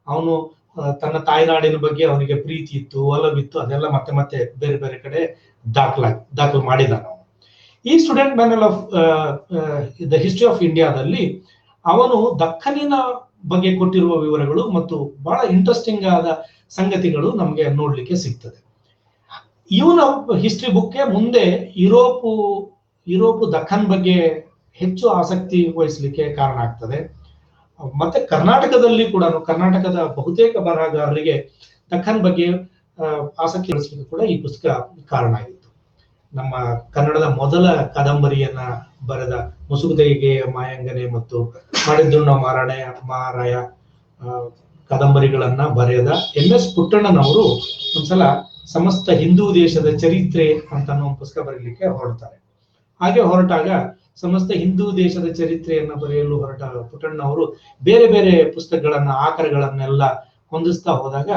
ಅವನು ತನ್ನ ತಾಯ್ನಾಡಿನ ಬಗ್ಗೆ ಅವನಿಗೆ ಪ್ರೀತಿ ಇತ್ತು, ಒಲವಿತ್ತು, ಅದೆಲ್ಲ ಮತ್ತೆ ಮತ್ತೆ ಬೇರೆ ಬೇರೆ ಕಡೆ ದಾಖಲು ಮಾಡಿದ್ದಾನೆ. ಈ student manual of the history of ಇಂಡಿಯಾದಲ್ಲಿ ಅವನು ದಕ್ಕನಿನ ಬಗ್ಗೆ ಕೊಟ್ಟಿರುವ ವಿವರಗಳು ಮತ್ತು ಬಹಳ ಇಂಟ್ರೆಸ್ಟಿಂಗ್ ಆದ ಸಂಗತಿಗಳು ನಮ್ಗೆ ನೋಡ್ಲಿಕ್ಕೆ ಸಿಗ್ತದೆ. ಇವನ ಹಿಸ್ಟ್ರಿ ಬುಕ್ಗೆ ಮುಂದೆ ಯುರೋಪ್ ದಕ್ಕನ್ ಬಗ್ಗೆ ಹೆಚ್ಚು ಆಸಕ್ತಿ ವಹಿಸಲಿಕ್ಕೆ ಕಾರಣ ಆಗ್ತದೆ. ಮತ್ತೆ ಕರ್ನಾಟಕದಲ್ಲಿ ಕೂಡ, ಕರ್ನಾಟಕದ ಬಹುತೇಕ ಬರಹಗಾರರಿಗೆ ದಕ್ಕನ್ ಬಗ್ಗೆ ಆಸಕ್ತಿ ವಹಿಸಲಿಕ್ಕೆ ಕೂಡ ಈ ಪುಸ್ತಕ ಕಾರಣ ಆಗಿತ್ತು. ನಮ್ಮ ಕನ್ನಡದ ಮೊದಲ ಕಾದಂಬರಿಯನ್ನ ಬರೆದ ಮುಸುಗುದೈಗೆ ಮಾಯಂಗನೆ ಮತ್ತು ಮಾಡಿದ್ರುಣ ಮಾರಾಯ ಕಾದಂಬರಿಗಳನ್ನ ಬರೆದ MS ಪುಟ್ಟಣ್ಣನವರು ಒಂದ್ಸಲ ಸಮಸ್ತ ಹಿಂದೂ ದೇಶದ ಚರಿತ್ರೆ ಅಂತ ಒಂದು ಪುಸ್ತಕ ಬರೀಲಿಕ್ಕೆ ಹೊರಡ್ತಾರೆ. ಹಾಗೆ ಹೊರಟಾಗ ಸಮಸ್ತ ಹಿಂದೂ ದೇಶದ ಚರಿತ್ರೆಯನ್ನ ಬರೆಯಲು ಹೊರಟ ಪುಟ್ಟಣ್ಣವರು ಬೇರೆ ಬೇರೆ ಪುಸ್ತಕಗಳನ್ನ, ಆಕರಗಳನ್ನೆಲ್ಲ ಹೊಂದಿಸ್ತಾ ಹೋದಾಗ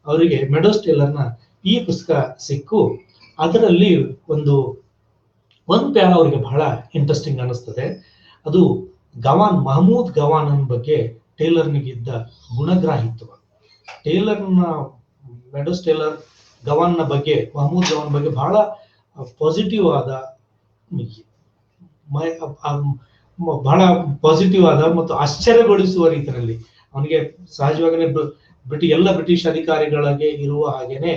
ಅವರಿಗೆ ಮೆಡೋಸ್ ಟೇಲರ್ನ ಈ ಪುಸ್ತಕ ಸಿಕ್ಕು. ಅದರಲ್ಲಿ ಒಂದು ಪ್ಯಾರ ಅವರಿಗೆ ಬಹಳ ಇಂಟ್ರೆಸ್ಟಿಂಗ್ ಅನಿಸ್ತದೆ. ಅದು ಮಹಮೂದ್ ಗವಾನನ್ ಬಗ್ಗೆ ಟೇಲರ್ನಿಗಿದ್ದ ಗುಣಗ್ರಾಹಿತ್ವ. ಮೆಡೋಸ್ ಟೇಲರ್ ಗವಾನ್ನ ಬಗ್ಗೆ, ಮಹಮೂದ್ ಗವಾನ್ ಬಗ್ಗೆ ಬಹಳ ಪಾಸಿಟಿವ್ ಆದ ಮತ್ತು ಆಶ್ಚರ್ಯಗೊಳಿಸುವ ರೀತಿಯಲ್ಲಿ, ಅವನಿಗೆ ಸಹಜವಾಗಿಯೇ ಎಲ್ಲ ಬ್ರಿಟಿಷ್ ಅಧಿಕಾರಿಗಳಿಗೆ ಇರುವ ಹಾಗೇನೆ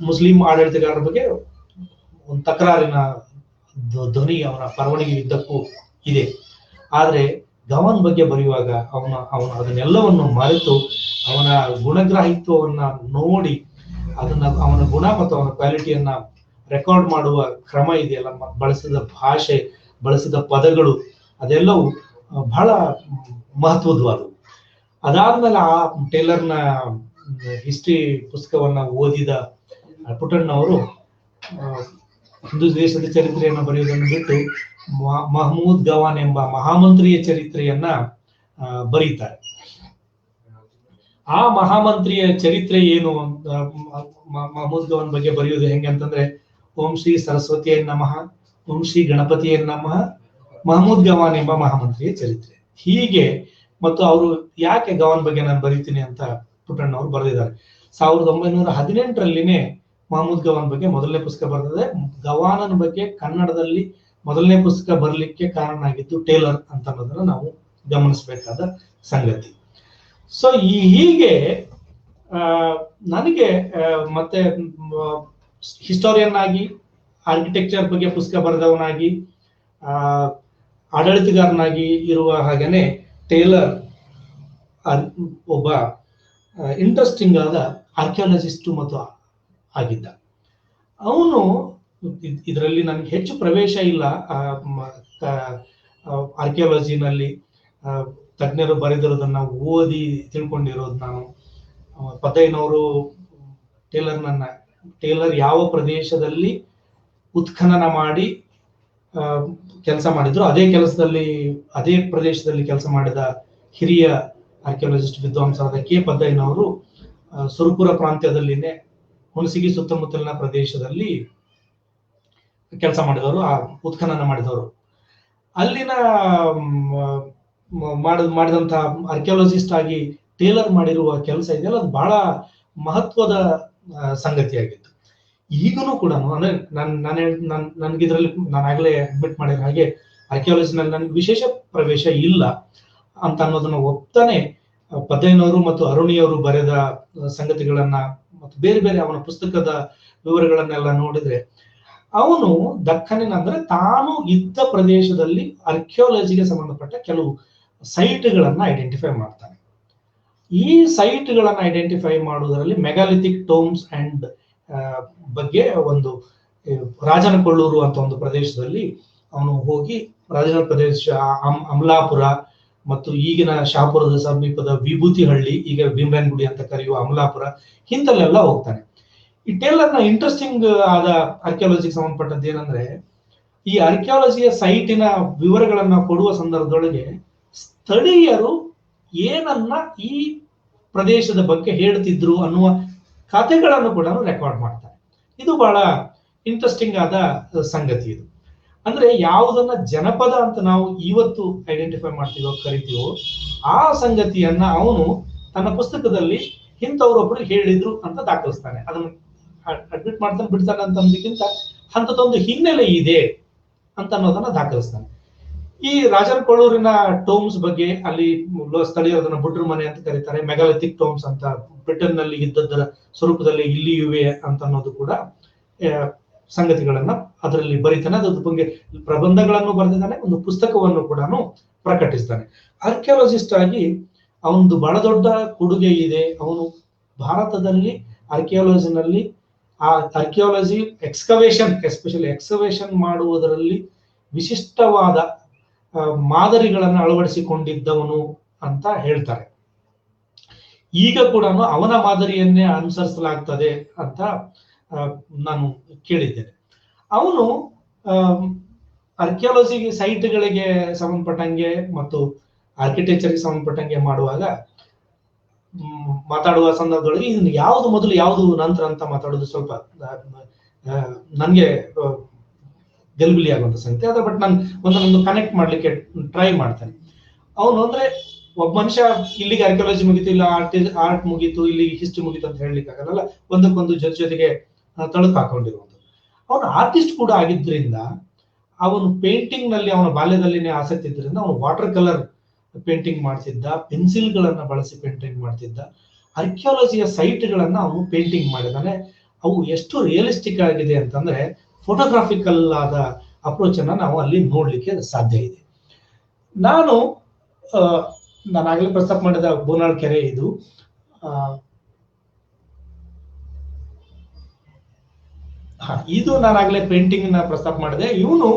ಮುಸ್ಲಿಂ ಆಡಳಿತಗಾರರ ಬಗ್ಗೆ ಒಂದು ತಕರಾರಿನ ಧ್ವನಿ ಅವನ ಬರವಣಿಗೆ ಉದ್ದಕ್ಕೂ ಇದೆ. ಆದ್ರೆ ಗವಾನ್ ಬಗ್ಗೆ ಬರೆಯುವಾಗ ಅವನು ಅದನ್ನೆಲ್ಲವನ್ನು ಮರೆತು ಅವನ ಗುಣಗ್ರಾಹಿತ್ವವನ್ನ ನೋಡಿ ಅವನ ಗುಣ ಮತ್ತು ಅವನ ಕ್ವಾಲಿಟಿಯನ್ನ ರೆಕಾರ್ಡ್ ಮಾಡುವ ಕ್ರಮ ಇದೆಯಲ್ಲ, ಬಳಸಿದ ಭಾಷೆ, ಬಳಸಿದ ಪದಗಳು, ಅದೆಲ್ಲವೂ ಬಹಳ ಮಹತ್ವದವಾದವು. ಅದಾದ್ಮೇಲೆ ಆ ಟೇಲರ್ನ ಹಿಸ್ಟ್ರಿ ಪುಸ್ತಕವನ್ನ ಓದಿದ ಪುಟ್ಟಣ್ಣವರು ಹಿಂದೂ ದೇಶದ ಚರಿತ್ರೆಯನ್ನು ಬರೆಯುವುದನ್ನು ಬಿಟ್ಟು ಮಹಮೂದ್ ಗವಾನ್ ಎಂಬ ಮಹಾಮಂತ್ರಿಯ ಚರಿತ್ರೆಯನ್ನ ಬರೀತಾರೆ. ಆ ಮಹಾಮಂತ್ರಿಯ ಚರಿತ್ರೆ ಏನು, ಮಹಮೂದ್ ಗವಾನ್ ಬಗ್ಗೆ ಬರೆಯುವುದು ಹೆಂಗೆ ಅಂತಂದ್ರೆ, ಓಂ ಶ್ರೀ ಸರಸ್ವತಿಯ ನಮಃ, ಓಂ ಶ್ರೀ ಗಣಪತಿಯ ನಮಃ, ಮಹಮೂದ್ ಗವಾನ್ ಎಂಬ ಮಹಾಮಂತ್ರಿಯ ಚರಿತ್ರೆ, ಹೀಗೆ. ಮತ್ತು ಅವರು ಯಾಕೆ ಗವಾನ್ ಬಗ್ಗೆ ನಾನು ಬರೀತೀನಿ ಅಂತ ಪುಟ್ಟಣ್ಣವರು ಬರೆದಿದ್ದಾರೆ. 1918ರಲ್ಲಿನೇ ಮಹಮೂದ್ ಗವಾನ್ ಬಗ್ಗೆ ಮೊದಲನೇ ಪುಸ್ತಕ ಬರ್ತದೆ. ಗವಾನನ ಬಗ್ಗೆ ಕನ್ನಡದಲ್ಲಿ ಮೊದಲನೇ ಪುಸ್ತಕ ಬರಲಿಕ್ಕೆ ಕಾರಣ ಆಗಿದ್ದು ಟೇಲರ್ ಅಂತ ಅನ್ನೋದನ್ನ ನಾವು ಗಮನಿಸಬೇಕಾದ ಸಂಗತಿ. ಸೊ ಹೀಗೆ ನನಗೆ ಮತ್ತೆ ಹಿಸ್ಟೋರಿಯನ್ ಆಗಿ, ಆರ್ಕಿಟೆಕ್ಚರ್ ಬಗ್ಗೆ ಪುಸ್ತಕ ಬರೆದವನಾಗಿ, ಆಡಳಿತಗಾರನಾಗಿ ಇರುವ ಹಾಗೇನೆ ಟೇಲರ್ ಒಬ್ಬ ಇಂಟ್ರೆಸ್ಟಿಂಗ್ ಆದ ಆರ್ಕಿಯಾಲಜಿಸ್ಟು ಮತ್ತು ಆಗಿದ್ದ. ಅವನು ಇದರಲ್ಲಿ ನನಗೆ ಹೆಚ್ಚು ಪ್ರವೇಶ ಇಲ್ಲ, ಆರ್ಕಿಯಾಲಜಿನಲ್ಲಿ ತಜ್ಞರು ಬರೆದಿರೋದನ್ನ ಓದಿ ತಿಳ್ಕೊಂಡಿರೋದು ನಾನು. ಪದ್ದಯ್ಯನವರು ಟೇಲರ್ ಯಾವ ಪ್ರದೇಶದಲ್ಲಿ ಉತ್ಖನನ ಮಾಡಿ ಕೆಲಸ ಮಾಡಿದ್ರು ಅದೇ ಪ್ರದೇಶದಲ್ಲಿ ಕೆಲಸ ಮಾಡಿದ ಹಿರಿಯ ಆರ್ಕಿಯಾಲಜಿಸ್ಟ್ ವಿದ್ವಾಂಸರಾದ ಕೆ ಪದ್ದಯ್ಯನವರು ಸುರಪುರ ಪ್ರಾಂತ್ಯದಲ್ಲಿನೇ ಹುಣಸಗಿ ಸುತ್ತಮುತ್ತಲಿನ ಪ್ರದೇಶದಲ್ಲಿ ಕೆಲಸ ಮಾಡಿದವರು, ಆ ಉತ್ಖನನ ಮಾಡಿದವರು. ಅಲ್ಲಿನ ಮಾಡಿದಂತಹ ಆರ್ಕಿಯಾಲಜಿಸ್ಟ್ ಆಗಿ ಟೇಲರ್ ಮಾಡಿರುವ ಕೆಲಸ ಇದೆಯಲ್ಲ, ಅದು ಬಹಳ ಮಹತ್ವದ ಸಂಗತಿಯಾಗಿತ್ತು. ಈಗಲೂ ಕೂಡ ಅಂದ್ರೆ ನನ್ಗಿದ್ರಲ್ಲಿ ನಾನು ಆಗ್ಲೇ ಅಡ್ಮಿಟ್ ಮಾಡಿದ ಹಾಗೆ ಆರ್ಕಿಯಾಲಜಿನಲ್ಲಿ ನನ್ಗೆ ವಿಶೇಷ ಪ್ರವೇಶ ಇಲ್ಲ ಅಂತ ಅನ್ನೋದನ್ನ ಒಪ್ತಾನೆ ಪದ್ದಯ್ಯನವರು ಮತ್ತು ಅರುಣಿಯವರು ಬರೆದ ಸಂಗತಿಗಳನ್ನ ಮತ್ತು ಬೇರೆ ಬೇರೆ ಅವನ ಪುಸ್ತಕದ ವಿವರಗಳನ್ನೆಲ್ಲ ನೋಡಿದ್ರೆ, ಅವನು ದಕ್ಕನಿನ ಅಂದ್ರೆ ತಾನು ಇದ್ದ ಪ್ರದೇಶದಲ್ಲಿ ಆರ್ಕಿಯಾಲಜಿಗೆ ಸಂಬಂಧಪಟ್ಟ ಕೆಲವು ಸೈಟ್ಗಳನ್ನ ಐಡೆಂಟಿಫೈ ಮಾಡ್ತಾನೆ. ಈ ಸೈಟ್ಗಳನ್ನ ಐಡೆಂಟಿಫೈ ಮಾಡುವುದರಲ್ಲಿ ಮೆಗಾಲಿಥಿಕ್ ಟೋಮ್ಸ್ ಅಂಡ್ ಬಗ್ಗೆ ಒಂದು ರಾಜನಕೊಳ್ಳೂರು ಅಂತ ಒಂದು ಪ್ರದೇಶದಲ್ಲಿ ಅವನು ಹೋಗಿ, ರಾಜನ ಪ್ರದೇಶ ಅಮಲಾಪುರ ಮತ್ತು ಈಗಿನ ಶಾಪುರದ ಸಮೀಪದ ವಿಭೂತಿಹಳ್ಳಿ, ಈಗ ಭೀಮರಾಯನಗುಡಿ ಅಂತ ಕರೆಯುವ ಅಮಲಾಪುರ, ಇಂಥಲ್ಲೆಲ್ಲ ಹೋಗ್ತಾನೆ. ಈ ಟೇಲರ್ನ ಇಂಟ್ರೆಸ್ಟಿಂಗ್ ಆದ ಆರ್ಕಿಯಾಲಜಿಗೆ ಸಂಬಂಧಪಟ್ಟದ್ದು ಏನಂದ್ರೆ, ಈ ಆರ್ಕಿಯಾಲಜಿಯ ಸೈಟಿನ ವಿವರಗಳನ್ನ ಕೊಡುವ ಸಂದರ್ಭದೊಳಗೆ ಸ್ಥಳೀಯರು ಏನನ್ನ ಈ ಪ್ರದೇಶದ ಬಗ್ಗೆ ಹೇಳ್ತಿದ್ರು ಅನ್ನುವ ಕಥೆಗಳನ್ನು ಕೂಡ ರೆಕಾರ್ಡ್ ಮಾಡ್ತಾರೆ. ಇದು ಬಹಳ ಇಂಟ್ರೆಸ್ಟಿಂಗ್ ಆದ ಸಂಗತಿ. ಇದು ಅಂದ್ರೆ ಯಾವುದನ್ನ ಜನಪದ ಅಂತ ನಾವು ಇವತ್ತು ಐಡೆಂಟಿಫೈ ಮಾಡ್ತೀವೋ ಕರಿತೀವೋ, ಆ ಸಂಗತಿಯನ್ನ ಅವನು ತನ್ನ ಪುಸ್ತಕದಲ್ಲಿ ಇಂಥವ್ರೊಬ್ರು ಹೇಳಿದ್ರು ಅಂತ ದಾಖಲಿಸ್ತಾನೆ. ಅದನ್ನು ಅಡ್ಮಿಟ್ ಮಾಡ್ತಾನೆ ಬಿಡ್ತಾನೆ ಅಂತ ಅನ್ನೋದಕ್ಕಿಂತ ಅಂಥದ್ದೊಂದು ಹಿನ್ನೆಲೆ ಇದೆ ಅಂತ ಅನ್ನೋದನ್ನ ದಾಖಲಿಸ್ತಾನೆ. ಈ ರಾಜನಕೊಳ್ಳೂರಿನ ಟೋಮ್ಸ್ ಬಗ್ಗೆ ಅಲ್ಲಿ ಸ್ಥಳೀಯರು ಅದನ್ನ ಬುಡ್ರ ಮನೆ ಅಂತ ಕರೀತಾರೆ, ಮೆಗಾಲಿಥಿಕ್ ಟೋಮ್ಸ್ ಅಂತ ಬ್ರಿಟನ್ ನಲ್ಲಿ ಇದ್ದದ್ದರ ಸ್ವರೂಪದಲ್ಲಿ ಇಲ್ಲಿಯುವೆ ಅಂತ ಅನ್ನೋದು ಕೂಡ ಸಂಗತಿಗಳನ್ನ ಅದರಲ್ಲಿ ಬರೀತಾನೆ. ಅದ್ರ ಬಗ್ಗೆ ಪ್ರಬಂಧಗಳನ್ನು ಬರೆದಿದ್ದಾನೆ, ಒಂದು ಪುಸ್ತಕವನ್ನು ಕೂಡ ಪ್ರಕಟಿಸ್ತಾನೆ. ಆರ್ಕಿಯಾಲಜಿಸ್ಟ್ ಆಗಿ ಅವನದು ಬಹಳ ದೊಡ್ಡ ಕೊಡುಗೆ ಇದೆ. ಅವನು ಭಾರತದಲ್ಲಿ ಆರ್ಕಿಯಾಲಜಿನಲ್ಲಿ ಆರ್ಕಿಯಾಲಜಿ ಎಕ್ಸ್ಕವೇಷನ್, ಎಸ್ಪೆಷಲಿ ಎಕ್ಸ್ಕವೇಷನ್ ಮಾಡುವುದರಲ್ಲಿ ವಿಶಿಷ್ಟವಾದ ಮಾದರಿಗಳನ್ನು ಅಳವಡಿಸಿಕೊಂಡಿದ್ದವನು ಅಂತ ಹೇಳ್ತಾರೆ. ಈಗ ಕೂಡ ಅವನ ಮಾದರಿಯನ್ನೇ ಅನುಸರಿಸಲಾಗ್ತದೆ ಅಂತ ನಾನು ಕೇಳಿದ್ದೇನೆ. ಅವನು ಆರ್ಕಿಯಾಲಜಿ ಸೈಟ್ಗಳಿಗೆ ಸಂಬಂಧಪಟ್ಟಂಗೆ ಮತ್ತು ಆರ್ಕಿಟೆಕ್ಚರ್ಗೆ ಸಂಬಂಧಪಟ್ಟಂಗೆ ಮಾತಾಡುವ ಸಂದರ್ಭದೊಳಗೆ ಇದನ್ನು ಯಾವುದು ಮೊದಲು ಯಾವುದು ನಂತರ ಅಂತ ಮಾತಾಡೋದು ಸ್ವಲ್ಪ ನನ್ಗೆ ಗಲಿಬಿಲಿ ಆಗುವಂತ ಸಂಗತಿ. ಅದ್ರ ಬಟ್ ನಾನು ಒಂದೊಂದು ಕನೆಕ್ಟ್ ಮಾಡ್ಲಿಕ್ಕೆ ಟ್ರೈ ಮಾಡ್ತೇನೆ. ಅವನು ಅಂದ್ರೆ ಒಬ್ಬ ಮನುಷ್ಯ ಇಲ್ಲಿಗೆ ಆರ್ಕಿಯಾಲಜಿ ಮುಗೀತು, ಇಲ್ಲ ಆರ್ಟ್ ಮುಗೀತು, ಇಲ್ಲಿ ಹಿಸ್ಟ್ರಿ ಮುಗೀತು ಅಂತ ಹೇಳಲಿಕ್ಕೆ ಆಗಲ್ಲ. ಒಂದಕ್ಕೊಂದು ಜೊತೆಗೆ ತಳುಕು ಹಾಕೊಂಡಿರುವುದು. ಅವನು ಆರ್ಟಿಸ್ಟ್ ಕೂಡ ಆಗಿದ್ರಿಂದ, ಅವನು ಪೇಂಟಿಂಗ್ ನಲ್ಲಿ ಅವನ ಬಾಲ್ಯದಲ್ಲಿನೇ ಆಸಕ್ತಿ ಇದ್ರಿಂದ ಅವನು ವಾಟರ್ ಕಲರ್ ಪೇಂಟಿಂಗ್ ಮಾಡ್ತಿದ್ದ, ಪೆನ್ಸಿಲ್ಗಳನ್ನ ಬಳಸಿ ಪೇಂಟಿಂಗ್ ಮಾಡ್ತಿದ್ದ. ಆರ್ಕಿಯಾಲಜಿಯ ಸೈಟ್ಗಳನ್ನ ಅವನು ಪೇಂಟಿಂಗ್ ಮಾಡಿದ್ದಾನೆ. ಅವು ಎಷ್ಟು ರಿಯಲಿಸ್ಟಿಕ್ ಆಗಿದೆ ಅಂತಂದ್ರೆ ಫೋಟೋಗ್ರಾಫಿಕಲ್ ಆದ ಅಪ್ರೋಚ್ ಅನ್ನ ನಾವು ಅಲ್ಲಿ ನೋಡ್ಲಿಕ್ಕೆ ಸಾಧ್ಯ ಇದೆ. ನಾನಾಗಲೇ ಪ್ರಸ್ತಾಪ ಮಾಡಿದ ಬೋನಾಳ್ ಕೆರೆ ಇದು ನಾನಾಗಲೇ ಪೇಂಟಿಂಗ್ ನ ಪ್ರಸ್ತಾಪ ಮಾಡಿದೆ. ಇವನು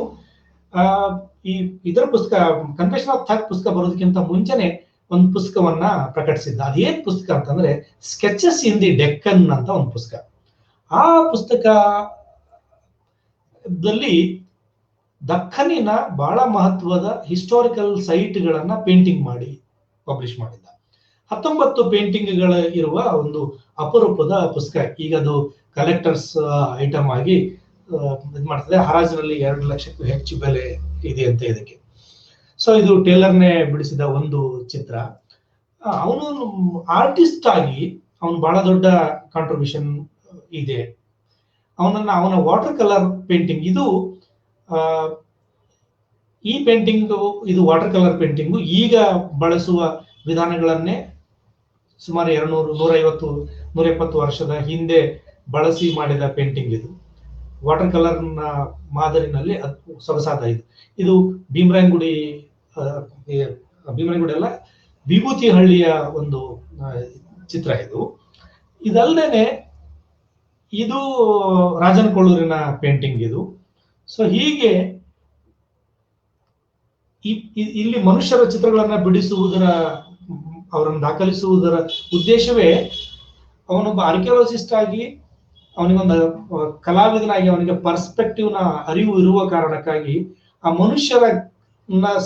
ಇದರ ಪುಸ್ತಕ ಕನ್ಫೆಷನ್ ಆಫ್ ಥಗ್ ಪುಸ್ತಕ ಬರೋದಕ್ಕಿಂತ ಮುಂಚೆನೆ ಒಂದು ಪುಸ್ತಕವನ್ನ ಪ್ರಕಟಿಸಿದ್ದ. ಅದೇನ್ ಪುಸ್ತಕ ಅಂತಂದ್ರೆ ಸ್ಕೆಚಸ್ ಇನ್ ದಿ ಡೆಕ್ಕನ್ ಅಂತ ಒಂದು ಪುಸ್ತಕ. ಆ ಪುಸ್ತಕದಲ್ಲಿ ದಕ್ಕನಿನ ಬಹಳ ಮಹತ್ವದ ಹಿಸ್ಟಾರಿಕಲ್ ಸೈಟ್ಗಳನ್ನ ಪೇಂಟಿಂಗ್ ಮಾಡಿ ಪಬ್ಲಿಷ್ ಮಾಡಿದ್ದ. 19 ಪೇಂಟಿಂಗ್ಗಳ ಇರುವ ಒಂದು ಅಪರೂಪದ ಪುಸ್ತಕ. ಈಗ ಅದು ಕಲೆಕ್ಟರ್ಸ್ ಐಟಮ್ ಆಗಿ ಇದು ಮಾಡ್ತದೆ. ಹರಾಜಿನಲ್ಲಿ 2 ಲಕ್ಷಕ್ಕೂ ಹೆಚ್ಚು ಬೆಲೆ ಇದೆ ಅಂತ ಇದಕ್ಕೆ. ಸೊ ಇದು ಟೇಲರ್ನೇ ಬಿಡಿಸಿದ ಒಂದು ಚಿತ್ರ. ಅವನು ಆರ್ಟಿಸ್ಟ್ ಆಗಿ ಅವನು ಬಹಳ ದೊಡ್ಡ ಕಾಂಟ್ರಿಬ್ಯೂಷನ್ ಇದೆ. ಅವನ ವಾಟರ್ ಕಲರ್ ಪೇಂಟಿಂಗ್ ಈ ಪೇಂಟಿಂಗ್ ಇದು ವಾಟರ್ ಕಲರ್ ಪೇಂಟಿಂಗು ಈಗ ಬಳಸುವ ವಿಧಾನಗಳನ್ನೇ ಸುಮಾರು 150 ವರ್ಷದ ಹಿಂದೆ ಬಳಸಿ ಮಾಡಿದ ಪೇಂಟಿಂಗ್ ಇದು. ವಾಟರ್ ಕಲರ್ ನ ಮಾದರಿನಲ್ಲಿ ಸೊಗಸಾದ ಇದು ಭೀಮರಾಯನಗುಡಿ ಅಲ್ಲ, ವಿಭೂತಿಹಳ್ಳಿಯ ಒಂದು ಚಿತ್ರ ಇದು. ಇದಲ್ಲದೇನೆ ಇದು ರಾಜನ್ ಕೊಳ್ಳೂರಿನ ಪೇಂಟಿಂಗ್ ಇದು. ಸೊ ಹೀಗೆ ಇಲ್ಲಿ ಮನುಷ್ಯರ ಚಿತ್ರಗಳನ್ನ ಬಿಡಿಸುವುದರ, ಅವರನ್ನು ದಾಖಲಿಸುವುದರ ಉದ್ದೇಶವೇ ಅವನೊಬ್ಬ ಆರ್ಕಿಯಾಲಜಿಸ್ಟ್ ಆಗಿ, ಅವನಿಗೊಂದು ಕಲಾವಿದನಾಗಿ ಅವನಿಗೆ ಪರ್ಸ್ಪೆಕ್ಟಿವ್ ನ ಅರಿವು ಇರುವ ಕಾರಣಕ್ಕಾಗಿ ಆ ಮನುಷ್ಯರ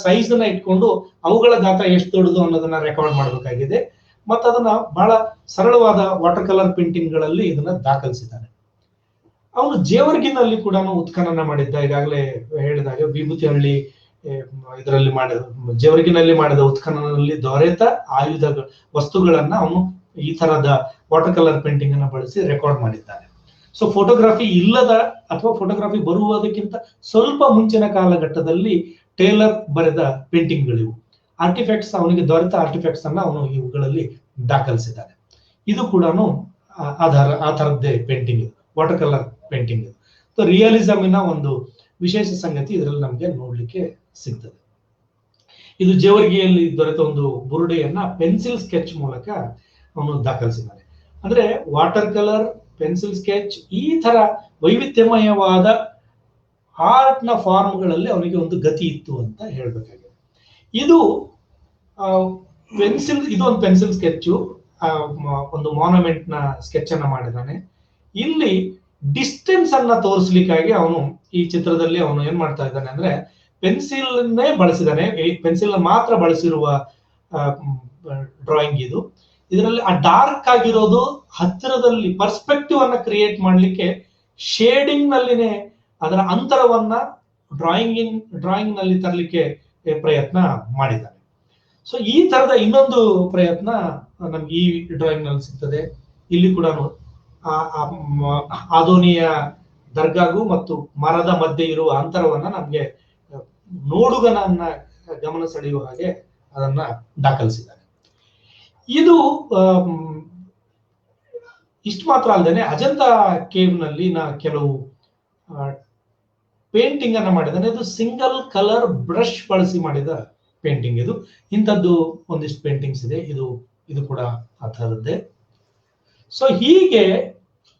ಸೈಜ್ ನ ಇಟ್ಕೊಂಡು ಅವುಗಳ ಗಾತ್ರ ಎಷ್ಟು ದೊಡ್ಡದು ಅನ್ನೋದನ್ನ ರೆಕಾರ್ಡ್ ಮಾಡಬೇಕಾಗಿದೆ. ಮತ್ತು ಅದನ್ನ ಬಹಳ ಸರಳವಾದ ವಾಟರ್ ಕಲರ್ ಪೇಂಟಿಂಗ್ ಗಳಲ್ಲಿ ಇದನ್ನ ದಾಖಲಿಸಿದ್ದಾನೆ. ಅವನು ಜೇವರ್ಗಿನಲ್ಲಿ ಕೂಡ ಉತ್ಖನನ ಮಾಡಿದ್ದ. ಈಗಾಗಲೇ ಹೇಳಿದಾಗ ವಿಭೂತಿಹಳ್ಳಿ ಇದರಲ್ಲಿ ಮಾಡಿದ, ಜೇವರ್ಗಿನಲ್ಲಿ ಮಾಡಿದ ಉತ್ಖನನದಲ್ಲಿ ದೊರೆತ ಆಯುಧ ವಸ್ತುಗಳನ್ನ ಅವನು ಈ ತರದ ವಾಟರ್ ಕಲರ್ ಪೇಂಟಿಂಗ್ ಅನ್ನ ಬಳಸಿ ರೆಕಾರ್ಡ್ ಮಾಡಿದ್ದಾನೆ. ಸೊ ಫೋಟೋಗ್ರಫಿ ಇಲ್ಲದ ಅಥವಾ ಫೋಟೋಗ್ರಫಿ ಬರುವುದಕ್ಕಿಂತ ಸ್ವಲ್ಪ ಮುಂಚಿನ ಕಾಲಘಟ್ಟದಲ್ಲಿ ಟೇಲರ್ ಬರೆದ ಪೇಂಟಿಂಗ್ಗಳಿವು. ಆರ್ಟಿಫ್ಯಾಕ್ಟ್ಸ್, ಅವನಿಗೆ ದೊರೆತ ಆರ್ಟಿಫ್ಯಾಕ್ಟ್ಸ್ ಅನ್ನ ಅವನು ಇವುಗಳಲ್ಲಿ ದಾಖಲಿಸಿದ್ದಾನೆ. ಇದು ಕೂಡ ಆ ತರದ್ದೇ painting, water colour painting. So ರಿಯಲಿಸಮಿನ ಒಂದು ವಿಶೇಷ ಸಂಗತಿ ಇದರಲ್ಲಿ ನಮ್ಗೆ ನೋಡ್ಲಿಕ್ಕೆ ಸಿಗ್ತದೆ. ಇದು ಜೇವರ್ಗಿಯಲ್ಲಿ ದೊರೆತ ಒಂದು ಬುರುಡೆಯನ್ನ ಪೆನ್ಸಿಲ್ ಸ್ಕೆಚ್ ಮೂಲಕ ಅವನು ದಾಖಲಿಸಿದ್ದಾನೆ. ಅಂದ್ರೆ ವಾಟರ್ ಕಲರ್, ಪೆನ್ಸಿಲ್ ಸ್ಕೆಚ್, ಈ ತರ ವೈವಿಧ್ಯಮಯವಾದ ಆರ್ಟ್ ನ ಫಾರ್ಮ್ಗಳಲ್ಲಿ ಅವನಿಗೆ ಒಂದು ಗತಿ ಇತ್ತು ಅಂತ ಹೇಳ್ಬೇಕಾಗಿದೆ. ಇದು ಇದೊಂದು ಪೆನ್ಸಿಲ್ ಸ್ಕೆಚ್, ಒಂದು ಮಾನ್ಯುಮೆಂಟ್ ನ ಸ್ಕೆಚ್ ಅನ್ನ ಮಾಡಿದ್ದಾನೆ. ಇಲ್ಲಿ ಡಿಸ್ಟೆನ್ಸ್ ಅನ್ನ ತೋರಿಸ್ಲಿಕ್ಕಾಗಿ ಅವನು ಈ ಚಿತ್ರದಲ್ಲಿ ಅವನು ಏನ್ ಮಾಡ್ತಾ ಇದ್ದಾನೆ ಅಂದ್ರೆ ಪೆನ್ಸಿಲ್ನೇ ಬಳಸಿದಾನೆ. ಪೆನ್ಸಿಲ್ ಮಾತ್ರ ಬಳಸಿರುವ ಡ್ರಾಯಿಂಗ್ ಇದು. ಇದರಲ್ಲಿ ಆ ಡಾರ್ಕ್ ಆಗಿರೋದು ಹತ್ತಿರದಲ್ಲಿ ಪರ್ಸ್ಪೆಕ್ಟಿವ್ ಅನ್ನ ಕ್ರಿಯೇಟ್ ಮಾಡ್ಲಿಕ್ಕೆ ಶೇಡಿಂಗ್ ನಲ್ಲಿನೇ ಅದರ ಅಂತರವನ್ನ ಡ್ರಾಯಿಂಗ್ ನಲ್ಲಿ ತರಲಿಕ್ಕೆ ಪ್ರಯತ್ನ ಮಾಡಿದ್ದಾನೆ. ಸೊ ಈ ತರದ ಇನ್ನೊಂದು ಪ್ರಯತ್ನ ನಮ್ಗೆ ಈ ಡ್ರಾಯಿಂಗ್ ನಲ್ಲಿ ಸಿಗ್ತದೆ. ಇಲ್ಲಿ ಕೂಡ ಆದೋನಿಯ ದರ್ಗಾಗೂ ಮತ್ತು ಮರದ ಮಧ್ಯೆ ಇರುವ ಅಂತರವನ್ನ ನಮ್ಗೆ ನೋಡುಗನನ್ನ ಗಮನ ಸೆಳೆಯುವ ಹಾಗೆ ಅದನ್ನ ದಾಖಲಿಸಿದ್ದಾನೆ. ಇದು ಇಷ್ಟು ಮಾತ್ರ ಅಲ್ಲದೆ ಅಜಂತಾ ಕೇವ್ ನಲ್ಲಿ ಕೆಲವು ಪೇಂಟಿಂಗ್ ಅನ್ನ ಮಾಡಿದ್ದಾನೆ. ಇದು ಸಿಂಗಲ್ ಕಲರ್ ಬ್ರಷ್ ಬಳಸಿ ಮಾಡಿದ ಪೇಂಟಿಂಗ್ ಇದು. ಇಂಥದ್ದು ಒಂದಿಷ್ಟು ಪೇಂಟಿಂಗ್ಸ್ ಇದೆ. ಇದು ಕೂಡ ಆ ಥರದ್ದೇ. ಸೊ ಹೀಗೆ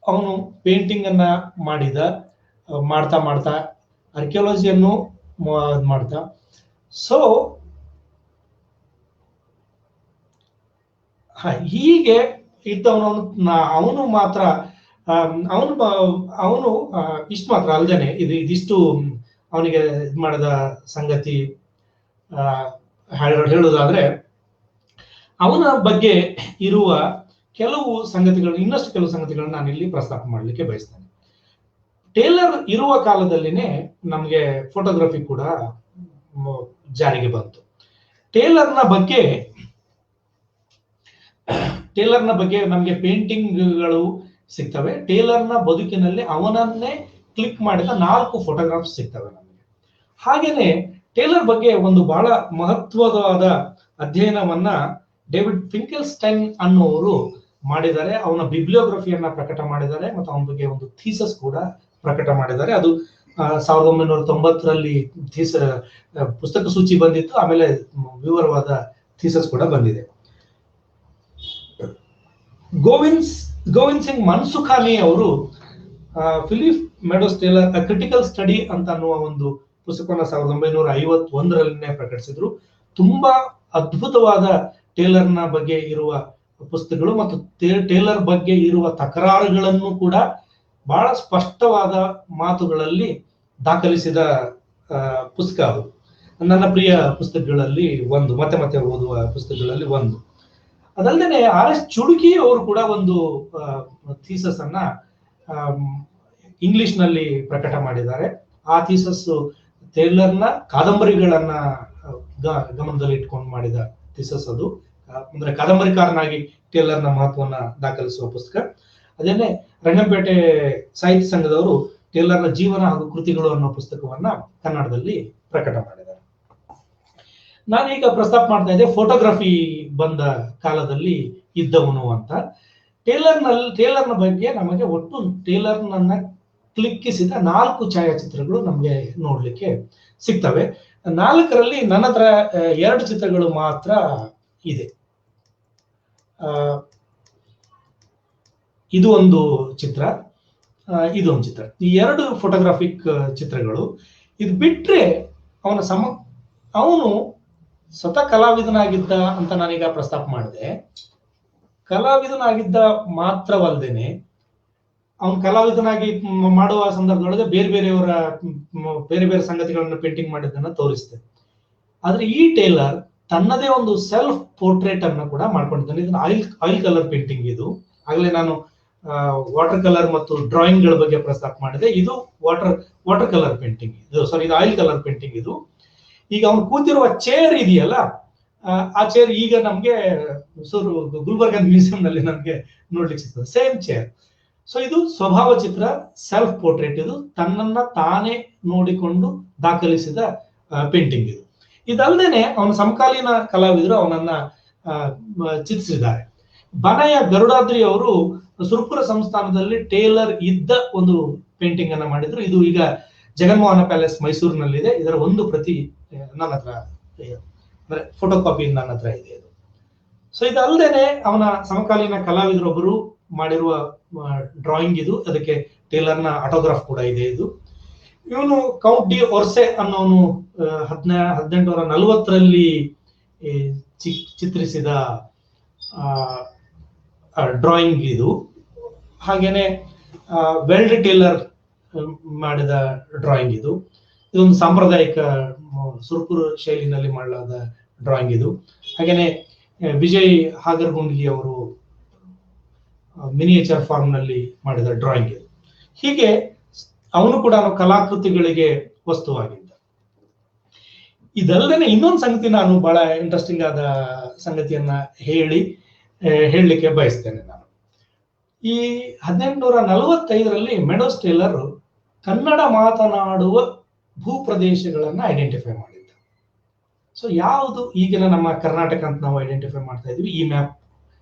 ಅವನು ಪೇಂಟಿಂಗ್ ಅನ್ನ ಮಾಡ್ತಾ ಆರ್ಕಿಯಾಲಜಿಯನ್ನು ಮಾಡ್ತಾ, ಸೊ ಹೀಗೆ ಇದ್ದವನು ಅವನು ಮಾತ್ರ ಅವನು ಇಷ್ಟು ಮಾತ್ರ ಅಲ್ದೇನೆ ಇದಿಷ್ಟು ಅವನಿಗೆ ಇದು ಮಾಡಿದ ಸಂಗತಿ ಹೇಳುವುದಾದ್ರೆ, ಅವನ ಬಗ್ಗೆ ಇರುವ ಇನ್ನಷ್ಟು ಕೆಲವು ಸಂಗತಿಗಳನ್ನ ನಾನು ಇಲ್ಲಿ ಪ್ರಸ್ತಾಪ ಮಾಡಲಿಕ್ಕೆ ಬಯಸ್ತೇನೆ. ಟೇಲರ್ ಇರುವ ಕಾಲದಲ್ಲಿನೇ ನಮ್ಗೆ ಫೋಟೋಗ್ರಫಿ ಕೂಡ ಜಾರಿಗೆ ಬಂತು. ಟೇಲರ್ನ ಬಗ್ಗೆ ನಮ್ಗೆ ಪೇಂಟಿಂಗ್ಗಳು ಸಿಗ್ತವೆ. ಟೇಲರ್ನ ಬದುಕಿನಲ್ಲಿ ಅವನನ್ನೇ ಕ್ಲಿಕ್ ಮಾಡಿದ 4 ಫೋಟೋಗ್ರಾಫ್ಸ್ ಸಿಗ್ತವೆ ನಮಗೆ. ಹಾಗೇನೆ ಟೇಲರ್ ಬಗ್ಗೆ ಒಂದು ಬಹಳ ಮಹತ್ವವಾದ ಅಧ್ಯಯನವನ್ನ ಡೇವಿಡ್ ಫಿಂಕೆಲ್ಸ್ಟೈನ್ ಅನ್ನುವರು ಮಾಡಿದ್ದಾರೆ. ಅವನ ಬಿಬ್ಲಿಯೋಗ್ರಫಿಯನ್ನ ಪ್ರಕಟ ಮಾಡಿದ್ದಾರೆ ಮತ್ತು ಅವನ ಬಗ್ಗೆ ಒಂದು ಥೀಸಸ್ ಕೂಡ ಪ್ರಕಟ ಮಾಡಿದ್ದಾರೆ. ಅದು 1990ರಲ್ಲಿ ಪುಸ್ತಕ ಸೂಚಿ ಬಂದಿತ್ತು. ಆಮೇಲೆ ವಿವರವಾದ ಥೀಸಸ್ ಕೂಡ ಬಂದಿದೆ. ಗೋವಿಂದ್ ಸಿಂಗ್ ಮನ್ಸುಖಾನಿ ಅವರು ಫಿಲಿಪ್ ಮೆಡೋಸ್ ಟೇಲರ್ ಅ ಕ್ರಿಟಿಕಲ್ ಸ್ಟಡಿ ಅಂತ ಅನ್ನುವ ಒಂದು ಪುಸ್ತಕವನ್ನು 1951ರಲ್ಲೇ ಪ್ರಕಟಿಸಿದ್ರು. ತುಂಬಾ ಅದ್ಭುತವಾದ ಟೇಲರ್ನ ಬಗ್ಗೆ ಇರುವ ಪುಸ್ತಕಗಳು ಮತ್ತು ಟೇಲರ್ ಬಗ್ಗೆ ಇರುವ ತಕರಾರುಗಳನ್ನು ಕೂಡ ಬಹಳ ಸ್ಪಷ್ಟವಾದ ಮಾತುಗಳಲ್ಲಿ ದಾಖಲಿಸಿದ ಪುಸ್ತಕ ಅದು. ನನ್ನ ಪ್ರಿಯ ಪುಸ್ತಕಗಳಲ್ಲಿ ಒಂದು, ಮತ್ತೆ ಓದುವ ಪುಸ್ತಕಗಳಲ್ಲಿ ಒಂದು. ಅದಲ್ಲದೆ RS ಚುಡುಕಿ ಅವರು ಕೂಡ ಒಂದು ಥೀಸಸ್ ಅನ್ನ ಇಂಗ್ಲಿಷ್ ನಲ್ಲಿ ಪ್ರಕಟ ಮಾಡಿದ್ದಾರೆ. ಆ ಥೀಸಸ್ ಟೇಲರ್ನ ಕಾದಂಬರಿಗಳನ್ನ ಗಮನದಲ್ಲಿ ಇಟ್ಕೊಂಡು ಮಾಡಿದ ಥೀಸಸ್ ಅದು. ಅಂದ್ರೆ ಕಾದಂಬರಿಕಾರನಾಗಿ ಟೇಲರ್ನ ಮಹತ್ವವನ್ನ ದಾಖಲಿಸುವ ಪುಸ್ತಕ. ಅದೇನೆ ರಂಗಂಪೇಟೆ ಸಾಹಿತ್ಯ ಸಂಘದವರು ಟೇಲರ್ನ ಜೀವನ ಹಾಗೂ ಕೃತಿಗಳು ಅನ್ನೋ ಪುಸ್ತಕವನ್ನ ಕನ್ನಡದಲ್ಲಿ ಪ್ರಕಟ ಮಾಡಿದ್ದಾರೆ. ನಾನೀಗ ಪ್ರಸ್ತಾಪ ಮಾಡ್ತಾ ಇದ್ದೆ ಫೋಟೋಗ್ರಫಿ ಬಂದ ಕಾಲದಲ್ಲಿ ಇದ್ದವನು ಅಂತ. ಟೇಲರ್ನ ಬಗ್ಗೆ ನಮಗೆ ಒಟ್ಟು ಟೇಲರ್ನನ್ನ ಕ್ಲಿಕ್ಕಿಸಿದ 4 ಛಾಯಾಚಿತ್ರಗಳು ನಮಗೆ ನೋಡ್ಲಿಕ್ಕೆ ಸಿಗ್ತವೆ. 4ರಲ್ಲಿ ನನ್ನ ಹತ್ರ 2 ಚಿತ್ರಗಳು ಮಾತ್ರ ಇದೆ. ಇದು ಒಂದು ಚಿತ್ರ, ಇದೊಂದು ಚಿತ್ರ. ಈ ಎರಡು ಫೋಟೋಗ್ರಾಫಿಕ್ ಚಿತ್ರಗಳು. ಇದು ಬಿಟ್ರೆ ಅವನು ಸ್ವತಃ ಕಲಾವಿದನಾಗಿದ್ದ ಅಂತ ನಾನೀಗ ಪ್ರಸ್ತಾಪ ಮಾಡಿದೆ. ಕಲಾವಿದನಾಗಿದ್ದ ಮಾತ್ರವಲ್ಲದೇನೆ ಅವನು ಕಲಾವಿದನಾಗಿ ಮಾಡುವ ಸಂದರ್ಭದೊಳಗೆ ಬೇರೆ ಬೇರೆ ಸಂಗತಿಗಳನ್ನ ಪೇಂಟಿಂಗ್ ಮಾಡಿದ್ದನ್ನ ತೋರಿಸ್ತೇನೆ. ಆದ್ರೆ ಈ ಟೇಲರ್ ತನ್ನದೇ ಒಂದು ಸೆಲ್ಫ್ ಪೋರ್ಟ್ರೇಟ್ ಅನ್ನ ಕೂಡ ಮಾಡ್ಕೊಂಡಿದ್ದಾನೆ. ಇದನ್ನ ಆಯಿಲ್ ಕಲರ್ ಪೇಂಟಿಂಗ್. ಇದು ಆಗ್ಲೇ ನಾನು ವಾಟರ್ ಕಲರ್ ಮತ್ತು ಡ್ರಾಯಿಂಗ್ ಗಳ ಬಗ್ಗೆ ಪ್ರಸ್ತಾಪ ಮಾಡಿದೆ. ಇದು ವಾಟರ್ ಕಲರ್ ಪೇಂಟಿಂಗ್. ಇದು ಆಯಿಲ್ ಕಲರ್ ಪೇಂಟಿಂಗ್. ಇದು ಈಗ ಅವನು ಕೂತಿರುವ ಚೇರ್ ಇದೆಯಲ್ಲ, ಆ ಚೇರ್ ಈಗ ನಮ್ಗೆ ಗುಲ್ಬರ್ಗ ಮ್ಯೂಸಿಯಂ ನಲ್ಲಿ ನಮ್ಗೆ ನೋಡ್ಲಿಕ್ಕೆ ಸಿಗ್ತದೆ, ಸೇಮ್ ಚೇರ್. ಸೊ ಇದು ಸ್ವಭಾವ ಚಿತ್ರ, ಸೆಲ್ಫ್ ಪೋರ್ಟ್ರೇಟ್. ಇದು ತನ್ನನ್ನ ತಾನೇ ನೋಡಿಕೊಂಡು ದಾಖಲಿಸಿದ ಪೇಂಟಿಂಗ್. ಇದಲ್ಲದೇನೆ ಅವನ ಸಮಕಾಲೀನ ಕಲಾವಿದರು ಅವನನ್ನ ಚಿತ್ರಿಸಿದ್ದಾರೆ. ಬನಯ ಗರುಡಾದ್ರಿ ಅವರು ಸುರಪುರ ಸಂಸ್ಥಾನದಲ್ಲಿ ಟೇಲರ್ ಇದ್ದ ಒಂದು ಪೇಂಟಿಂಗ್ ಅನ್ನ ಮಾಡಿದ್ರು. ಇದು ಈಗ ಜಗನ್ಮೋಹನ ಪ್ಯಾಲೇಸ್ ಮೈಸೂರಿನಲ್ಲಿದೆ. ಇದರ ಒಂದು ಪ್ರತಿ ನನ್ನ ಹತ್ರ, ಅಂದ್ರೆ ಫೋಟೋ ಕಾಪಿ ನನ್ನ ಹತ್ರ ಇದೆ. ಇದು ಸೊ ಇದಲ್ಲದೇನೆ ಅವನ ಸಮಕಾಲೀನ ಕಲಾವಿದರೊಬ್ಬರು ಮಾಡಿರುವ ಡ್ರಾಯಿಂಗ್ ಇದು. ಅದಕ್ಕೆ ಟೇಲರ್ನ ಆಟೋಗ್ರಾಫ್ ಕೂಡ ಇದೆ. ಇದು ಇವನು ಕೌಂಟ್ ಡಿ ಒರ್ಸೆ ಅನ್ನೋನು 1840ರಲ್ಲಿ ಚಿತ್ರಿಸಿದ ಡ್ರಾಯಿಂಗ್ ಇದು. ಹಾಗೇನೆ ವೆಲ್ಡ್ ಟೇಲರ್ ಮಾಡಿದ ಡ್ರಾಯಿಂಗ್ ಇದು. ಇದೊಂದು ಸಾಂಪ್ರದಾಯಿಕ ಸುರಪುರ ಶೈಲಿನಲ್ಲಿ ಮಾಡಲಾದ ಡ್ರಾಯಿಂಗ್ ಇದು. ಹಾಗೇನೆ ವಿಜಯ್ ಹಾಗರ್ಗುಂಡ್ಗಿ ಅವರು ಮಿನಿಯೇಚರ್ ಫಾರ್ಮ್ ನಲ್ಲಿ ಮಾಡಿದ ಡ್ರಾಯಿಂಗ್ ಇದು. ಹೀಗೆ ಅವನು ಕೂಡ ಕಲಾಕೃತಿಗಳಿಗೆ ವಸ್ತುವಾಗಿದ್ದ. ಇದಲ್ಲದೆ ಇನ್ನೊಂದು ಸಂಗತಿ, ನಾನು ಬಹಳ ಇಂಟ್ರೆಸ್ಟಿಂಗ್ ಆದ ಸಂಗತಿಯನ್ನ ಹೇಳಲಿಕ್ಕೆ ಬಯಸ್ತೇನೆ. ನಾನು ಈ 1845ರಲ್ಲಿ ಮೆಡೋಸ್ ಟೇಲರ್ ಕನ್ನಡ ಮಾತನಾಡುವ ಭೂಪ್ರದೇಶಗಳನ್ನ ಐಡೆಂಟಿಫೈ ಮಾಡಿದ್ದ. ಸೊ ಯಾವುದು ಈಗಿನ ನಮ್ಮ ಕರ್ನಾಟಕ ಅಂತ ನಾವು ಐಡೆಂಟಿಫೈ ಮಾಡ್ತಾ ಇದೀವಿ, ಈ ಮ್ಯಾಪ್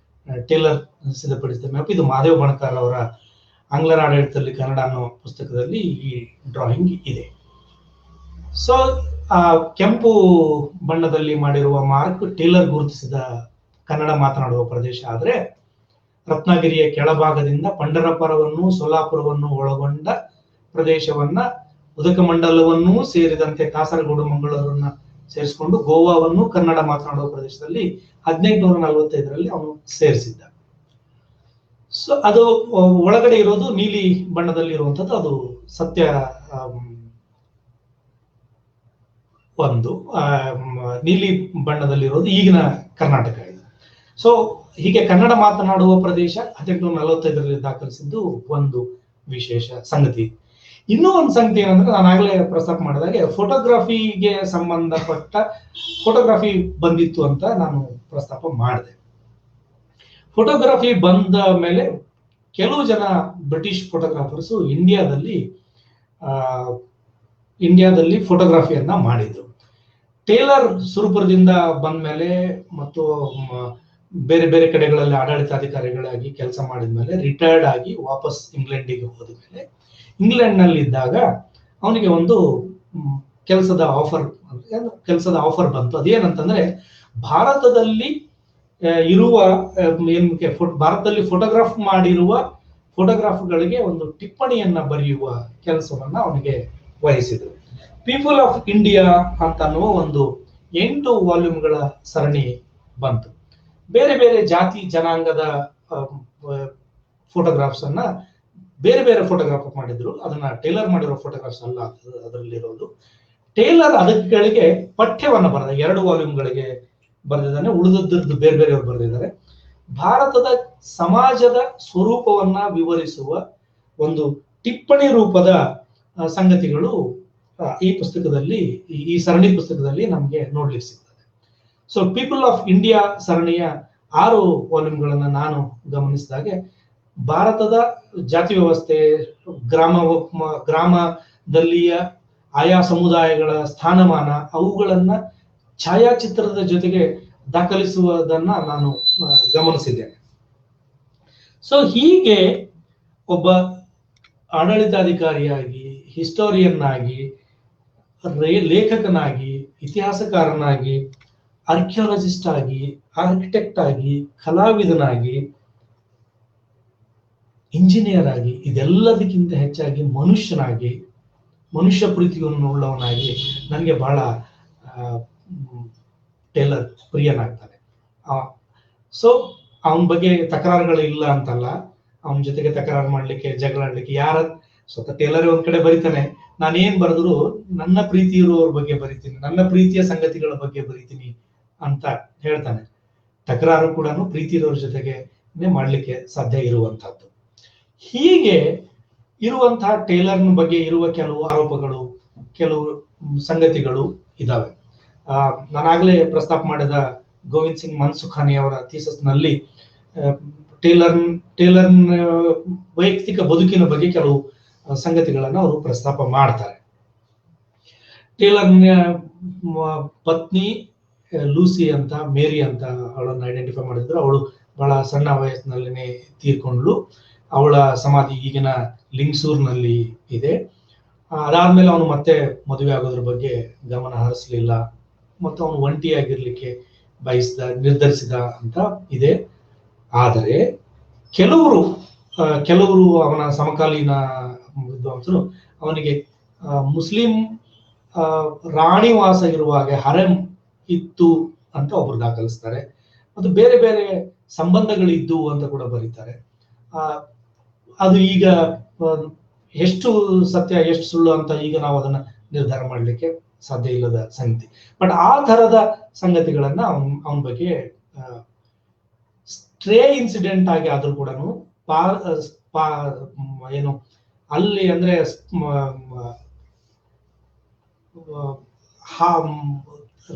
ಟೇಲರ್ ಸಿದ್ಧಪಡಿಸಿದ ಮ್ಯಾಪ್. ಇದು ಮಹಾದೇವ ಬಣಕಾರ್ ಅವರ ಆಂಗ್ಲರ ಆಡಳಿತದಲ್ಲಿ ಕನ್ನಡ ಅನ್ನೋ ಪುಸ್ತಕದಲ್ಲಿ ಈ ಡ್ರಾಯಿಂಗ್ ಇದೆ. ಸೊ ಆ ಕೆಂಪು ಬಣ್ಣದಲ್ಲಿ ಮಾಡಿರುವ ಮಾರ್ಕ್ ಟೇಲರ್ ಗುರುತಿಸಿದ ಕನ್ನಡ ಮಾತನಾಡುವ ಪ್ರದೇಶ. ಆದ್ರೆ ರತ್ನಗಿರಿಯ ಕೆಳಭಾಗದಿಂದ ಪಂಡರಪುರವನ್ನು, ಸೋಲಾಪುರವನ್ನು ಒಳಗೊಂಡ ಪ್ರದೇಶವನ್ನ, ಉದಕಮಂಡಲವನ್ನೂ ಸೇರಿದಂತೆ ಕಾಸರಗೋಡು, ಮಂಗಳೂರನ್ನ ಸೇರಿಸಿಕೊಂಡು ಗೋವಾವನ್ನು ಕನ್ನಡ ಮಾತನಾಡುವ ಪ್ರದೇಶದಲ್ಲಿ 1845ರಲ್ಲಿ ಅವನು ಸೇರಿಸಿದ್ದ. ಸೊ ಅದು ಒಳಗಡೆ ಇರೋದು ನೀಲಿ ಬಣ್ಣದಲ್ಲಿ ಇರುವಂತದ್ದು, ಅದು ಸತ್ಯ ಒಂದು. ನೀಲಿ ಬಣ್ಣದಲ್ಲಿರೋದು ಈಗಿನ ಕರ್ನಾಟಕ ಇದು. ಸೊ ಹೀಗೆ ಕನ್ನಡ ಮಾತನಾಡುವ ಪ್ರದೇಶ 1845ರಲ್ಲಿ ದಾಖಲಿಸಿದ್ದು ಒಂದು ವಿಶೇಷ ಸಂಗತಿ. ಇನ್ನೂ ಒಂದು ಸಂಗತಿ ಏನಂದ್ರೆ, ನಾನು ಆಗ್ಲೇ ಪ್ರಸ್ತಾಪ ಮಾಡಿದಾಗೆ ಫೋಟೋಗ್ರಫಿಗೆ ಸಂಬಂಧಪಟ್ಟ ಫೋಟೋಗ್ರಫಿ ಬಂದಿತ್ತು ಅಂತ ನಾನು ಪ್ರಸ್ತಾಪ ಮಾಡಿದೆ. ಫೋಟೋಗ್ರಫಿ ಬಂದ ಮೇಲೆ ಕೆಲವು ಜನ ಬ್ರಿಟಿಷ್ ಫೋಟೋಗ್ರಾಫರ್ಸ್ ಇಂಡಿಯಾದಲ್ಲಿ ಫೋಟೋಗ್ರಫಿಯನ್ನ ಮಾಡಿದ್ರು. ಟೇಲರ್ ಸುರಪುರದಿಂದ ಬಂದ ಮೇಲೆ ಮತ್ತು ಬೇರೆ ಬೇರೆ ಕಡೆಗಳಲ್ಲಿ ಆಡಳಿತಾಧಿಕಾರಿಗಳಾಗಿ ಕೆಲಸ ಮಾಡಿದ್ಮೇಲೆ ರಿಟೈರ್ಡ್ ಆಗಿ ವಾಪಸ್ ಇಂಗ್ಲೆಂಡಿಗೆ ಹೋದ ಮೇಲೆ, ಇಂಗ್ಲೆಂಡ್ ನಲ್ಲಿ ಇದ್ದಾಗ ಅವನಿಗೆ ಒಂದು ಕೆಲಸದ ಆಫರ್ ಬಂತು. ಅದೇನಂತಂದ್ರೆ, ಭಾರತದಲ್ಲಿ ಫೋಟೋಗ್ರಾಫ್ ಮಾಡಿರುವ ಫೋಟೋಗ್ರಾಫ್ಗಳಿಗೆ ಒಂದು ಟಿಪ್ಪಣಿಯನ್ನ ಬರೆಯುವ ಕೆಲಸವನ್ನ ಅವನಿಗೆ ವಹಿಸಿದ್ರು. ಪೀಪಲ್ ಆಫ್ ಇಂಡಿಯಾ ಅಂತ ಅನ್ನುವ ಒಂದು 8 ವಾಲ್ಯೂಮ್ಗಳ ಸರಣಿ ಬಂತು. ಬೇರೆ ಬೇರೆ ಜಾತಿ ಜನಾಂಗದ ಫೋಟೋಗ್ರಾಫ್ಸ್ ಅನ್ನ ಬೇರೆ ಬೇರೆ ಫೋಟೋಗ್ರಾಫ್ ಮಾಡಿದ್ರು. ಅದನ್ನ ಟೇಲರ್ ಮಾಡಿರೋ ಫೋಟೋಗ್ರಾಫ್ಸ್ ಅಲ್ಲ ಅದರಲ್ಲಿರೋದು. ಟೇಲರ್ ಅದಕ್ಕೆ ಪಠ್ಯವನ್ನ ಬರೆದ 2 ವಾಲ್ಯೂಮ್ಗಳಿಗೆ ಬರೆದಿದ್ದಾನೆ. ಉಳಿದದ್ದು ಬೇರೆ ಬೇರೆಯವರು ಬರೆದಿದ್ದಾರೆ. ಭಾರತದ ಸಮಾಜದ ಸ್ವರೂಪವನ್ನ ವಿವರಿಸುವ ಒಂದು ಟಿಪ್ಪಣಿ ರೂಪದ ಸಂಗತಿಗಳು ಈ ಪುಸ್ತಕದಲ್ಲಿ, ಈ ಸರಣಿ ಪುಸ್ತಕದಲ್ಲಿ ನಮ್ಗೆ ನೋಡ್ಲಿಕ್ಕೆ ಸಿಗ್ತದೆ. ಸೊ ಪೀಪಲ್ ಆಫ್ ಇಂಡಿಯಾ ಸರಣಿಯ 6 ವಾಲ್ಯೂಮ್ಗಳನ್ನ ನಾನು ಗಮನಿಸಿದಾಗೆ ಭಾರತದ ಜಾತಿ ವ್ಯವಸ್ಥೆ, ಗ್ರಾಮದಲ್ಲಿಯ ಆಯಾ ಸಮುದಾಯಗಳ ಸ್ಥಾನಮಾನ, ಅವುಗಳನ್ನ ಛಾಯಾಚಿತ್ರದ ಜೊತೆಗೆ ದಾಖಲಿಸುವುದನ್ನ ನಾನು ಗಮನಿಸಿದ್ದೇನೆ. ಸೊ ಹೀಗೆ ಒಬ್ಬ ಆಡಳಿತಾಧಿಕಾರಿಯಾಗಿ, ಹಿಸ್ಟೋರಿಯನ್ ಆಗಿ, ಲೇಖಕನಾಗಿ, ಇತಿಹಾಸಕಾರನಾಗಿ, ಆರ್ಕಿಯಾಲಜಿಸ್ಟ್ ಆಗಿ, ಆರ್ಕಿಟೆಕ್ಟ್ ಆಗಿ, ಕಲಾವಿದನಾಗಿ ಇಂಜಿನಿಯರ್ ಆಗಿ, ಇದೆಲ್ಲದಕ್ಕಿಂತ ಹೆಚ್ಚಾಗಿ ಮನುಷ್ಯನಾಗಿ, ಮನುಷ್ಯ ಪ್ರೀತಿಯನ್ನು ಉಳ್ಳವನಾಗಿ ನನಗೆ ಬಹಳ ಟೇಲರ್ ಪ್ರಿಯನಾಗ್ತಾನೆ. ಸೊ ಅವನ ಬಗ್ಗೆ ತಕರಾರುಗಳು ಇಲ್ಲ ಅಂತಲ್ಲ, ಅವನ ಜೊತೆಗೆ ತಕರಾರು ಮಾಡ್ಲಿಕ್ಕೆ, ಜಗಳ ಆಡ್ಲಿಕ್ಕೆ ಸ್ವತಃ ಟೇಲರ್ ಒಂದ್ ಕಡೆ ಬರೀತಾನೆ, ನಾನೇನ್ ಬರೆದ್ರು ನನ್ನ ಪ್ರೀತಿ ಇರುವವ್ರ ಬಗ್ಗೆ ಬರಿತೀನಿ, ನನ್ನ ಪ್ರೀತಿಯ ಸಂಗತಿಗಳ ಬಗ್ಗೆ ಬರಿತೀನಿ ಅಂತ ಹೇಳ್ತಾನೆ. ತಕರಾರು ಕೂಡ ಪ್ರೀತಿ ಇರೋರ ಜೊತೆಗೆ ಮಾಡ್ಲಿಕ್ಕೆ ಸಾಧ್ಯ ಇರುವಂತಹದ್ದು. ಹೀಗೆ ಇರುವಂತಹ ಟೇಲರ್ನ ಬಗ್ಗೆ ಇರುವ ಕೆಲವು ಆರೋಪಗಳು, ಕೆಲವು ಸಂಗತಿಗಳು ಇದಾವೆ. ನಾನಾಗ್ಲೇ ಪ್ರಸ್ತಾಪ ಮಾಡಿದ ಗೋವಿಂದ್ ಸಿಂಗ್ ಮನ್ಸುಖಾನಿ ಅವರ ಥೀಸಸ್ ನಲ್ಲಿ ಟೇಲರ್ ವೈಯಕ್ತಿಕ ಬದುಕಿನ ಬಗ್ಗೆ ಕೆಲವು ಸಂಗತಿಗಳನ್ನ ಅವರು ಪ್ರಸ್ತಾಪ ಮಾಡ್ತಾರೆ. ಟೇಲರ್ನ ಪತ್ನಿ ಲೂಸಿ ಅಂತ, ಮೇರಿ ಅಂತ ಅವಳನ್ನ ಐಡೆಂಟಿಫೈ ಮಾಡಿದ್ರು. ಅವಳು ಬಹಳ ಸಣ್ಣ ವಯಸ್ಸಿನಲ್ಲಿನೇ ತೀರ್ಕೊಂಡ್ಲು. ಅವಳ ಸಮಾಧಿ ಈಗಿನ ಲಿಂಗ್ಸೂರ್ನಲ್ಲಿ ಇದೆ. ಅದಾದ್ಮೇಲೆ ಅವನು ಮತ್ತೆ ಮದುವೆ ಆಗೋದ್ರ ಬಗ್ಗೆ ಗಮನ ಹರಿಸಲಿಲ್ಲ ಮತ್ತು ಅವನು ಒಂಟಿಯಾಗಿರ್ಲಿಕ್ಕೆ ನಿರ್ಧರಿಸಿದ ಅಂತ ಇದೆ. ಆದರೆ ಕೆಲವರು ಅವನ ಸಮಕಾಲೀನ ವಿದ್ವಾಂಸರು ಅವನಿಗೆ ಮುಸ್ಲಿಂ ರಾಣಿವಾಸ ಇರುವಾಗ ಹರೆಂ ಇತ್ತು ಅಂತ ಒಬ್ರು ದಾಖಲಿಸ್ತಾರೆ, ಮತ್ತು ಬೇರೆ ಬೇರೆ ಸಂಬಂಧಗಳಿದ್ದು ಅಂತ ಕೂಡ ಬರೀತಾರೆ. ಅದು ಈಗ ಎಷ್ಟು ಸತ್ಯ ಎಷ್ಟು ಸುಳ್ಳು ಅಂತ ಈಗ ನಾವು ಅದನ್ನ ನಿರ್ಧಾರ ಮಾಡ್ಲಿಕ್ಕೆ ಸಾಧ್ಯ ಇಲ್ಲದ ಸಂಗತಿ. ಬಟ್ ಆ ತರದ ಸಂಗತಿಗಳನ್ನ ಅವನ ಬಗ್ಗೆ ಸ್ಟ್ರೇ ಇನ್ಸಿಡೆಂಟ್ ಆಗಿ ಆದ್ರೂ ಕೂಡ ಏನು ಅಲ್ಲಿ ಅಂದ್ರೆ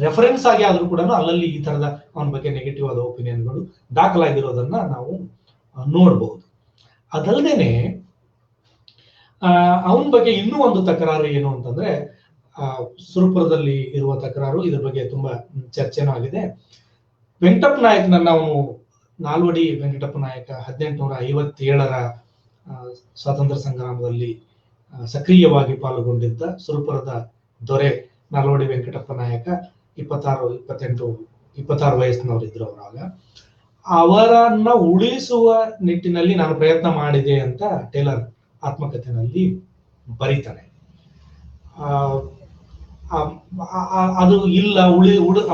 ರೆಫರೆನ್ಸ್ ಆಗಿ ಆದ್ರೂ ಕೂಡ ಅಲ್ಲಲ್ಲಿ ಈ ತರದ ಅವನ ಬಗ್ಗೆ ನೆಗೆಟಿವ್ ಆದ ಒಪಿನಿಯನ್ಗಳು ದಾಖಲಾಗಿರೋದನ್ನ ನಾವು ನೋಡ್ಬಹುದು. ಅದಲ್ಲದೇನೆ ಅವನ ಬಗ್ಗೆ ಇನ್ನೂ ಒಂದು ತಕರಾರು ಏನು ಅಂತಂದ್ರೆ, ಸುರಪುರದಲ್ಲಿ ಇರುವ ತಕರಾರು, ಇದ್ರ ಬಗ್ಗೆ ತುಂಬಾ ಚರ್ಚೆನೂ ಆಗಿದೆ. ವೆಂಕಟಪ್ಪ ನಾಯಕನನ್ನ ಅವನು ನಾಲ್ವಡಿ ವೆಂಕಟಪ್ಪ ನಾಯಕ 1857ರ ಸ್ವಾತಂತ್ರ್ಯ ಸಂಗ್ರಾಮದಲ್ಲಿ ಸಕ್ರಿಯವಾಗಿ ಪಾಲ್ಗೊಂಡಿದ್ದ ಸುರಪುರದ ದೊರೆ ನಾಲ್ವಡಿ ವೆಂಕಟಪ್ಪ ನಾಯಕ 26 ವಯಸ್ಸಿನವರಿದ್ರು ಅವರಾಗ. ಅವರನ್ನ ಉಳಿಸುವ ನಿಟ್ಟಿನಲ್ಲಿ ನಾನು ಪ್ರಯತ್ನ ಮಾಡಿದೆ ಅಂತ ಟೇಲರ್ ಆತ್ಮಕಥೆನಲ್ಲಿ ಬರೀತಾನೆ. ಅದು ಇಲ್ಲ,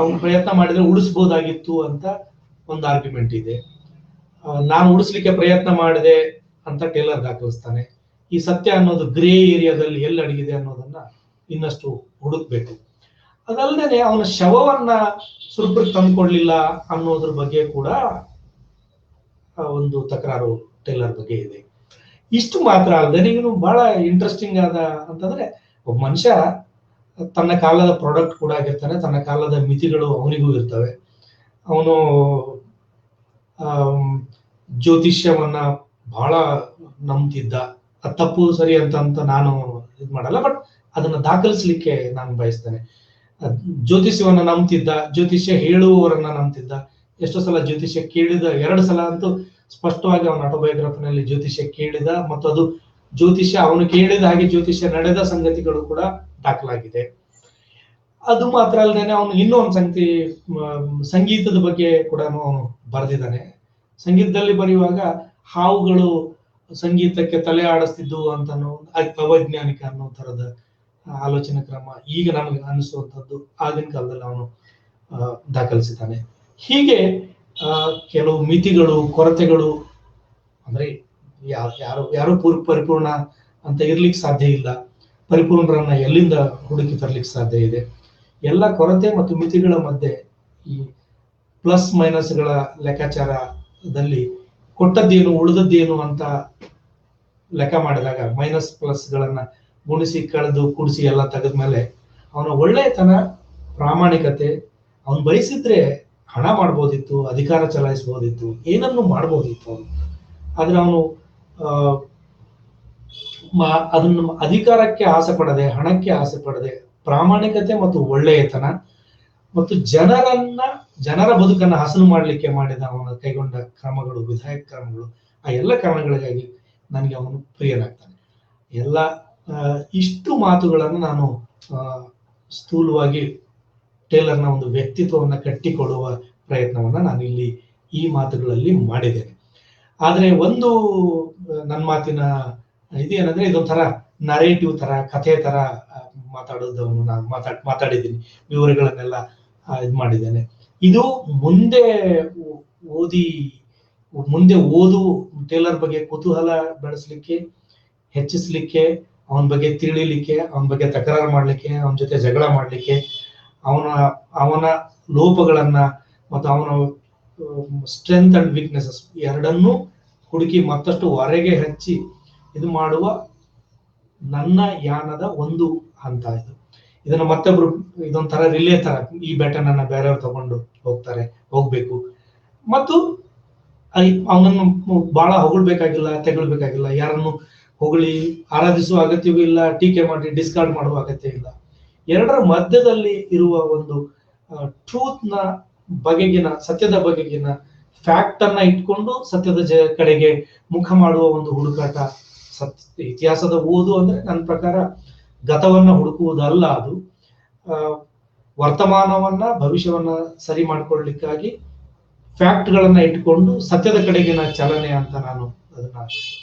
ಅವನು ಪ್ರಯತ್ನ ಮಾಡಿದ್ರೆ ಉಳಿಸ್ಬೋದಾಗಿತ್ತು ಅಂತ ಒಂದು ಆರ್ಗ್ಯುಮೆಂಟ್ ಇದೆ. ನಾನು ಉಳಿಸ್ಲಿಕ್ಕೆ ಪ್ರಯತ್ನ ಮಾಡಿದೆ ಅಂತ ಟೇಲರ್ ದಾಖಲಿಸ್ತಾನೆ. ಈ ಸತ್ಯ ಅನ್ನೋದು ಗ್ರೇ ಏರಿಯಾದಲ್ಲಿ ಎಲ್ಲಿ ಅಡಗಿದೆ ಅನ್ನೋದನ್ನ ಇನ್ನಷ್ಟು ಹುಡುಕ್ಬೇಕು. ಅದಲ್ಲದೆ ಅವನ ಶವವನ್ನ ಸುರಪುರಕ್ಕೆ ತಂದುಕೊಡ್ಲಿಲ್ಲ ಅನ್ನೋದ್ರ ಬಗ್ಗೆ ಕೂಡ ಒಂದು ತಕರಾರು ಟೇಲರ್ ಬಗ್ಗೆ ಇದೆ. ಇಷ್ಟು ಮಾತ್ರ ಅಲ್ಲದೆ ಇವನು ಬಹಳ ಇಂಟ್ರೆಸ್ಟಿಂಗ್ ಆದ ಅಂತಂದ್ರೆ, ಒಬ್ಬ ಮನುಷ್ಯ ತನ್ನ ಕಾಲದ ಪ್ರಾಡಕ್ಟ್ ಕೂಡ ಆಗಿರ್ತಾನೆ, ತನ್ನ ಕಾಲದ ಮಿತಿಗಳು ಅವನಿಗೂ ಇರ್ತವೆ. ಅವನು ಜ್ಯೋತಿಷ್ಯವನ್ನ ಬಹಳ ನಂಬ್ತಿದ್ದ. ಅದು ತಪ್ಪು ಸರಿ ಅಂತ ನಾನು ಇದು ಮಾಡಲ್ಲ, ಬಟ್ ಅದನ್ನ ದಾಖಲಿಸ್ಲಿಕ್ಕೆ ನಾನು ಬಯಸ್ತೇನೆ. ಜ್ಯೋತಿಷ್ಯವನ್ನ ನಂಬ್ತಿದ್ದ, ಜ್ಯೋತಿಷ್ಯ ಹೇಳುವವರನ್ನ ನಂಬ್ತಿದ್ದ. ಎಷ್ಟೋ ಸಲ ಜ್ಯೋತಿಷ್ಯ ಕೇಳಿದ, 2 ಸಲ ಅಂತೂ ಸ್ಪಷ್ಟವಾಗಿ ಅವನ ಆಟೋಬಯೋಗ್ರಫಿನಲ್ಲಿ ಜ್ಯೋತಿಷ್ಯ ಕೇಳಿದ, ಮತ್ತು ಅದು ಜ್ಯೋತಿಷ್ಯ ಅವನು ಕೇಳಿದ ಹಾಗೆ ಜ್ಯೋತಿಷ್ಯ ನಡೆದ ಸಂಗತಿಗಳು ಕೂಡ ದಾಖಲಾಗಿದೆ. ಅದು ಮಾತ್ರ ಅಲ್ಲದೇನೆ ಅವನು ಇನ್ನೊಂದು ಸಂಗತಿ, ಸಂಗೀತದ ಬಗ್ಗೆ ಕೂಡ ಅವನು ಬರೆದಿದ್ದಾನೆ. ಸಂಗೀತದಲ್ಲಿ ಬರೆಯುವಾಗ ಹಾವುಗಳು ಸಂಗೀತಕ್ಕೆ ತಲೆ ಆಡಿಸ್ತಿದ್ದು ಅಂತ ಅವೈಜ್ಞಾನಿಕ ಅನ್ನೋ ತರದ ಆಲೋಚನಾ ಕ್ರಮ ಈಗ ನಮಗೆ ಅನಿಸುವಂಥದ್ದು ಆಗಿನ ಕಾಲದಲ್ಲಿ ಅವನು ದಾಖಲಿಸಿದ್ದಾನೆ. ಹೀಗೆ ಕೆಲವು ಮಿತಿಗಳು, ಕೊರತೆಗಳು, ಅಂದ್ರೆ ಯಾರು ಪರಿಪೂರ್ಣ ಅಂತ ಇರ್ಲಿಕ್ಕೆ ಸಾಧ್ಯ ಇಲ್ಲ. ಪರಿಪೂರ್ಣರನ್ನ ಎಲ್ಲಿಂದ ಹುಡುಕಿ ತರ್ಲಿಕ್ಕೆ ಸಾಧ್ಯ ಇದೆ? ಎಲ್ಲ ಕೊರತೆ ಮತ್ತು ಮಿತಿಗಳ ಮಧ್ಯೆ ಈ ಪ್ಲಸ್ ಮೈನಸ್ಗಳ ಲೆಕ್ಕಾಚಾರದಲ್ಲಿ ಕೊಟ್ಟದ್ದೇನು ಉಳಿದದ್ದೇನು ಅಂತ ಲೆಕ್ಕ ಮಾಡಿದಾಗ ಮೈನಸ್ ಪ್ಲಸ್ ಗಳನ್ನ ಗುಣಿಸಿ ಕಳೆದು ಕೂಡಿಸಿ ಎಲ್ಲ ತೆಗೆದ್ಮೇಲೆ ಅವನ ಒಳ್ಳೆಯತನ, ಪ್ರಾಮಾಣಿಕತೆ, ಅವನು ಬಯಸಿದ್ರೆ ಹಣ ಮಾಡ್ಬೋದಿತ್ತು, ಅಧಿಕಾರ ಚಲಾಯಿಸಬಹುದಿತ್ತು, ಏನನ್ನು ಮಾಡ್ಬೋದಿತ್ತು ಅವನು. ಆದ್ರೆ ಅವನು ಅದನ್ನು ಅಧಿಕಾರಕ್ಕೆ ಆಸೆ ಪಡದೆ, ಹಣಕ್ಕೆ ಆಸೆ ಪಡದೆ, ಪ್ರಾಮಾಣಿಕತೆ ಮತ್ತು ಒಳ್ಳೆಯತನ ಮತ್ತು ಜನರ ಬದುಕನ್ನ ಹಸನು ಮಾಡ್ಲಿಕ್ಕೆ ಮಾಡಿದ ಅವನ ಕೈಗೊಂಡ ಕ್ರಮಗಳು, ವಿಧಾಯಕ ಕ್ರಮಗಳು, ಆ ಎಲ್ಲ ಕಾರಣಗಳಿಗಾಗಿ ನನಗೆ ಅವನು ಪ್ರಿಯನಾಗ್ತಾನೆ. ಎಲ್ಲ ಇಷ್ಟು ಮಾತುಗಳನ್ನು ನಾನು ಸ್ಥೂಲವಾಗಿ ಟೇಲರ್ನ ಒಂದು ವ್ಯಕ್ತಿತ್ವವನ್ನ ಕಟ್ಟಿಕೊಳ್ಳುವ ಪ್ರಯತ್ನವನ್ನ ನಾನು ಇಲ್ಲಿ ಈ ಮಾತುಗಳಲ್ಲಿ ಮಾಡಿದ್ದೇನೆ. ಆದ್ರೆ ಒಂದು ನನ್ನ ಮಾತಿನ ಇದೇನಂದ್ರೆ ಇದೊಂಥರ ನರೇಟಿವ್ ತರ, ಕಥೆ ತರ ಮಾತಾಡೋದನ್ನು ನಾನು ಮಾತಾಡಿದ್ದೀನಿ, ವಿವರಗಳನ್ನೆಲ್ಲ ಇದು ಮಾಡಿದ್ದೇನೆ. ಇದು ಮುಂದೆ ಓದು ಟೇಲರ್ ಬಗ್ಗೆ ಕುತೂಹಲ ಬೆಳೆಸಲಿಕ್ಕೆ, ಹೆಚ್ಚಿಸ್ಲಿಕ್ಕೆ, ಅವನ ಬಗ್ಗೆ ತಿಳಿಲಿಕ್ಕೆ, ಅವನ ಬಗ್ಗೆ ತಕರಾರು ಮಾಡ್ಲಿಕ್ಕೆ, ಅವನ ಜೊತೆ ಜಗಳ ಮಾಡ್ಲಿಕ್ಕೆ, ಅವನ ಲೋಪಗಳನ್ನ ಮತ್ತು ಅವನ ಸ್ಟ್ರೆಂತ್ ಅಂಡ್ ವೀಕ್ನೆಸಸ್ ಎರಡನ್ನೂ ಹುಡುಕಿ ಮತ್ತಷ್ಟು ಹೊರಗೆ ಹಚ್ಚಿ ಇದು ಮಾಡುವ ನನ್ನ ಯಾನದ ಒಂದು ಹಂತ ಇದು. ಇದನ್ನ ಮತ್ತೊಬ್ರು ಇದೊಂಥರ ರಿಲೇ ತರ, ಈ ಬ್ಯಾಟನ್ ಅನ್ನ ಬೇರೆಯವ್ರು ತಗೊಂಡು ಹೋಗ್ಬೇಕು. ಮತ್ತು ಅವನನ್ನು ಬಹಳ ಹೊಗಳ್ಬೇಕಾಗಿಲ್ಲ, ತೆಗಳ್ಬೇಕಾಗಿಲ್ಲ, ಯಾರನ್ನು ಹೊಗಳಿ ಆರಾಧಿಸುವ ಅಗತ್ಯವೂ ಇಲ್ಲ, ಟೀಕೆ ಮಾಡಿ ಡಿಸ್ಕಾರ್ಡ್ ಮಾಡುವ ಅಗತ್ಯ ಇಲ್ಲ. ಎರಡರ ಮಧ್ಯದಲ್ಲಿ ಇರುವ ಒಂದು ಟ್ರೂತ್ ನ ಬಗೆಗಿನ, ಸತ್ಯದ ಬಗೆಗಿನ ಫ್ಯಾಕ್ಟ್ ಅನ್ನ ಇಟ್ಕೊಂಡು ಸತ್ಯದ ಕಡೆಗೆ ಮುಖ ಮಾಡುವ ಒಂದು ಹುಡುಕಾಟ. ಇತಿಹಾಸದ ಓದು ಅಂದ್ರೆ ನನ್ನ ಪ್ರಕಾರ ಗತವನ್ನ ಹುಡುಕುವುದಲ್ಲ, ಅದು ವರ್ತಮಾನವನ್ನ, ಭವಿಷ್ಯವನ್ನ ಸರಿ ಮಾಡ್ಕೊಳ್ಳಿಕ್ಕಾಗಿ ಫ್ಯಾಕ್ಟ್ ಗಳನ್ನ ಇಟ್ಕೊಂಡು ಸತ್ಯದ ಕಡೆಗಿನ ಚಲನೆ ಅಂತ ನಾನು ಅದನ್ನ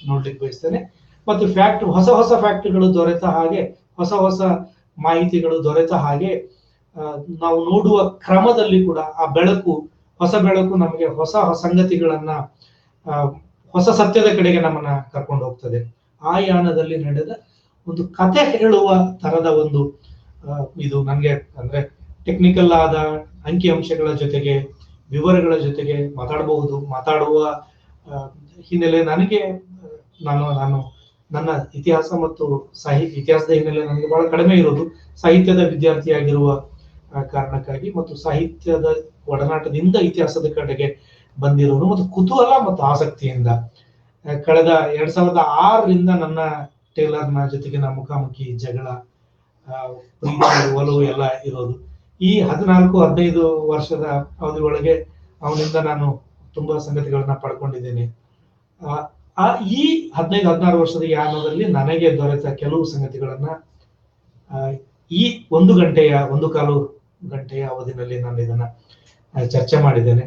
ನೋಡ್ಲಿಕ್ಕೆ ಬಯಸ್ತೇನೆ. ಮತ್ತು ಹೊಸ ಫ್ಯಾಕ್ಟ್ಗಳು ದೊರೆತ ಹಾಗೆ, ಹೊಸ ಮಾಹಿತಿಗಳು ದೊರೆತ ಹಾಗೆ ನಾವು ನೋಡುವ ಕ್ರಮದಲ್ಲಿ ಕೂಡ ಆ ಹೊಸ ಬೆಳಕು ನಮಗೆ ಹೊಸ ಸಂಗತಿಗಳನ್ನ, ಹೊಸ ಸತ್ಯದ ಕಡೆಗೆ ನಮ್ಮನ್ನ ಕರ್ಕೊಂಡು ಹೋಗ್ತದೆ. ಆ ಯಾನದಲ್ಲಿ ನಡೆದ ಒಂದು ಕತೆ ಹೇಳುವ ತರದ ಒಂದು ಇದು ನನಗೆ ಅಂದ್ರೆ ಟೆಕ್ನಿಕಲ್ ಆದ ಅಂಕಿಅಂಶಗಳ ಜೊತೆಗೆ, ವಿವರಗಳ ಜೊತೆಗೆ ಮಾತಾಡುವ ಹಿನ್ನೆಲೆ ನನಗೆ ನನ್ನ ಇತಿಹಾಸ ಮತ್ತು ಇತಿಹಾಸದ ಹಿನ್ನೆಲೆ ನನಗೆ ಬಹಳ ಕಡಿಮೆ ಇರೋದು. ಸಾಹಿತ್ಯದ ವಿದ್ಯಾರ್ಥಿಯಾಗಿರುವ ಕಾರಣಕ್ಕಾಗಿ ಮತ್ತು ಸಾಹಿತ್ಯದ ಒಡನಾಟದಿಂದ ಇತಿಹಾಸದ ಕಡೆಗೆ ಬಂದಿರೋದು ಮತ್ತು ಕುತೂಹಲ ಮತ್ತು ಆಸಕ್ತಿಯಿಂದ ಕಳೆದ 2006ರಿಂದ ನನ್ನ ಟೇಲರ್ನ ಜೊತೆಗಿನ ಮುಖಾಮುಖಿ ಜಗಳ, ಪ್ರೀತಿ, ಒಲವು ಎಲ್ಲ ಇರೋದು. ಈ 14-15 ವರ್ಷದ ಅವಧಿ ಒಳಗೆ ಅವನಿಂದ ನಾನು ತುಂಬಾ ಸಂಗತಿಗಳನ್ನ ಪಡ್ಕೊಂಡಿದ್ದೇನೆ. ಈ 15-16 ವರ್ಷದ ಯಾನದಲ್ಲಿ ನನಗೆ ದೊರೆತ ಕೆಲವು ಸಂಗತಿಗಳನ್ನ ಈ 1.25 ಗಂಟೆಯ ಅವಧಿನಲ್ಲಿ ನಾನು ಇದನ್ನ ಚರ್ಚೆ ಮಾಡಿದ್ದೇನೆ,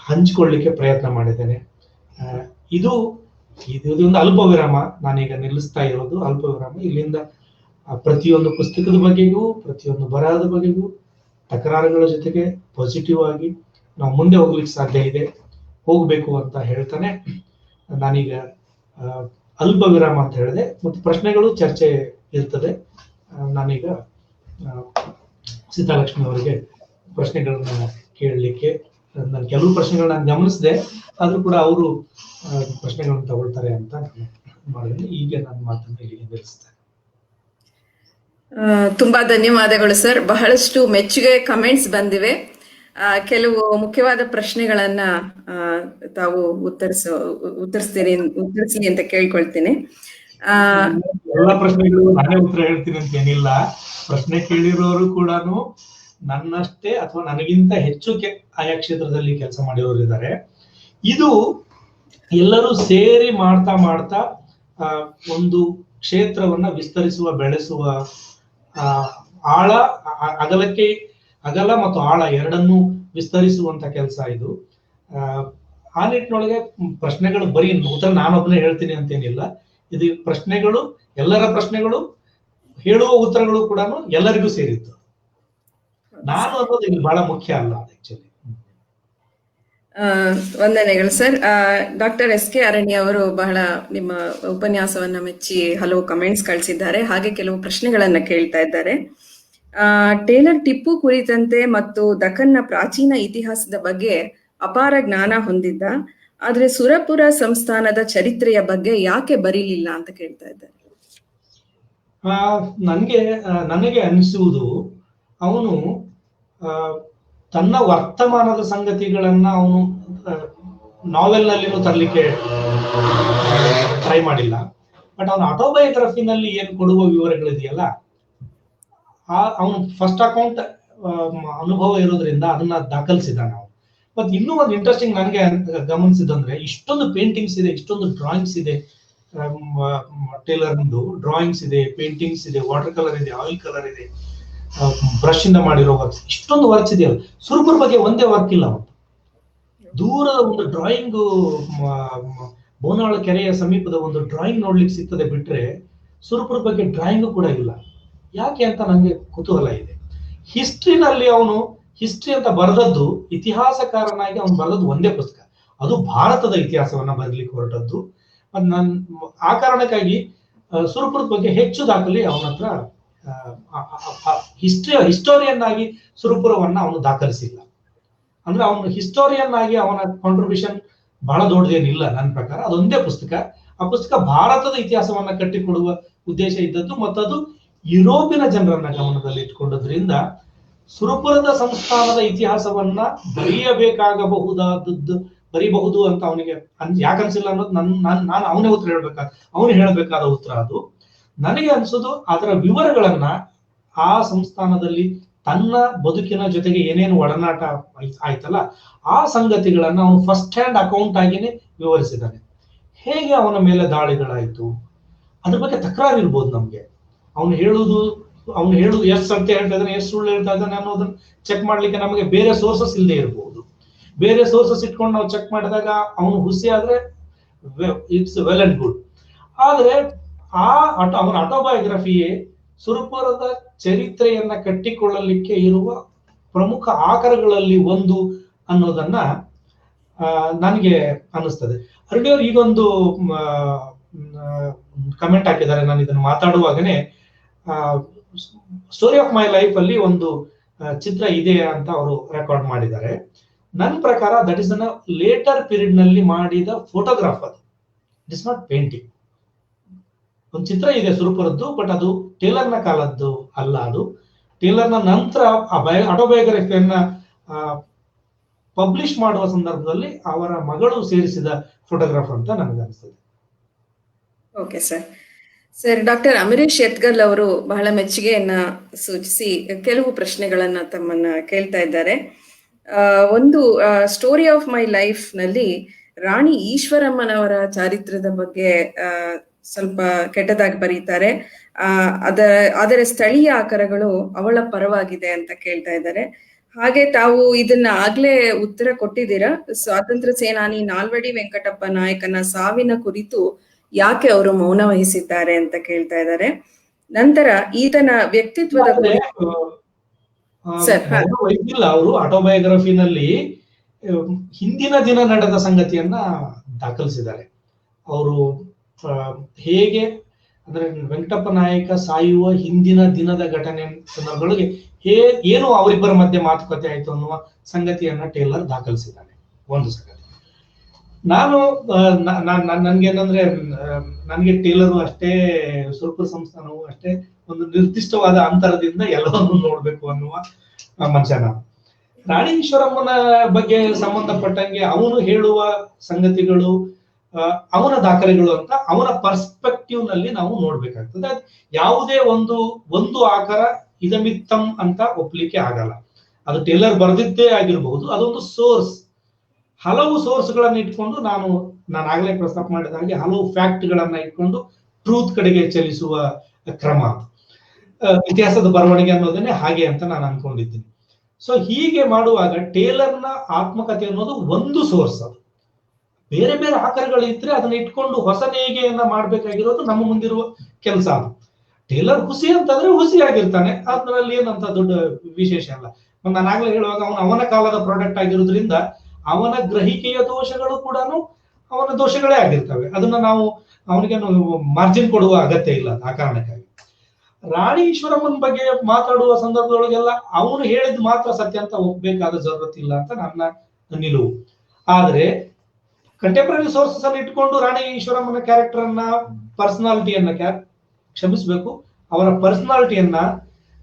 ಹಂಚಿಕೊಳ್ಳಿಕ್ಕೆ ಪ್ರಯತ್ನ ಮಾಡಿದ್ದೇನೆ. ಇದು ಒಂದು ಅಲ್ಪ ವಿರಾಮ, ನಾನೀಗ ನಿಲ್ಲಿಸ್ತಾ ಇರೋದು ಅಲ್ಪ ವಿರಾಮ. ಇಲ್ಲಿಂದ ಪ್ರತಿಯೊಂದು ಪುಸ್ತಕದ ಬಗೆಗೂ, ಪ್ರತಿಯೊಂದು ಬರಹದ ಬಗೆಗೂ, ತಕರಾರುಗಳ ಜೊತೆಗೆ ಪಾಸಿಟಿವ್ ಆಗಿ ನಾವು ಮುಂದೆ ಹೋಗ್ಲಿಕ್ಕೆ ಸಾಧ್ಯ ಇದೆ, ಹೋಗ್ಬೇಕು ಅಂತ ಹೇಳ್ತಾನೆ ನಾನೀಗ ಅಲ್ಪ ವಿರಾಮ ಅಂತ ಹೇಳಿದೆ. ಮತ್ತು ಪ್ರಶ್ನೆಗಳು, ಚರ್ಚೆ ಇರ್ತದೆ. ನಾನೀಗ ಸೀತಾಲಕ್ಷ್ಮಿ ಅವರಿಗೆ ಪ್ರಶ್ನೆಗಳನ್ನ ಕೇಳಲಿಕ್ಕೆ, ನಾನು ಕೆಲವು ಪ್ರಶ್ನೆಗಳನ್ನ ಗಮನಿಸಿದೆ, ಆದ್ರೂ ಕೂಡ ಅವರು ಪ್ರಶ್ನೆಗಳನ್ನ ತಗೊಳ್ತಾರೆ ಅಂತ ಮಾಡಿದ್ರೆ ಈಗ ನನ್ನ ಮಾತನ್ನು ಇಲ್ಲಿಗೆ ನಿಲ್ಲಿಸ್ತೇನೆ. ತುಂಬಾ ಧನ್ಯವಾದಗಳು ಸರ್. ಬಹಳಷ್ಟು ಮೆಚ್ಚುಗೆ ಕಮೆಂಟ್ಸ್ ಬಂದಿವೆ. ಕೆಲವು ಮುಖ್ಯವಾದ ಪ್ರಶ್ನೆಗಳನ್ನ ತಾವು ಉತ್ತರಿಸ್ಲಿ ಅಂತ ಕೇಳ್ಕೊಳ್ತೀನಿ. ಎಲ್ಲ ಪ್ರಶ್ನೆಗಳು ನಾನೇ ಉತ್ತರ ಹೇಳ್ತೀನಿ ಅಂತ ಏನಿಲ್ಲ. ಪ್ರಶ್ನೆ ಕೇಳಿರೋರು ಕೂಡ ನನ್ನಷ್ಟೇ ಅಥವಾ ನನಗಿಂತ ಹೆಚ್ಚು ಆಯಾ ಕ್ಷೇತ್ರದಲ್ಲಿ ಕೆಲಸ ಮಾಡಿರೋರು ಇದ್ದಾರೆ. ಇದು ಎಲ್ಲರೂ ಸೇರಿ ಮಾಡ್ತಾ ಒಂದು ಕ್ಷೇತ್ರವನ್ನ ವಿಸ್ತರಿಸುವ, ಬೆಳೆಸುವ, ಅಗಲ ಮತ್ತು ಆಳ ಎರಡನ್ನೂ ವಿಸ್ತರಿಸುವಂತ ಕೆಲಸ ಇದು. ಆ ನಿಟ್ಟಿನೊಳಗೆ ಪ್ರಶ್ನೆಗಳು ಬರೀ ಉತ್ತರ ನಾನೊಬ್ಬನೇ ಹೇಳ್ತೀನಿ ಅಂತೇನಿಲ್ಲ. ಇದು ಪ್ರಶ್ನೆಗಳು, ಎಲ್ಲರ ಪ್ರಶ್ನೆಗಳು, ಹೇಳುವ ಉತ್ತರಗಳು ಕೂಡ ಎಲ್ಲರಿಗೂ ಸೇರಿತ್ತು. ನಾನು ಅನ್ನೋದು ಇಲ್ಲಿ ಬಹಳ ಮುಖ್ಯ ಅಲ್ಲ ಆಕ್ಚುಲಿ. ವಂದನೆಗಳು ಸರ್. Doctor SK. ಅರಣ್ಯ ಅವರು ಬಹಳ ನಿಮ್ಮ ಉಪನ್ಯಾಸವನ್ನ ಮೆಚ್ಚಿ ಹಲವು ಕಮೆಂಟ್ಸ್ ಕಳಿಸಿದ್ದಾರೆ, ಹಾಗೆ ಕೆಲವು ಪ್ರಶ್ನೆಗಳನ್ನ ಕೇಳ್ತಾ ಇದ್ದಾರೆ. ಟೇಲರ್ ಟಿಪ್ಪು ಕುರಿತಂತೆ ಮತ್ತು ದಖನ್ನ ಪ್ರಾಚೀನ ಇತಿಹಾಸದ ಬಗ್ಗೆ ಅಪಾರ ಜ್ಞಾನ ಹೊಂದಿದ್ದ, ಆದ್ರೆ ಸುರಪುರ ಸಂಸ್ಥಾನದ ಚರಿತ್ರೆಯ ಬಗ್ಗೆ ಯಾಕೆ ಬರೀಲಿಲ್ಲ ಅಂತ ಕೇಳ್ತಾ ಇದ್ದಾರೆ. ನನಗೆ ಅನಿಸುವುದು, ಅವನು ತನ್ನ ವರ್ತಮಾನದ ಸಂಗತಿಗಳನ್ನ ಅವನು ನಾವೆಲ್ ನಲ್ಲಿನೂ ತರಲಿಕ್ಕೆ ಟ್ರೈ ಮಾಡಿಲ್ಲ. ಬಟ್ ಅವನ ಆಟೋಬಯೋಗ್ರಫಿನಲ್ಲಿ ಏನು ಕೊಡುವ ವಿವರಗಳಿದೆಯಲ್ಲ, ಅವನು ಫಸ್ಟ್ ಅಕೌಂಟ್ ಅನುಭವ ಇರೋದ್ರಿಂದ ಅದನ್ನ ದಾಖಲಿಸಿದ ನಾವು. ಮತ್ತೆ ಇನ್ನೂ ಒಂದು ಇಂಟ್ರೆಸ್ಟಿಂಗ್ ನನಗೆ ಗಮನಿಸಿದಂದ್ರೆ, ಇಷ್ಟೊಂದು ಪೇಂಟಿಂಗ್ಸ್ ಇದೆ, ಇಷ್ಟೊಂದು ಡ್ರಾಯಿಂಗ್ಸ್ ಇದೆ, ಟೇಲರ್ದು ಡ್ರಾಯಿಂಗ್ಸ್ ಇದೆ, ಪೇಂಟಿಂಗ್ಸ್ ಇದೆ, ವಾಟರ್ ಕಲರ್ ಇದೆ, ಆಯಿಲ್ ಕಲರ್ ಇದೆ, ಬ್ರಷ್ ಇಂದ ಮಾಡಿರೋ ವರ್ಕ್ಸ್, ಇಷ್ಟೊಂದು ವರ್ಕ್ಸ್ ಇದೆಯಲ್ಲ. ಸುರಪುರ ಬಗ್ಗೆ ಒಂದೇ ವರ್ಕ್ ಇಲ್ಲ. ದೂರದ ಒಂದು ಡ್ರಾಯಿಂಗ್, ಬೋನಾಳ ಕೆರೆಯ ಸಮೀಪದ ಒಂದು ಡ್ರಾಯಿಂಗ್ ನೋಡ್ಲಿಕ್ಕೆ ಸಿಗ್ತದೆ ಬಿಟ್ರೆ ಸುರಪುರ ಬಗ್ಗೆ ಡ್ರಾಯಿಂಗ್ ಕೂಡ ಇಲ್ಲ. ಯಾಕೆ ಅಂತ ನಂಗೆ ಕುತೂಹಲ ಇದೆ. ಹಿಸ್ಟ್ರಿನಲ್ಲಿ ಅವನು ಹಿಸ್ಟ್ರಿ ಅಂತ ಬರೆದದ್ದು, ಇತಿಹಾಸಕಾರನಾಗಿ ಅವನು ಬರೆದದ್ದು ಒಂದೇ ಪುಸ್ತಕ, ಅದು ಭಾರತದ ಇತಿಹಾಸವನ್ನ ಬರಲಿಕ್ಕೆ ಹೊರಟದ್ದು. ನನ್ ಆ ಕಾರಣಕ್ಕಾಗಿ ಸುರಪುರದ ಬಗ್ಗೆ ಹೆಚ್ಚು ದಾಖಲೆ ಅವನ ಹತ್ರ ಹಿಸ್ಟೋರಿಯನ್ ಆಗಿ ಸುರಪುರವನ್ನ ಅವನು ದಾಖಲಿಸಿಲ್ಲ. ಅಂದ್ರೆ ಅವನು ಹಿಸ್ಟೋರಿಯನ್ ಆಗಿ ಅವನ ಕಾಂಟ್ರಿಬ್ಯೂಷನ್ ಬಹಳ ದೊಡ್ಡದೇನಿಲ್ಲ ನನ್ನ ಪ್ರಕಾರ. ಅದೊಂದೇ ಪುಸ್ತಕ. ಆ ಪುಸ್ತಕ ಭಾರತದ ಇತಿಹಾಸವನ್ನ ಕಟ್ಟಿಕೊಡುವ ಉದ್ದೇಶ ಇದ್ದದ್ದು, ಮತ್ತದು ಯುರೋಪಿನ ಜನರನ್ನ ಗಮನದಲ್ಲಿ ಇಟ್ಕೊಂಡದ್ರಿಂದ ಸುರಪುರದ ಸಂಸ್ಥಾನದ ಇತಿಹಾಸವನ್ನ ಬರೀಬಹುದು ಅಂತ ಅವನಿಗೆ ಯಾಕನ್ಸಿಲ್ಲ ಅನ್ನೋದು ನಾನು ಅವನೇ ಉತ್ತರ ಅವನು ಹೇಳಬೇಕಾದ ಉತ್ತರ ಅದು. ನನಗೆ ಅನ್ಸೋದು ಅದರ ವಿವರಗಳನ್ನ ಆ ಸಂಸ್ಥಾನದಲ್ಲಿ ತನ್ನ ಬದುಕಿನ ಜೊತೆಗೆ ಏನೇನು ಒಡನಾಟ ಆಯ್ತಲ್ಲ ಆ ಸಂಗತಿಗಳನ್ನ ಅವನು ಫಸ್ಟ್ ಹ್ಯಾಂಡ್ ಅಕೌಂಟ್ ಆಗಿನೇ ವಿವರಿಸಿದ್ದಾನೆ. ಹೇಗೆ ಅವನ ಮೇಲೆ ದಾಳಿಗಳಾಯ್ತು ಅದ್ರ ಬಗ್ಗೆ ತಕರಾರು ಇರ್ಬೋದು ನಮ್ಗೆ. ಅವನು ಹೇಳುದು ಎಷ್ಟು ಸತ್ಯ ಹೇಳ್ತಾ ಇದ್ದಾನೆ, ಎಷ್ಟು ಸುಳ್ಳು ಹೇಳ್ತಾ ಇದ್ದಾನೆ ಅನ್ನೋದನ್ನ ಚೆಕ್ ಮಾಡ್ಲಿಕ್ಕೆ ನಮಗೆ ಬೇರೆ ಸೋರ್ಸಸ್ ಇಲ್ಲದೆ ಇರ್ಬೋದು. ಬೇರೆ ಸೋರ್ಸಸ್ ಇಟ್ಕೊಂಡು ನಾವು ಚೆಕ್ ಮಾಡಿದಾಗ ಅವನು ಹುಸಿ ಆದ್ರೆ ಇಟ್ಸ್ ವೆಲ್ ಅಂಡ್ ಗುಡ್. ಆದ್ರೆ ಅವನ ಆಟೋಬಯೋಗ್ರಫಿಯೇ ಸುರಪುರದ ಚರಿತ್ರೆಯನ್ನ ಕಟ್ಟಿಕೊಳ್ಳಲಿಕ್ಕೆ ಇರುವ ಪ್ರಮುಖ ಆಕರಗಳಲ್ಲಿ ಒಂದು ಅನ್ನೋದನ್ನ ನನಗೆ ಅನ್ನಿಸ್ತದೆ. ಅರಳಿಯವರು ಈಗೊಂದು ಕಮೆಂಟ್ ಹಾಕಿದ್ದಾರೆ. ನಾನು ಇದನ್ನು ಮಾತಾಡುವಾಗನೇ ಸ್ಟೋರಿ ಆಫ್ ಮೈ ಲೈಫ್ ಅಲ್ಲಿ ಒಂದು ಚಿತ್ರ ಇದೆ ಅಂತ ಅವರು ರೆಕಾರ್ಡ್ ಮಾಡಿದ್ದಾರೆ. ನನ್ನ ಪ್ರಕಾರ that is an later period ನಲ್ಲಿ ಮಾಡಿದ ಫೋಟೋಗ್ರಾಫ್. ಅದು ಇಟ್ ಇಸ್ ನಾಟ್ ಪೇಂಟಿಂಗ್. ಒಂದು ಚಿತ್ರ ಇದೆ ಸುರಪುರದ್ದು, ಬಟ್ ಅದು ಟೇಲರ್ನ ಕಾಲದ್ದು ಅಲ್ಲ. ಅದು ಟೇಲರ್ನ ನಂತರ ಆಟೋಬಯೋಗ್ರಫಿಯನ್ನ ಪಬ್ಲಿಷ್ ಮಾಡುವ ಸಂದರ್ಭದಲ್ಲಿ ಅವರ ಮಗಳು ಸೇರಿಸಿದ ಫೋಟೋಗ್ರಾಫ್ ಅಂತ ನನಗನ್ನಿಸ್ತದೆ. Okay sir. Sir, doctor Amaresh Yatgal ಅವರು ಬಹಳ ಮೆಚ್ಚುಗೆಯನ್ನ ಸೂಚಿಸಿ ಕೆಲವು ಪ್ರಶ್ನೆಗಳನ್ನ ತಮ್ಮನ್ನ ಕೇಳ್ತಾ ಇದ್ದಾರೆ. ಒಂದು ಸ್ಟೋರಿ ಆಫ್ ಮೈ ಲೈಫ್ ನಲ್ಲಿ ರಾಣಿ ಈಶ್ವರಮ್ಮನವರ ಚಾರಿತ್ರ್ಯದ ಬಗ್ಗೆ ಸ್ವಲ್ಪ ಕೆಟ್ಟದಾಗಿ ಬರೀತಾರೆ. ಆದರೆ ಸ್ಥಳೀಯ ಆಕರಗಳು ಅವಳ ಪರವಾಗಿದೆ ಅಂತ ಕೇಳ್ತಾ ಇದ್ದಾರೆ. ಹಾಗೆ ತಾವು ಇದನ್ನ ಆಗ್ಲೇ ಉತ್ತರ ಕೊಟ್ಟಿದ್ದೀರಾ. ಸ್ವಾತಂತ್ರ್ಯ ಸೇನಾನಿ ನಾಲ್ವಡಿ ವೆಂಕಟಪ್ಪ ನಾಯಕನ ಸಾವಿನ ಕುರಿತು ಯಾಕೆ ಅವರು ಮೌನ ವಹಿಸಿದ್ದಾರೆ ಅಂತ ಕೇಳ್ತಾ ಇದ್ದಾರೆ. ನಂತರ ಈತನ ವ್ಯಕ್ತಿತ್ವದ ವಹಿಸಿಲ್ಲ. ಅವರು ಆಟೋಬಯೋಗ್ರಫಿನಲ್ಲಿ ಹಿಂದಿನ ದಿನ ನಡೆದ ಸಂಗತಿಯನ್ನ ದಾಖಲಿಸಿದ್ದಾರೆ. ಅವರು ಹೇಗೆ ಅಂದ್ರೆ ವೆಂಕಟಪ್ಪ ನಾಯಕ ಸಾಯುವ ಹಿಂದಿನ ದಿನದ ಘಟನೆ ಸಂದರ್ಭಗಳಿಗೆ ಏನು ಅವರಿಬ್ಬರ ಮಧ್ಯೆ ಮಾತುಕತೆ ಆಯ್ತು ಅನ್ನುವ ಸಂಗತಿಯನ್ನ ಟೇಲರ್ ದಾಖಲಿಸಿದ್ದಾನೆ. ಒಂದು ಸಂಗತಿ. ನನ್ಗೇನಂದ್ರೆ ನನ್ಗೆ ಟೇಲರು ಅಷ್ಟೇ, ಸುರಪುರ ಸಂಸ್ಥಾನವು ಅಷ್ಟೇ ಒಂದು ನಿರ್ದಿಷ್ಟವಾದ ಅಂತರದಿಂದ ಎಲ್ಲವನ್ನು ನೋಡ್ಬೇಕು ಅನ್ನುವ ಮನುಷ್ಯ ನಾನು. ರಾಣಿ ಈಶ್ವರಮ್ಮನ ಬಗ್ಗೆ ಸಂಬಂಧಪಟ್ಟಂಗೆ ಅವನು ಹೇಳುವ ಸಂಗತಿಗಳು, ಅವನ ದಾಖಲೆಗಳು ಅಂತ ಅವನ ಪರ್ಸ್ಪೆಕ್ಟಿವ್ ನಲ್ಲಿ ನಾವು ನೋಡ್ಬೇಕಾಗ್ತದೆ. ಯಾವುದೇ ಒಂದು ಆಕಾರ ಇದಮಿತ್ತಂ ಅಂತ ಒಪ್ಲಿಕ್ಕೆ ಆಗಲ್ಲ. ಅದು ಟೇಲರ್ ಬರೆದಿದ್ದೇ ಆಗಿರಬಹುದು. ಅದೊಂದು ಸೋರ್ಸ್. ಹಲವು ಸೋರ್ಸ್ಗಳನ್ನ ಇಟ್ಕೊಂಡು ನಾನು ಆಗ್ಲೇ ಪ್ರಸ್ತಾಪ ಮಾಡಿದ ಹಾಗೆ ಹಲವು ಫ್ಯಾಕ್ಟ್ ಗಳನ್ನ ಇಟ್ಕೊಂಡು ಟ್ರೂತ್ ಕಡೆಗೆ ಚಲಿಸುವ ಕ್ರಮ ಇತಿಹಾಸದ ಬರವಣಿಗೆ ಅನ್ನೋದನ್ನೇ ಹಾಗೆ ಅಂತ ನಾನು ಅನ್ಕೊಂಡಿದ್ದೀನಿ. ಸೊ ಹೀಗೆ ಮಾಡುವಾಗ ಟೇಲರ್ನ ಆತ್ಮಕಥೆ ಅನ್ನೋದು ಒಂದು ಸೋರ್ಸ್. ಅದು ಬೇರೆ ಬೇರೆ ಆಕಾರಗಳು ಇದ್ರೆ ಅದನ್ನ ಇಟ್ಕೊಂಡು ಹೊಸ ನೇಯ್ಗೆಯನ್ನ ಮಾಡ್ಬೇಕಾಗಿರೋದು ನಮ್ಮ ಮುಂದಿರುವ ಕೆಲಸ. ಅದು ಟೇಲರ್ ಹುಸಿ ಅಂತಂದ್ರೆ ಹುಸಿ ಆಗಿರ್ತಾನೆ, ಅದ್ರಲ್ಲಿ ಏನಂತ ದೊಡ್ಡ ವಿಶೇಷ ಅಲ್ಲ. ನಾನು ಆಗ್ಲೇ ಹೇಳುವಾಗ ಅವನ ಕಾಲದ ಪ್ರಾಡಕ್ಟ್ ಆಗಿರೋದ್ರಿಂದ ಅವನ ಗ್ರಹಿಕೆಯ ದೋಷಗಳು ಕೂಡ ಅವನ ದೋಷಗಳೇ ಆಗಿರ್ತವೆ. ಅದನ್ನ ನಾವು ಅವನಿಗೇನು ಮಾರ್ಜಿನ್ ಕೊಡುವ ಅಗತ್ಯ ಇಲ್ಲ. ಆ ಕಾರಣಕ್ಕಾಗಿ ರಾಣಿ ಈಶ್ವರಮ್ಮನ ಬಗ್ಗೆ ಮಾತಾಡುವ ಸಂದರ್ಭದೊಳಗೆಲ್ಲ ಅವನು ಹೇಳಿದ್ ಮಾತ್ರ ಸತ್ಯ ಅಂತ ಒಪ್ಬೇಕಾದ ಜರೂರತ್ ಇಲ್ಲ ಅಂತ ನನ್ನ ನಿಲುವು. ಆದ್ರೆ ಕಂಟೆಂಪರರಿ ಸೋರ್ಸಸ್ ಅನ್ನು ಇಟ್ಕೊಂಡು ರಾಣಿ ಈಶ್ವರಮ್ಮನ ಕ್ಯಾರೆಕ್ಟರ್ ಅನ್ನ, ಪರ್ಸನಾಲಿಟಿಯನ್ನ ಕ್ಷಮಿಸ್ಬೇಕು, ಅವರ ಪರ್ಸನಾಲಿಟಿಯನ್ನ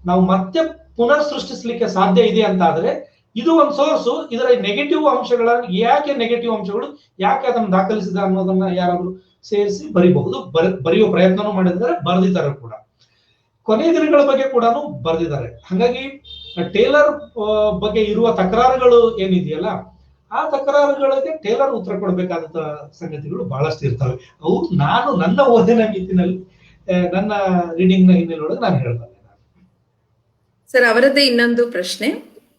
ನಾವು ಮತ್ತೆ ಪುನರ್ ಸೃಷ್ಟಿಸ್ಲಿಕ್ಕೆ ಸಾಧ್ಯ ಇದೆ ಅಂತ ಆದ್ರೆ ಇದು ಒಂದು ಸೋರ್ಸು. ಇದರ ನೆಗೆಟಿವ್ ಅಂಶಗಳನ್ನು ಯಾಕೆ ಅದನ್ನು ದಾಖಲಿಸಿದ ಅನ್ನೋದನ್ನ ಯಾರಾದ್ರೂ ಸೇರಿಸಿ ಬರಿಬಹುದು. ಬರೆಯುವ ಪ್ರಯತ್ನನೂ ಮಾಡಿದ್ದಾರೆ, ಬರೆದಿದ್ದಾರೆ ಕೂಡ. ಕೊನೆಯ ದಿನಗಳ ಬಗ್ಗೆ ಕೂಡ ಬರೆದಿದ್ದಾರೆ. ಹಾಗಾಗಿ ಟೇಲರ್ ಬಗ್ಗೆ ಇರುವ ತಕರಾರುಗಳು ಏನಿದೆಯಲ್ಲ, ಆ ತಕರಾರುಗಳಿಗೆ ಟೇಲರ್ ಉತ್ತರ ಕೊಡಬೇಕಾದ ಸಂಗತಿಗಳು ಬಹಳಷ್ಟು ಇರ್ತವೆ. ಅವು ನಾನು ನನ್ನ ಓದಿನ ಮಿತಿನಲ್ಲಿ, ನನ್ನ ರೀಡಿಂಗ್ ನ ಹಿನ್ನೆಲೆ ನಾನು ಹೇಳ್ತೇನೆ. ಸರ್, ಅವರದ್ದೇ ಇನ್ನೊಂದು ಪ್ರಶ್ನೆ.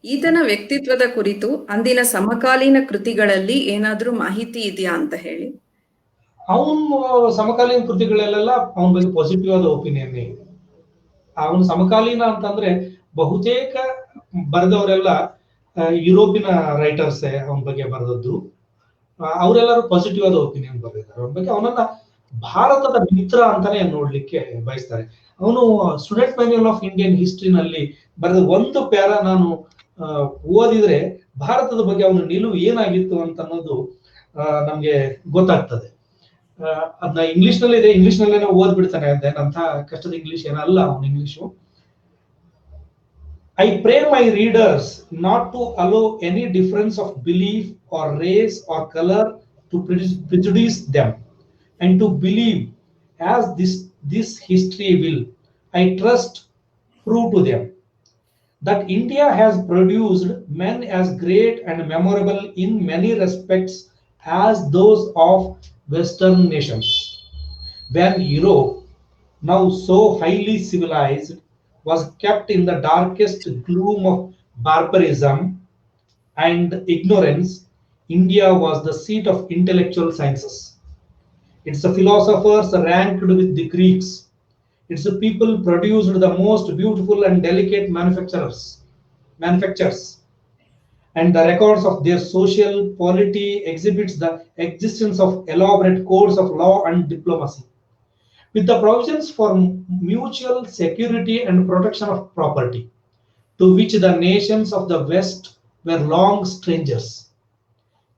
ಈತನ ವ್ಯಕ್ತಿತ್ವದ ಕುರಿತು ಅಂದಿನ ಸಮಕಾಲೀನ ಕೃತಿಗಳಲ್ಲಿ ಏನಾದ್ರೂ ಮಾಹಿತಿ ಇದೆಯಾ ಅಂತ ಹೇಳಿ. ಅವನು ಸಮಕಾಲೀನ ಕೃತಿಗಳಲ್ಲೆಲ್ಲ ಅವನ ಬಗ್ಗೆ ಪಾಸಿಟಿವ್ ಆದ ಒಪಿನಿಯನ್ ಇದೆ. ಅವನು ಸಮಕಾಲೀನ ಅಂತಂದ್ರೆ ಬಹುತೇಕ ಬರೆದವರೆಲ್ಲ ಯುರೋಪಿನ ರೈಟರ್ಸ್ ಅವನ ಬಗ್ಗೆ ಬರೆದದ್ದು. ಅವರೆಲ್ಲರೂ ಪಾಸಿಟಿವ್ ಆದ ಒಪಿನಿಯನ್ ಬರೆದಿದ್ದಾರೆ ಅವನ ಬಗ್ಗೆ. ಅವನನ್ನ ಭಾರತದ ಮಿತ್ರ ಅಂತಾನೆ ನೋಡ್ಲಿಕ್ಕೆ ಬಯಸ್ತಾರೆ. ಅವನು ಸ್ಟೂಡೆಂಟ್ ಮ್ಯಾನ್ಯುಯಲ್ ಆಫ್ ಇಂಡಿಯನ್ ಹಿಸ್ಟ್ರಿನಲ್ಲಿ ಬರೆದ ಒಂದು ಪ್ಯಾರ ನಾನು ಓದಿದ್ರೆ ಭಾರತದ ಬಗ್ಗೆ ಅವನ ನಿಲುವು ಏನಾಗಿತ್ತು ಅಂತ ಅನ್ನೋದು ನಮ್ಗೆ ಗೊತ್ತಾಗ್ತದೆ. ಅದನ್ನ ಇಂಗ್ಲಿಷ್ ನಲ್ಲಿ ಇದೆ, ಇಂಗ್ಲಿಷ್ ನಲ್ಲೇನೋ ಓದ್ಬಿಡ್ತಾನೆ ಅಂತ ಕಷ್ಟದ ಇಂಗ್ಲಿಷ್ ಏನಲ್ಲ ಅವನ English. I pray my readers not to allow any difference of belief or race or color to prejudice them, and to believe as this history will, I trust, prove to them, that India has produced men as great and memorable in many respects as those of Western nations. When Europe, now so highly civilized, was kept in the darkest gloom of barbarism and ignorance, India was the seat of intellectual sciences. Its philosophers ranked with the Greeks. Its people produced the most beautiful and delicate manufactures. And the records of their social polity exhibits the existence of elaborate codes of law and diplomacy, with the provisions for mutual security and protection of property, to which the nations of the West were long strangers.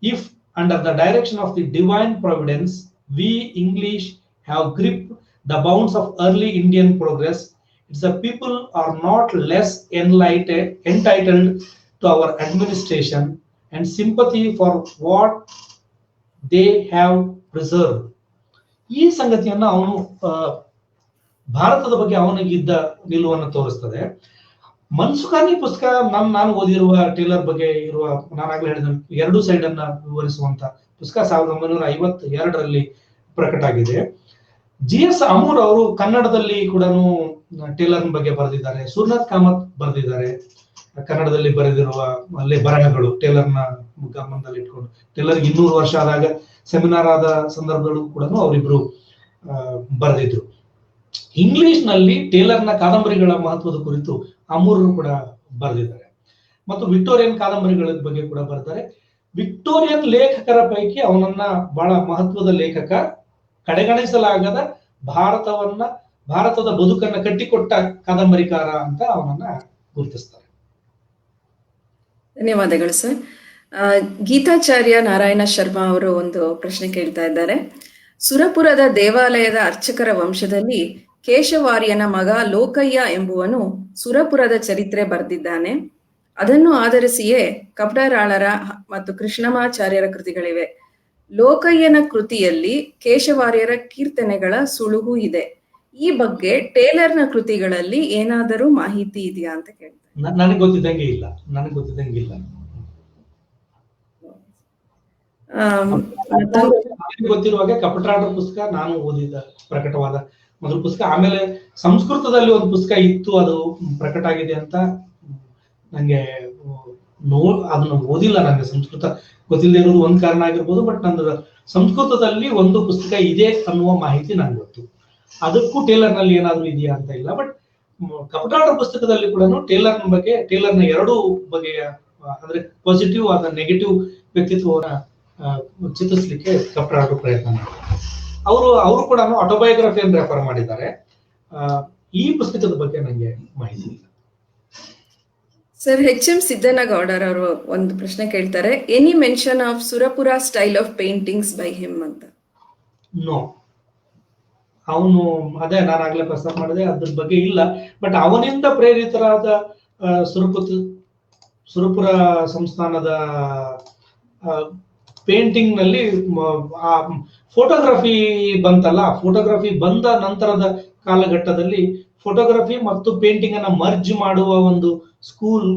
If, under the direction of the divine providence, we English have gripped the bounds of early Indian progress, the people are not less entitled to our administration and sympathy for what they have preserved. ಈ ಸಂಗತಿಯನ್ನ ಅವನು ಭಾರತದ ಬಗ್ಗೆ ಅವನಿಗಿದ್ದ ನಿಲುವನ್ನು ತೋರಿಸ್ತದೆ. ಮನ್ಸುಖಾನಿ ಪುಸ್ತಕ ನಾನು ಓದಿರುವ Taylor ಬಗ್ಗೆ ಇರುವ, ನಾನಾಗ್ಲೇ ಹೇಳಿದ 2 ಸೈಡ್ ಅನ್ನ ವಿವರಿಸುವಂತ ಪುಸ್ತಕ 1952ರಲ್ಲಿ ಪ್ರಕಟ ಆಗಿದೆ. GS ಅಮೂರ್ ಅವರು ಕನ್ನಡದಲ್ಲಿ ಕೂಡ ಟೇಲರ್ ಬಗ್ಗೆ ಬರೆದಿದ್ದಾರೆ. ಸೂರ್ನಾಥ್ ಕಾಮತ್ ಬರೆದಿದ್ದಾರೆ ಕನ್ನಡದಲ್ಲಿ ಬರೆದಿರುವ ಅಲ್ಲಿ ಬರಹಗಳು ಟೇಲರ್ನ ಗಮನದಲ್ಲಿ ಇಟ್ಕೊಂಡು. ಟೇಲರ್ 200 ವರ್ಷ ಆದಾಗ ಸೆಮಿನಾರ್ ಆದ ಸಂದರ್ಭಗಳು ಕೂಡ ಅವರಿಬ್ರು ಬರೆದಿದ್ರು. ಇಂಗ್ಲಿಷ್ ನಲ್ಲಿ ಟೇಲರ್ನ ಕಾದಂಬರಿಗಳ ಮಹತ್ವದ ಕುರಿತು ಅಮೂರ್ ಕೂಡ ಬರೆದಿದ್ದಾರೆ. ಮತ್ತು ವಿಕ್ಟೋರಿಯನ್ ಕಾದಂಬರಿಗಳ ಬಗ್ಗೆ ಕೂಡ ಬರೆದಿದ್ದಾರೆ. ವಿಕ್ಟೋರಿಯನ್ ಲೇಖಕರ ಪೈಕಿ ಅವನನ್ನ ಬಹಳ ಮಹತ್ವದ ಲೇಖಕ, ಕಡೆಗಣಿಸಲಾಗದ ಭಾರತದ ಬದುಕನ್ನ ಕಟ್ಟಿಕೊಟ್ಟ ಕಾದಂಬರಿಕಾರ ಅಂತ ಅವನನ್ನ ಗುರುತಿಸ್ತಾರೆ. ಧನ್ಯವಾದಗಳು ಸರ್. ಗೀತಾಚಾರ್ಯ ನಾರಾಯಣ ಶರ್ಮಾ ಅವರು ಒಂದು ಪ್ರಶ್ನೆ ಕೇಳ್ತಾ ಇದ್ದಾರೆ. ಸುರಪುರದ ದೇವಾಲಯದ ಅರ್ಚಕರ ವಂಶದಲ್ಲಿ ಕೇಶವಾರ್ಯನ ಮಗ ಲೋಕಯ್ಯ ಎಂಬುವನು ಸುರಪುರದ ಚರಿತ್ರೆ ಬರೆದಿದ್ದಾನೆ. ಅದನ್ನು ಆಧರಿಸಿಯೇ ಕಪಡರಾಳರ ಮತ್ತು ಕೃಷ್ಣಮಾಚಾರ್ಯರ ಕೃತಿಗಳಿವೆ. ಲೋಕಯ್ಯನ ಕೃತಿಯಲ್ಲಿ ಕೇಶವಾರ್ಯರ ಕೀರ್ತನೆಗಳ ಸುಳುಹು ಇದೆ. ಈ ಬಗ್ಗೆ ಟೇಲರ್ನ ಕೃತಿಗಳಲ್ಲಿ ಏನಾದರೂ ಮಾಹಿತಿ ಇದೆಯಾ ಅಂತ ಕೇಳ್ತಾರೆ. ನನಗೆ ಗೊತ್ತಿದ್ದಂಗೆ ಇಲ್ಲ. ಗೊತ್ತಿರುವಾಗ ಕಪಟರಾಳರ ಪುಸ್ತಕ ನಾನು ಓದಿದ ಪ್ರಕಟವಾದ ಮೊದಲ ಪುಸ್ತಕ. ಆಮೇಲೆ ಸಂಸ್ಕೃತದಲ್ಲಿ ಒಂದು ಪುಸ್ತಕ ಇತ್ತು, ಅದು ಪ್ರಕಟ ಆಗಿದೆ ಅಂತ ನಂಗೆ ಅದನ್ನ ಓದಿಲ್ಲ. ನಂಗೆ ಸಂಸ್ಕೃತ ಗೊತ್ತಿಲ್ಲದೆ ಇರೋದು ಒಂದ್ ಕಾರಣ ಆಗಿರ್ಬೋದು. ಬಟ್ ನಂದು ಸಂಸ್ಕೃತದಲ್ಲಿ ಒಂದು ಪುಸ್ತಕ ಇದೆ ಅನ್ನುವ ಮಾಹಿತಿ ನಂಗೆ ಗೊತ್ತು. ಅದಕ್ಕೂ ಟೇಲರ್ ನಲ್ಲಿ ಏನಾದ್ರು ಇದೆಯಾ ಅಂತ ಇಲ್ಲ. ಬಟ್ ಕಪಟರಾಳರ ಪುಸ್ತಕದಲ್ಲಿ ಕೂಡ ಟೇಲರ್ನ ಬಗ್ಗೆ, ಟೇಲರ್ನ 2 ಬಗೆಯ ಅಂದ್ರೆ ಪಾಸಿಟಿವ್ ಆದ ನೆಗೆಟಿವ್ ವ್ಯಕ್ತಿತ್ವವನ್ನ ಚಿತ್ರಿಸಲಿಕ್ಕೆ ಕಪಟರಾಳರು ಪ್ರಯತ್ನ ಮಾಡಿದ್ದಾರೆ. ಅವರು ಕೂಡ ಆಟೋಬಯೋಗ್ರಫಿಯನ್ನು ರೆಫರ್ ಮಾಡಿದ್ದಾರೆ. ಈ ಪುಸ್ತಕದ ಬಗ್ಗೆ ನಂಗೆ ಮಾಹಿತಿ ಇಲ್ಲ. ಸರ್, HM ಸಿದ್ದನಗೌಡರ್ ಅವರು ಒಂದು ಪ್ರಶ್ನೆ ಕೇಳ್ತಾರೆ. Any mention of Surapura style of paintings by him ಅಂತ? ನೋ, ಅವನು ಅದೇ ನಾನಾಗ್ಲೇ ಪ್ರಸ್ತಾಪ ಮಾಡಿದೆ, ಅದ್ರ ಬಗ್ಗೆ ಇಲ್ಲ. ಬಟ್ ಅವನಿಂದ ಪ್ರೇರಿತರಾದ ಸುರಪುರ ಸಂಸ್ಥಾನದ ಪೇಂಟಿಂಗ್ ನಲ್ಲಿ ಫೋಟೋಗ್ರಫಿ ಬಂತಲ್ಲ, ಫೋಟೋಗ್ರಫಿ ಬಂದ ನಂತರದ ಕಾಲಘಟ್ಟದಲ್ಲಿ ಫೋಟೋಗ್ರಫಿ ಮತ್ತು ಪೇಂಟಿಂಗ್ ಅನ್ನ ಮರ್ಜ್ ಮಾಡುವ ಒಂದು ಸ್ಕೂಲ್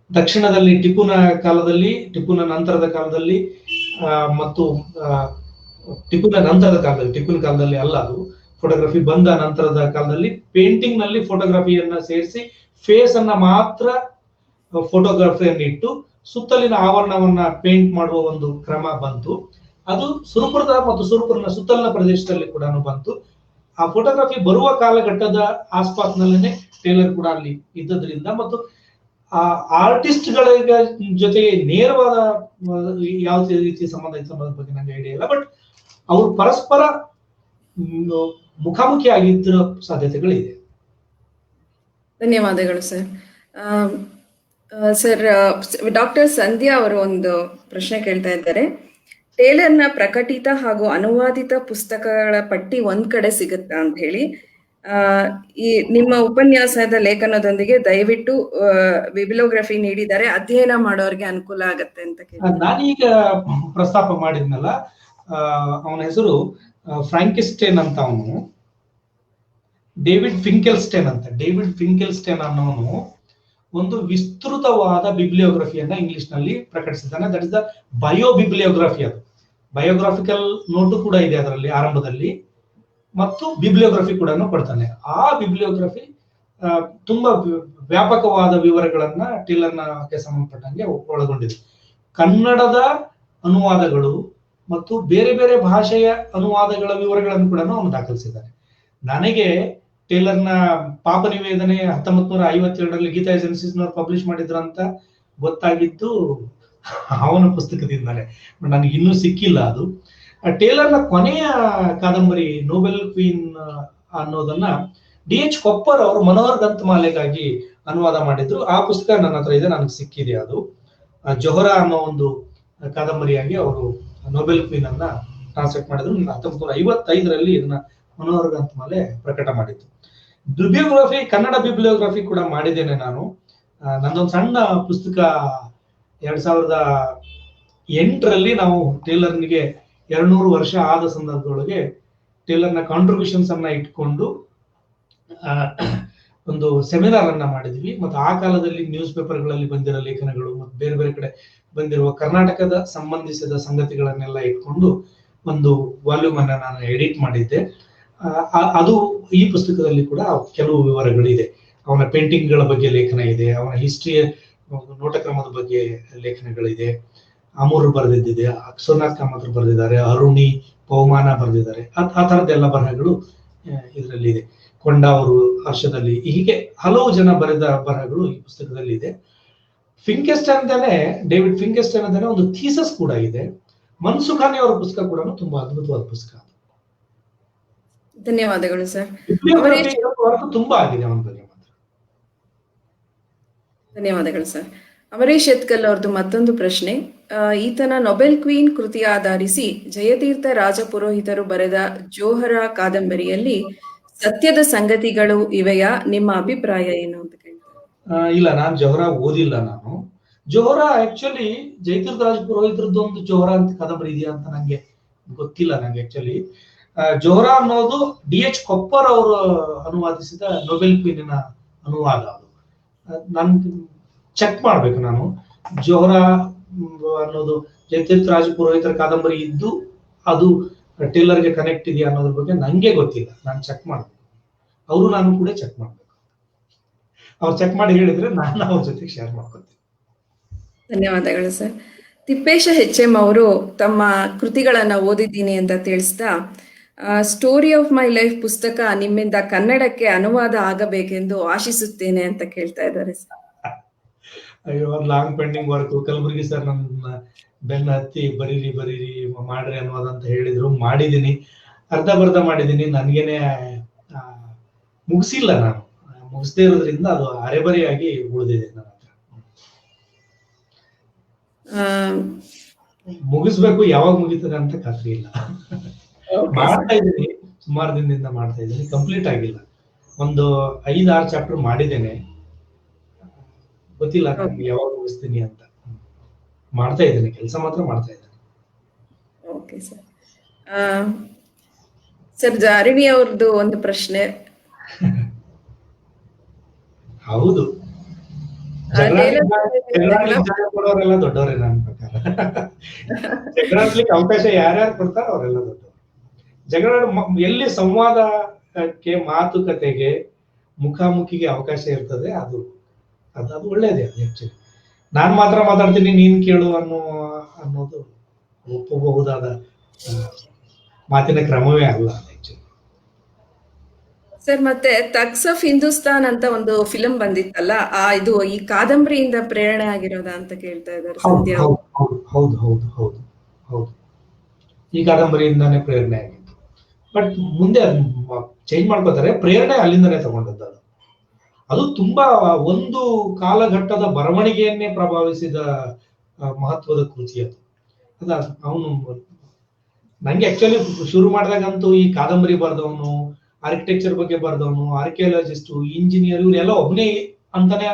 ದಕ್ಷಿಣದಲ್ಲಿ ಟಿಪ್ಪುನ ನಂತರದ ಕಾಲದಲ್ಲಿ ಮತ್ತು ಟಿಪ್ಪುನ ಕಾಲದಲ್ಲಿ ಅಲ್ಲ, ಅದು ಫೋಟೋಗ್ರಫಿ ಬಂದ ನಂತರದ ಕಾಲದಲ್ಲಿ ಪೇಂಟಿಂಗ್ ನಲ್ಲಿ ಫೋಟೋಗ್ರಫಿಯನ್ನ ಸೇರಿಸಿ ಫೇಸ್ ಅನ್ನ ಮಾತ್ರ ಫೋಟೋಗ್ರಫಿಯನ್ನು ಇಟ್ಟು ಸುತ್ತಲಿನ ಆವರಣವನ್ನ ಪೇಂಟ್ ಮಾಡುವ ಒಂದು ಕ್ರಮ ಬಂತು. ಅದು ಸುರಪುರದ ಮತ್ತು ಸುರಪುರನ ಸುತ್ತಲಿನ ಪ್ರದೇಶದಲ್ಲಿ ಕೂಡ ಬಂತು. ಆ ಫೋಟೋಗ್ರಫಿ ಬರುವ ಕಾಲಘಟ್ಟದ ಆಸ್ಪಾಸ್ನಲ್ಲೇನೆ ಟೇಲರ್ ಕೂಡ ಅಲ್ಲಿ ಇದ್ದದ್ರಿಂದ ಮತ್ತು ಆ ಆರ್ಟಿಸ್ಟ್ಗಳ ಜೊತೆಗೆ ನೇರವಾದ ಯಾವ ರೀತಿ ಸಂಬಂಧ ಇತ್ತು ಅನ್ನೋದ್ರ ಬಗ್ಗೆ ನಂಗೆ ಐಡಿಯಾ ಇಲ್ಲ. ಬಟ್ ಅವ್ರು ಪರಸ್ಪರ ಮುಖಾಮುಖಿ ಆಗಿದ್ದ ಸಾಧ್ಯತೆಗಳಿದೆ. ಧನ್ಯವಾದಗಳು ಸರ್. ಸರ್, ಡಾಕ್ಟರ್ ಸಂಧ್ಯಾ ಅವರು ಒಂದು ಪ್ರಶ್ನೆ ಕೇಳ್ತಾ ಇದ್ದಾರೆ. ಟೇಲರ್ನ ಪ್ರಕಟಿತ ಹಾಗೂ ಅನುವಾದಿತ ಪುಸ್ತಕಗಳ ಪಟ್ಟಿ ಒಂದ್ ಕಡೆ ಸಿಗುತ್ತಾ ಅಂತ ಹೇಳಿ, ಈ ನಿಮ್ಮ ಉಪನ್ಯಾಸದ ಲೇಖನದೊಂದಿಗೆ ದಯವಿಟ್ಟು ಬಿಬ್ಲಿಯೋಗ್ರಫಿ ನೀಡಿದರೆ ಅಧ್ಯಯನ ಮಾಡೋರಿಗೆ ಅನುಕೂಲ ಆಗತ್ತೆ ಅಂತ ಕೇಳಿ. ನಾನೀಗ ಪ್ರಸ್ತಾಪ ಮಾಡಿದ್ನಲ್ಲ, ಅವನ ಹೆಸರು ಫ್ರಾಂಕಿಸ್ಟೇನ್ ಅಂತ. ಅವನು ಡೇವಿಡ್ ಫಿಂಕೆಲ್ಸ್ಟೇನ್ ಅನ್ನೋನು ಒಂದು ವಿಸ್ತೃತವಾದ ಬಿಬ್ಲಿಯೋಗ್ರಫಿಯನ್ನ ಇಂಗ್ಲಿಷ್ ನಲ್ಲಿ ಪ್ರಕಟಿಸಿದ್ದಾನೆ. That is the bio bibliography. ಅದು ಬಯೋಗ್ರಾಫಿಕಲ್ ನೋಟು ಕೂಡ ಇದೆ ಅದರಲ್ಲಿ ಆರಂಭದಲ್ಲಿ, ಮತ್ತು ಬಿಬ್ಲಿಯೋಗ್ರಫಿ ಕೂಡ ಕೊಡ್ತಾನೆ. ಆ ಬಿಬ್ಲಿಯೋಗ್ರಫಿ ತುಂಬಾ ವ್ಯಾಪಕವಾದ ವಿವರಗಳನ್ನ ಟೇಲರ್ನಗೆ ಸಂಬಂಧಪಟ್ಟಂಗೆ ಒಳಗೊಂಡಿದೆ. ಕನ್ನಡದ ಅನುವಾದಗಳು ಮತ್ತು ಬೇರೆ ಬೇರೆ ಭಾಷೆಯ ಅನುವಾದಗಳ ವಿವರಗಳನ್ನು ಕೂಡ ಅವನು ದಾಖಲಿಸಿದ್ದಾನೆ. ನನಗೆ ಟೇಲರ್ನ ಪಾಪ ನಿವೇದನೆ 1952ರಲ್ಲಿ ಗೀತಾ ಏಜೆನ್ಸೀಸ್ನವ್ರು ಪಬ್ಲಿಷ್ ಮಾಡಿದ್ರು ಅಂತ ಗೊತ್ತಾಗಿದ್ದು ಅವನ ಪುಸ್ತಕದಿಂದಾನೆ. ನನಗೆ ಇನ್ನೂ ಸಿಕ್ಕಿಲ್ಲ ಅದು. ಟೇಲರ್ನ ಕೊನೆಯ ಕಾದಂಬರಿ ನೋಬೆಲ್ ಕ್ವೀನ್ ಅನ್ನೋದನ್ನ DH ಕೊಪ್ಪರ್ ಅವರು ಮನೋಹರ್ ಗ್ರಂಥಮಾಲೆಗಾಗಿ ಅನುವಾದ ಮಾಡಿದ್ರು. ಆ ಪುಸ್ತಕ ನನ್ನ ಹತ್ರ ಇದೆ, ನನಗೆ ಸಿಕ್ಕಿದೆ. ಅದು ಜೊಹರಾ ಅನ್ನೋ ಒಂದು ಕಾದಂಬರಿಯಾಗಿ ಅವರು ನೋಬೆಲ್ ಕ್ವೀನ್ ಅನ್ನ ಟ್ರಾನ್ಸ್ಲೇಟ್ ಮಾಡಿದ್ರು. 1955ರಲ್ಲಿ ಇದನ್ನ ಮನೋಹರ್ ಗ್ರಂಥಮಾಲೆ ಪ್ರಕಟ ಮಾಡಿತ್ತು. ಬಿಬ್ಲಿಯೋಗ್ರಫಿ, ಕನ್ನಡ ಬಿಬ್ಲಿಯೋಗ್ರಫಿ ಕೂಡ ಮಾಡಿದ್ದೇನೆ ನಾನು. ನಂದೊಂದು ಸಣ್ಣ ಪುಸ್ತಕ 2008ರಲ್ಲಿ ನಾವು ಟೇಲರ್ನಿಗೆ 200 ವರ್ಷ ಆದ ಸಂದರ್ಭದೊಳಗೆ ಟೇಲರ್ನ ಕಾಂಟ್ರಿಬ್ಯೂಷನ್ಸ್ ಅನ್ನ ಇಟ್ಕೊಂಡು ಒಂದು ಸೆಮಿನಾರ್ ಅನ್ನ ಮಾಡಿದ್ವಿ. ಮತ್ತು ಆ ಕಾಲದಲ್ಲಿ ನ್ಯೂಸ್ ಪೇಪರ್ಗಳಲ್ಲಿ ಬಂದಿರೋ ಲೇಖನಗಳು ಮತ್ತು ಬೇರೆ ಬೇರೆ ಕಡೆ ಬಂದಿರುವ ಕರ್ನಾಟಕದ ಸಂಬಂಧಿಸಿದ ಸಂಗತಿಗಳನ್ನೆಲ್ಲ ಇಟ್ಕೊಂಡು ಒಂದು ವಾಲ್ಯೂಮ್ ಅನ್ನ ನಾನು ಎಡಿಟ್ ಮಾಡಿದ್ದೆ. ಅದು ಈ ಪುಸ್ತಕದಲ್ಲಿ ಕೂಡ ಕೆಲವು ವಿವರಗಳಿದೆ. ಅವನ ಪೇಂಟಿಂಗ್ಗಳ ಬಗ್ಗೆ ಲೇಖನ ಇದೆ, ಅವನ ಹಿಸ್ಟ್ರಿಯ ನೋಟಕ್ರಮದ ಬಗ್ಗೆ ಲೇಖನಗಳಿದೆ. ಅಮೂರ್ ಬರೆದಿದ್ದಿದೆ, ಸೋನಾಥ್ ಕಾಮತ್ ಬರೆದಿದ್ದಾರೆ, ಅರುಣಿ ಪವಮಾನ ಬರೆದಿದ್ದಾರೆ. ಆ ತರದ್ದೆಲ್ಲ ಬರಹಗಳು ಇದರಲ್ಲಿ ಇದೆ. ಕೊಂಡ ಅವರು ಹರ್ಷದಲ್ಲಿ, ಹೀಗೆ ಹಲವು ಜನ ಬರೆದ ಬರಹಗಳು ಈ ಪುಸ್ತಕದಲ್ಲಿ ಇದೆ. ಡೇವಿಡ್ ಫಿಂಕೆಸ್ಟನ್ ಅಂತಾನೆ ಒಂದು ಥೀಸಸ್ ಕೂಡ ಇದೆ. ಮನ್ಸುಖಾನಿ ಅವರ ಪುಸ್ತಕ ಕೂಡ ತುಂಬಾ ಅದ್ಭುತವಾದ ಪುಸ್ತಕ. ಧನ್ಯವಾದಗಳು ಸರ್. ತುಂಬಾ ಆಗಿದೆ ಅವನ ಬಗ್ಗೆ ಮಾತ್ರ. ಧನ್ಯವಾದಗಳು ಸರ್. ಅಮರೇಶ್ ಎತ್ಕಲ್ ಅವ್ರದ್ದು ಮತ್ತೊಂದು ಪ್ರಶ್ನೆ. ಈತನ ನೊಬೆಲ್ ಕ್ವೀನ್ ಕೃತಿ ಆಧರಿಸಿ ಜಯತೀರ್ಥ ರಾಜಪುರೋಹಿತರು ಬರೆದ ಜೋಹರ ಕಾದಂಬರಿಯಲ್ಲಿ ಸತ್ಯದ ಸಂಗತಿಗಳು ಇವೆಯಾ? ನಿಮ್ಮ ಅಭಿಪ್ರಾಯ ಏನು ಅಂತ ಕೇಳ್ತಾರೆ. ಇಲ್ಲ, ನಾನು ಜೋಹರ ಓದಿಲ್ಲ. ನಾನು ಜೋಹರ ಆಕ್ಚುಲಿ ಜಯತೀರ್ಥ ರಾಜಪುರೋಹಿತರದ್ದು ಒಂದು ಜೋಹರ ಅಂತ ಕಾದಂಬರಿ ಇದೆಯಾ ಅಂತ ನಂಗೆ ಗೊತ್ತಿಲ್ಲ. ನಂಗೆ ಆಕ್ಚುಲಿ ಜೋಹರ ಅನ್ನೋದು DH ಕೊಪ್ಪರ್ ಅವರು ಅನುವಾದಿಸಿದ ನೊಬೆಲ್ ಕ್ವೀನಿನ ಅನುವಾದ. ಅದು ನಾನು ಚೆಕ್ ಮಾಡ್ಬೇಕು. ನಾನು ಜೋಹರ ಅನ್ನೋದು ಜಯತೀರ್ಥ ರಾಜಪುರೋಹಿತರ ಕಾದಂಬರಿ ಇದ್ದು ಅದು ಟೇಲರ್ಗೆ ಕನೆಕ್ಟ್ ಇದೆಯಾ ಅನ್ನೋದ್ರ ಬಗ್ಗೆ ನಂಗೆ ಗೊತ್ತಿಲ್ಲ. ನಾನು ಚೆಕ್ ಮಾಡ್ಬೇಕು. ಅವರು ನಾನು ಕೂಡ ಚೆಕ್ ಮಾಡ್ಬೇಕು. ಅವ್ರು ಚೆಕ್ ಮಾಡಿ ಹೇಳಿದ್ರೆ ನಾನು ಅವ್ರ ಜೊತೆಗೆ ಶೇರ್ ಮಾಡ್ಕೊತೀನಿ. ಧನ್ಯವಾದಗಳು ಸರ್. ತಿಪ್ಪೇಶ HM ಅವರು ತಮ್ಮ ಕೃತಿಗಳನ್ನ ಓದಿದ್ದೀನಿ ಅಂತ ತಿಳಿಸ್ತಾ, ಸ್ಟೋರಿ ಆಫ್ ಮೈ ಲೈಫ್ ಪುಸ್ತಕ ನಿಮ್ಮಿಂದ ಕನ್ನಡಕ್ಕೆ ಅನುವಾದ ಆಗಬೇಕೆಂದು ಆಶಿಸುತ್ತೇನೆ ಅಂತ ಕೇಳ್ತಾ ಇದ್ದಾರೆ ಸರ್. ಅಯ್ಯೋ, long pending work. Kalaburagi sir ನನ್ನ ಬೆನ್ನ ಹತ್ತಿ ಬರೀರಿ ಮಾಡ್ರಿ ಅನುವಾದ ಅಂತ ಹೇಳಿದ್ರು. ಮಾಡಿದೀನಿ, ಅರ್ಧ ಮಾಡಿದೀನಿ. ನನ್ಗೇನೆ ಮುಗಿಸಿಲ್ಲ. ನಾನು ಮುಗಿಸದೇ ಇರೋದ್ರಿಂದ ಅದು ಅರೆಬರಿಯಾಗಿ ಉಳಿದಿದೆ ನನ್ನ ಹತ್ರ. ಮುಗಿಸ್ಬೇಕು, ಯಾವಾಗ ಮುಗಿತದೆ ಅಂತ ಖಾತ್ರಿ ಇಲ್ಲ. ಮಾಡ್ತಾ ಇದ್ದೀನಿ, ಸುಮಾರು ದಿನದಿಂದ ಮಾಡ್ತಾ ಇದ್ದೀನಿ. ಕಂಪ್ಲೀಟ್ ಆಗಿಲ್ಲ. ಒಂದು 5-6 ಚಾಪ್ಟರ್ ಮಾಡಿದ್ದೇನೆ. ಗೊತ್ತಿಲ್ಲ ನನಗೆ ಯಾವಾಗ ಮುಗಿಸ್ತೀನಿ ಅಂತ. ಮಾಡ್ತಾ ಇದ್ದೇನೆ, ಕೆಲಸ ಮಾತ್ರ ಮಾಡ್ತಾ ಇದ್ದೇನೆ. Okay sir. ಸರ್, ಜಾರಿಣಿ ಅವ್ರದ್ದು ಒಂದು ಪ್ರಶ್ನೆ. ಹೌದು, ಕೊಡೋರೆಲ್ಲ ದೊಡ್ಡವರೇ ನನ್ನ ಪ್ರಕಾರ. ಜಗಳಾಡ್ಲಿಕ್ಕೆ ಅವಕಾಶ ಯಾರ್ಯಾರು ಕೊಡ್ತಾರೋ ಅವರೆಲ್ಲ ದೊಡ್ಡವರು. ಜಗಳ ಎಲ್ಲಿ ಸಂವಾದಕ್ಕೆ, ಮಾತುಕತೆಗೆ, ಮುಖಾಮುಖಿಗೆ ಅವಕಾಶ ಇರ್ತದೆ, ಅದು ಅದು ಒಳ್ಳೇದೇ. ಅದು ಆಕ್ಚುಲಿ ನಾನ್ ಮಾತ್ರ ಮಾತಾಡ್ತೀನಿ ನೀನ್ ಕೇಳು ಅನ್ನೋದು ಒಪ್ಪಬಹುದಾದ ಮಾತಿನ ಕ್ರಮವೇ ಅಲ್ಲ ಆಕ್ಚುಲಿ. ಸರ್, ಮತ್ತೆ ತಗ್ಸ್ ಆಫ್ ಹಿಂದೂಸ್ತಾನ್ ಅಂತ ಒಂದು ಫಿಲಂ ಬಂದಿತ್ತಲ್ಲ, ಇದು ಈ ಕಾದಂಬರಿಯಿಂದ ಪ್ರೇರಣೆ ಆಗಿರೋದಾ ಅಂತ ಕೇಳ್ತಾ ಇದ್ದಾರೆ ಹೌದು ಸಂಧ್ಯಾ. ಹೌದು ಹೌದು ಹೌದು ಹೌದು ಹೌದು ಹೌದು, ಈ ಕಾದಂಬರಿಯಿಂದಾನೇ ಪ್ರೇರಣೆ ಆಗಿತ್ತು. ಬಟ್ ಮುಂದೆ ಚೇಂಜ್ ಮಾಡ್ಕೋತಾರೆ, ಪ್ರೇರಣೆ ಅಲ್ಲಿಂದನೇ ತಗೊಂಡದ್ದು. ಅದು ತುಂಬಾ ಒಂದು ಕಾಲಘಟ್ಟದ ಬರವಣಿಗೆಯನ್ನೇ ಪ್ರಭಾವಿಸಿದ ಮಹತ್ವದ ಕೃತಿ ಅದು. ಅದ ಅವನು ನಂಗೆ ಆಕ್ಚುಲಿ ಶುರು ಮಾಡಿದಾಗಂತೂ ಈ ಕಾದಂಬರಿ ಬರ್ದವನು, ಆರ್ಕಿಟೆಕ್ಚರ್ ಬಗ್ಗೆ ಬರ್ದವನು, ಆರ್ಕಿಯಾಲಜಿಸ್ಟು, ಇಂಜಿನಿಯರ್, ಇವರೆಲ್ಲ ಒಬ್ಬನೇ ಅಂತಾನೆ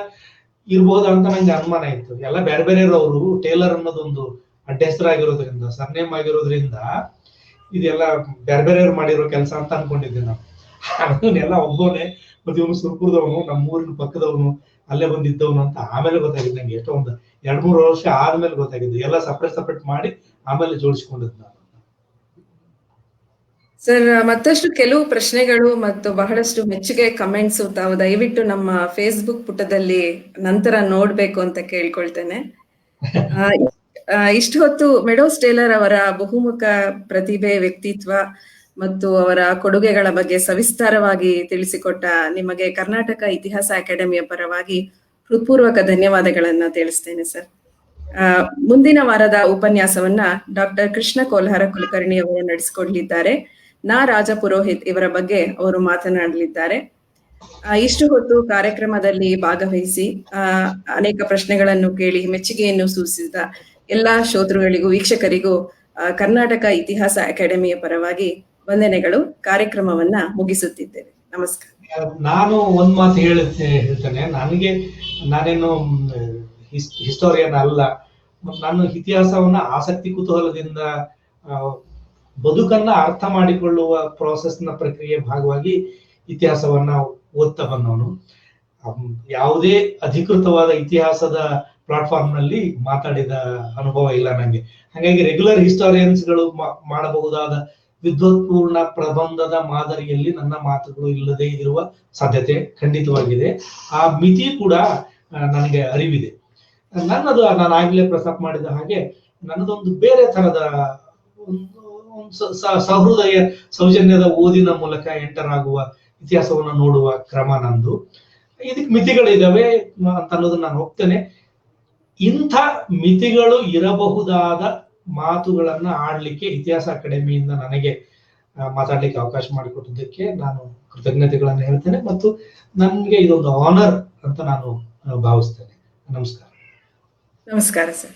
ಇರ್ಬೋದು ಅಂತ ನಂಗೆ ಅನುಮಾನ ಇತ್ತು. ಎಲ್ಲ ಬೇರೆ ಬೇರೆ ಇರೋರು. ಟೇಲರ್ ಅನ್ನೋದೊಂದು ಅಡ್ಡ ಹೆಸರಾಗಿರೋದ್ರಿಂದ, ಸರ್ನೇಮ್ ಆಗಿರೋದ್ರಿಂದ ಇದೆಲ್ಲ ಬೇರೆ ಬೇರೆಯವ್ರು ಮಾಡಿರೋ ಕೆಲಸ ಅಂತ ಅನ್ಕೊಂಡಿದ್ದೆ ನಾನು. ಅವನ್ನೆಲ್ಲ ಒಬ್ಬನೇ, ಮತ್ತೆ ಇವನು ಸುರ್ಪುರದವನು, ನಮ್ಮ ಊರಿನ ಪಕ್ಕದವನು, ಅಲ್ಲೇ ಬಂದಿದ್ದವನು ಅಂತ ಆಮೇಲೆ ಗೊತ್ತಾಗಿದ್ದು ನಂಗೆ. ಎಷ್ಟೋ ಒಂದು 2-3 ವರ್ಷ ಆದ್ಮೇಲೆ ಗೊತ್ತಾಗಿದ್ದು. ಎಲ್ಲ ಸಪ್ರೇಟ್ ಮಾಡಿ ಆಮೇಲೆ ಜೋಡಿಸ್ಕೊಂಡಿದ್ದು ನಾನು. ಸರ್, ಮತ್ತಷ್ಟು ಕೆಲವು ಪ್ರಶ್ನೆಗಳು ಮತ್ತು ಬಹಳಷ್ಟು ಮೆಚ್ಚುಗೆ ಕಮೆಂಟ್ಸ್ ತಾವು ದಯವಿಟ್ಟು ನಮ್ಮ ಫೇಸ್ಬುಕ್ ಪುಟದಲ್ಲಿ ನಂತರ ನೋಡ್ಬೇಕು ಅಂತ ಕೇಳ್ಕೊಳ್ತೇನೆ. ಇಷ್ಟು ಹೊತ್ತು ಮೆಡೋಸ್ ಟೇಲರ್ ಅವರ ಬಹುಮುಖ ಪ್ರತಿಭೆ, ವ್ಯಕ್ತಿತ್ವ ಮತ್ತು ಅವರ ಕೊಡುಗೆಗಳ ಬಗ್ಗೆ ಸವಿಸ್ತಾರವಾಗಿ ತಿಳಿಸಿಕೊಟ್ಟ ನಿಮಗೆ ಕರ್ನಾಟಕ ಇತಿಹಾಸ ಅಕಾಡೆಮಿಯ ಪರವಾಗಿ ಹೃತ್ಪೂರ್ವಕ ಧನ್ಯವಾದಗಳನ್ನ ತಿಳಿಸ್ತೇನೆ ಸರ್. ಮುಂದಿನ ವಾರದ ಉಪನ್ಯಾಸವನ್ನ ಡಾಕ್ಟರ್ ಕೃಷ್ಣ ಕೋಲ್ಹಾರ ಕುಲಕರ್ಣಿ ಅವರು ನಡೆಸಿಕೊಡಲಿದ್ದಾರೆ. ರಾಜ ಪುರೋಹಿತ್ ಇವರ ಬಗ್ಗೆ ಅವರು ಮಾತನಾಡಲಿದ್ದಾರೆ. ಇಷ್ಟು ಹೊತ್ತು ಕಾರ್ಯಕ್ರಮದಲ್ಲಿ ಭಾಗವಹಿಸಿ ಅನೇಕ ಪ್ರಶ್ನೆಗಳನ್ನು ಕೇಳಿ ಮೆಚ್ಚುಗೆಯನ್ನು ಸೂಚಿಸಿದ ಎಲ್ಲಾ ಶ್ರೋತೃಗಳಿಗೂ, ವೀಕ್ಷಕರಿಗೂ ಕರ್ನಾಟಕ ಇತಿಹಾಸ ಅಕಾಡೆಮಿಯ ಪರವಾಗಿ ವಂದನೆಗಳು. ಕಾರ್ಯಕ್ರಮವನ್ನ ಮುಗಿಸುತ್ತಿದ್ದೇವೆ. ನಮಸ್ಕಾರ. ನಾನು ಒಂದ್ ಮಾತು ಹೇಳ್ತೇನೆ. ನಾನೇನು ಹಿಸ್ಟೋರಿಯನ್ ಅಲ್ಲ. ನಾನು ಇತಿಹಾಸವನ್ನ ಆಸಕ್ತಿ, ಕುತೂಹಲದಿಂದ ಬದುಕನ್ನ ಅರ್ಥ ಮಾಡಿಕೊಳ್ಳುವ ನ ಪ್ರಕ್ರಿಯೆ ಭಾಗವಾಗಿ ಇತಿಹಾಸವನ್ನ ಓದ್ತಾ ಬಂದವನು. ಯಾವುದೇ ಅಧಿಕೃತವಾದ ಇತಿಹಾಸದ ಪ್ಲಾಟ್ಫಾರ್ಮ್ ನಲ್ಲಿ ಮಾತಾಡಿದ ಅನುಭವ ಇಲ್ಲ ನಂಗೆ. ಹಾಗಾಗಿ ರೆಗ್ಯುಲರ್ ಹಿಸ್ಟೋರಿಯನ್ಸ್ಗಳು ಮಾಡಬಹುದಾದ ವಿದ್ವತ್ಪೂರ್ಣ ಪ್ರಬಂಧದ ಮಾದರಿಯಲ್ಲಿ ನನ್ನ ಮಾತುಗಳು ಇಲ್ಲದೆ ಇರುವ ಸಾಧ್ಯತೆ ಖಂಡಿತವಾಗಿದೆ. ಆ ಮಿತಿ ಕೂಡ ನನಗೆ ಅರಿವಿದೆ. ನಾನು ಆಗ್ಲೇ ಪ್ರಸ್ತಾಪ ಮಾಡಿದ ಹಾಗೆ ನನ್ನದೊಂದು ಬೇರೆ ತರದ ಸಹೃದಯ ಸೌಜನ್ಯದ ಓದಿನ ಮೂಲಕ ಎಂಟರ್ ಆಗುವ ಇತಿಹಾಸವನ್ನು ನೋಡುವ ಕ್ರಮ ನಂದು. ಇದಕ್ಕೆ ಮಿತಿಗಳಿದಾವೆ ಅಂತ ಅನ್ನೋದನ್ನ ನಾನು ಹೋಗ್ತೇನೆ. ಇಂಥ ಮಿತಿಗಳು ಇರಬಹುದಾದ ಮಾತುಗಳನ್ನ ಆಡ್ಲಿಕ್ಕೆ ಇತಿಹಾಸ ಅಕಾಡೆಮಿಯಿಂದ ನನಗೆ ಮಾತಾಡ್ಲಿಕ್ಕೆ ಅವಕಾಶ ಮಾಡಿಕೊಟ್ಟಿದ್ದಕ್ಕೆ ನಾನು ಕೃತಜ್ಞತೆಗಳನ್ನು ಹೇಳ್ತೇನೆ ಮತ್ತು ನನಗೆ ಇದೊಂದು ಆನರ್ ಅಂತ ನಾನು ಭಾವಿಸ್ತೇನೆ. ನಮಸ್ಕಾರ. ನಮಸ್ಕಾರ ಸರ್.